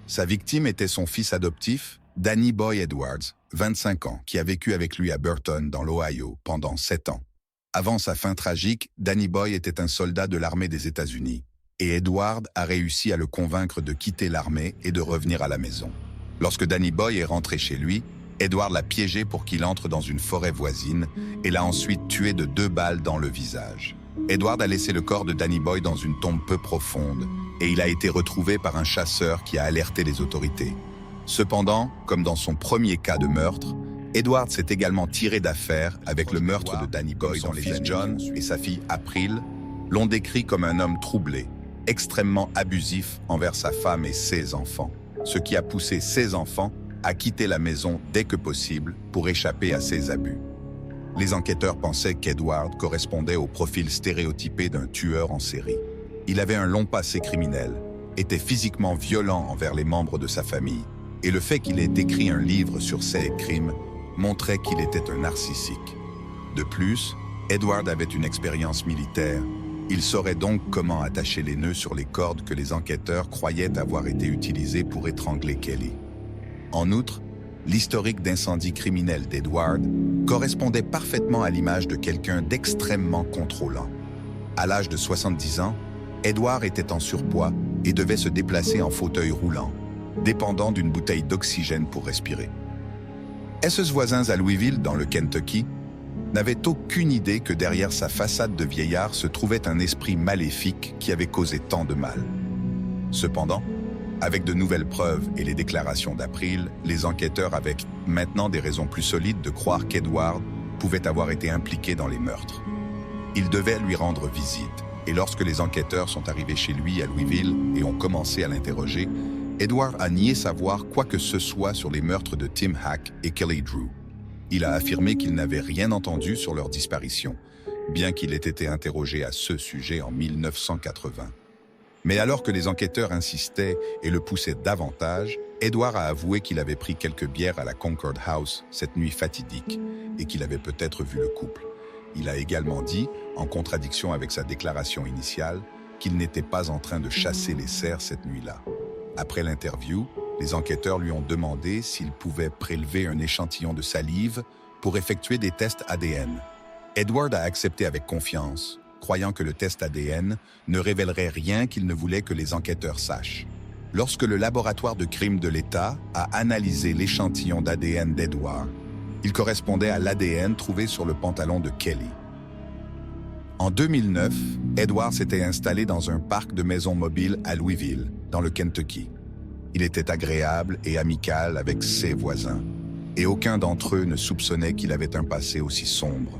S1: Sa victime était son fils adoptif, Danny Boy Edwards, 25 ans, qui a vécu avec lui à Burton, dans l'Ohio, pendant 7 ans. Avant sa fin tragique, Danny Boy était un soldat de l'armée des États-Unis, et Edward a réussi à le convaincre de quitter l'armée et de revenir à la maison. Lorsque Danny Boy est rentré chez lui, Edward l'a piégé pour qu'il entre dans une forêt voisine et l'a ensuite tué de 2 balles dans le visage. Edward a laissé le corps de Danny Boy dans une tombe peu profonde et il a été retrouvé par un chasseur qui a alerté les autorités. Cependant, comme dans son premier cas de meurtre, Edward s'est également tiré d'affaire avec le meurtre de Danny Boy dans les années. John et sa fille April l'ont décrit comme un homme troublé, extrêmement abusif envers sa femme et ses enfants, ce qui a poussé ses enfants à quitter la maison dès que possible pour échapper à ses abus. Les enquêteurs pensaient qu'Edward correspondait au profil stéréotypé d'un tueur en série. Il avait un long passé criminel, était physiquement violent envers les membres de sa famille, et le fait qu'il ait écrit un livre sur ses crimes montrait qu'il était un narcissique. De plus, Edward avait une expérience militaire. Il saurait donc comment attacher les nœuds sur les cordes que les enquêteurs croyaient avoir été utilisées pour étrangler Kelly. En outre, l'historique d'incendie criminel d'Edward correspondait parfaitement à l'image de quelqu'un d'extrêmement contrôlant. À l'âge de 70 ans, Edward était en surpoids et devait se déplacer en fauteuil roulant, dépendant d'une bouteille d'oxygène pour respirer. Ses voisins à Louisville, dans le Kentucky, n'avaient aucune idée que derrière sa façade de vieillard se trouvait un esprit maléfique qui avait causé tant de mal. Cependant, avec de nouvelles preuves et les déclarations d'April, les enquêteurs avaient maintenant des raisons plus solides de croire qu'Edward pouvait avoir été impliqué dans les meurtres. Ils devaient lui rendre visite, et lorsque les enquêteurs sont arrivés chez lui à Louisville et ont commencé à l'interroger, Edward a nié savoir quoi que ce soit sur les meurtres de Tim Hack et Kelly Drew. Il a affirmé qu'il n'avait rien entendu sur leur disparition, bien qu'il ait été interrogé à ce sujet en 1980. Mais alors que les enquêteurs insistaient et le poussaient davantage, Edward a avoué qu'il avait pris quelques bières à la Concord House cette nuit fatidique et qu'il avait peut-être vu le couple. Il a également dit, en contradiction avec sa déclaration initiale, qu'il n'était pas en train de chasser les cerfs cette nuit-là. Après l'interview, les enquêteurs lui ont demandé s'il pouvait prélever un échantillon de salive pour effectuer des tests ADN. Edward a accepté avec confiance, croyant que le test ADN ne révélerait rien qu'il ne voulait que les enquêteurs sachent. Lorsque le laboratoire de crime de l'État a analysé l'échantillon d'ADN d'Edward, il correspondait à l'ADN trouvé sur le pantalon de Kelly. En 2009, Edward s'était installé dans un parc de maisons mobiles à Louisville, dans le Kentucky. Il était agréable et amical avec ses voisins, et aucun d'entre eux ne soupçonnait qu'il avait un passé aussi sombre.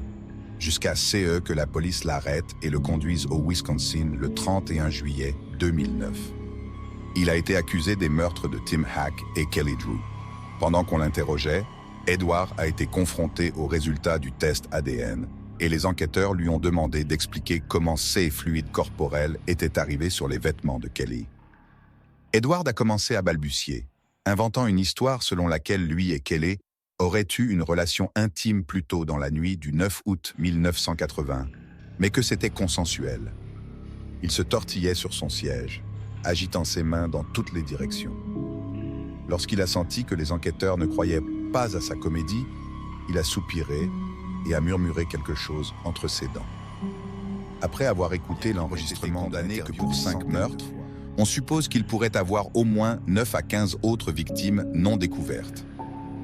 S1: Jusqu'à ce que la police l'arrête et le conduise au Wisconsin le 31 juillet 2009. Il a été accusé des meurtres de Tim Hack et Kelly Drew. Pendant qu'on l'interrogeait, Edward a été confronté aux résultats du test ADN et les enquêteurs lui ont demandé d'expliquer comment ces fluides corporels étaient arrivés sur les vêtements de Kelly. Edward a commencé à balbutier, inventant une histoire selon laquelle lui et Kelly auraient eu une relation intime plus tôt dans la nuit du 9 août 1980, mais que c'était consensuel. Il se tortillait sur son siège, agitant ses mains dans toutes les directions. Lorsqu'il a senti que les enquêteurs ne croyaient pas à sa comédie, il a soupiré et a murmuré quelque chose entre ses dents. Après avoir écouté l'enregistrement condamné que pour 5 meurtres, on suppose qu'il pourrait avoir au moins 9 à 15 autres victimes non découvertes.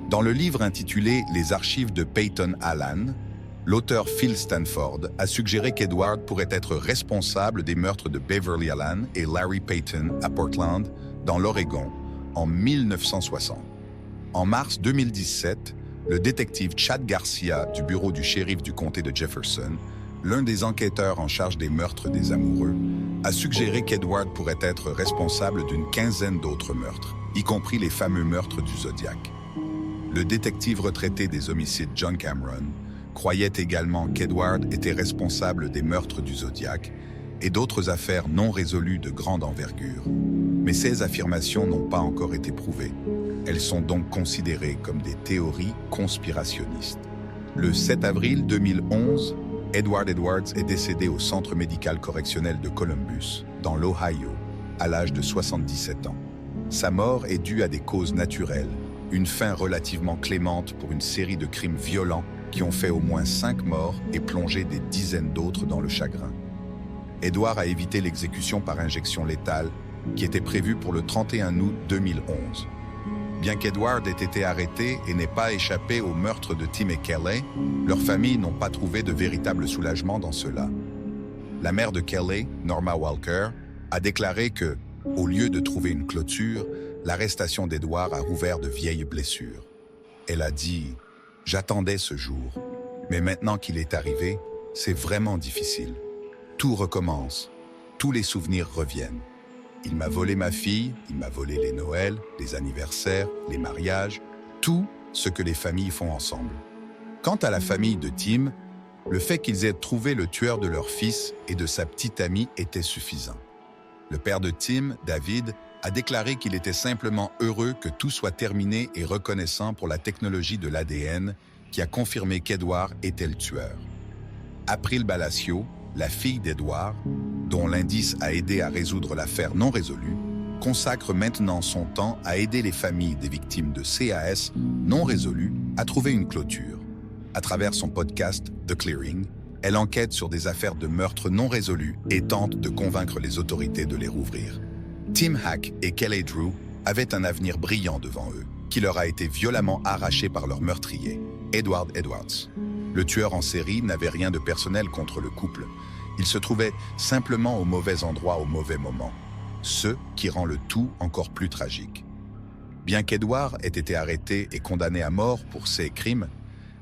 S1: Dans le livre intitulé « Les archives de Peyton Allen », l'auteur Phil Stanford a suggéré qu'Edward pourrait être responsable des meurtres de Beverly Allen et Larry Peyton à Portland, dans l'Oregon, en 1960. En mars 2017, le détective Chad Garcia du bureau du shérif du comté de Jefferson, l'un des enquêteurs en charge des meurtres des amoureux, a suggéré qu'Edward pourrait être responsable d'une quinzaine d'autres meurtres, y compris les fameux meurtres du Zodiac. Le détective retraité des homicides John Cameron croyait également qu'Edward était responsable des meurtres du Zodiac et d'autres affaires non résolues de grande envergure. Mais ces affirmations n'ont pas encore été prouvées. Elles sont donc considérées comme des théories conspirationnistes. Le 7 avril 2011, Edward Edwards est décédé au Centre médical correctionnel de Columbus, dans l'Ohio, à l'âge de 77 ans. Sa mort est due à des causes naturelles, une fin relativement clémente pour une série de crimes violents qui ont fait au moins 5 morts et plongé des dizaines d'autres dans le chagrin. Edward a évité l'exécution par injection létale qui était prévue pour le 31 août 2011. Bien qu'Edward ait été arrêté et n'ait pas échappé au meurtre de Tim et Kelly, leurs familles n'ont pas trouvé de véritable soulagement dans cela. La mère de Kelly, Norma Walker, a déclaré que, au lieu de trouver une clôture, l'arrestation d'Edward a rouvert de vieilles blessures. Elle a dit « J'attendais ce jour, mais maintenant qu'il est arrivé, c'est vraiment difficile. Tout recommence, tous les souvenirs reviennent. Il m'a volé ma fille, il m'a volé les Noëls, les anniversaires, les mariages, tout ce que les familles font ensemble. » Quant à la famille de Tim, le fait qu'ils aient trouvé le tueur de leur fils et de sa petite amie était suffisant. Le père de Tim, David, a déclaré qu'il était simplement heureux que tout soit terminé et reconnaissant pour la technologie de l'ADN qui a confirmé qu'Edward était le tueur. April Balacio, la fille d'Edward, dont l'indice a aidé à résoudre l'affaire non résolue, consacre maintenant son temps à aider les familles des victimes de CAS non résolues à trouver une clôture. À travers son podcast The Clearing, elle enquête sur des affaires de meurtres non résolus et tente de convaincre les autorités de les rouvrir. Tim Hack et Kelly Drew avaient un avenir brillant devant eux, qui leur a été violemment arraché par leur meurtrier, Edward Edwards. Le tueur en série n'avait rien de personnel contre le couple. Il se trouvait simplement au mauvais endroit au mauvais moment, ce qui rend le tout encore plus tragique. Bien qu'Edward ait été arrêté et condamné à mort pour ses crimes,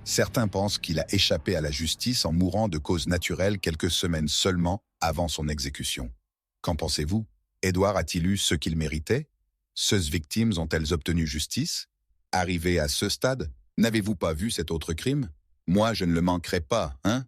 S1: certains pensent qu'il a échappé à la justice en mourant de cause naturelle quelques semaines seulement avant son exécution. Qu'en pensez-vous? Edward a-t-il eu ce qu'il méritait? Ces victimes ont-elles obtenu justice? Arrivé à ce stade, n'avez-vous pas vu cet autre crime? Moi, je ne le manquerai pas, hein?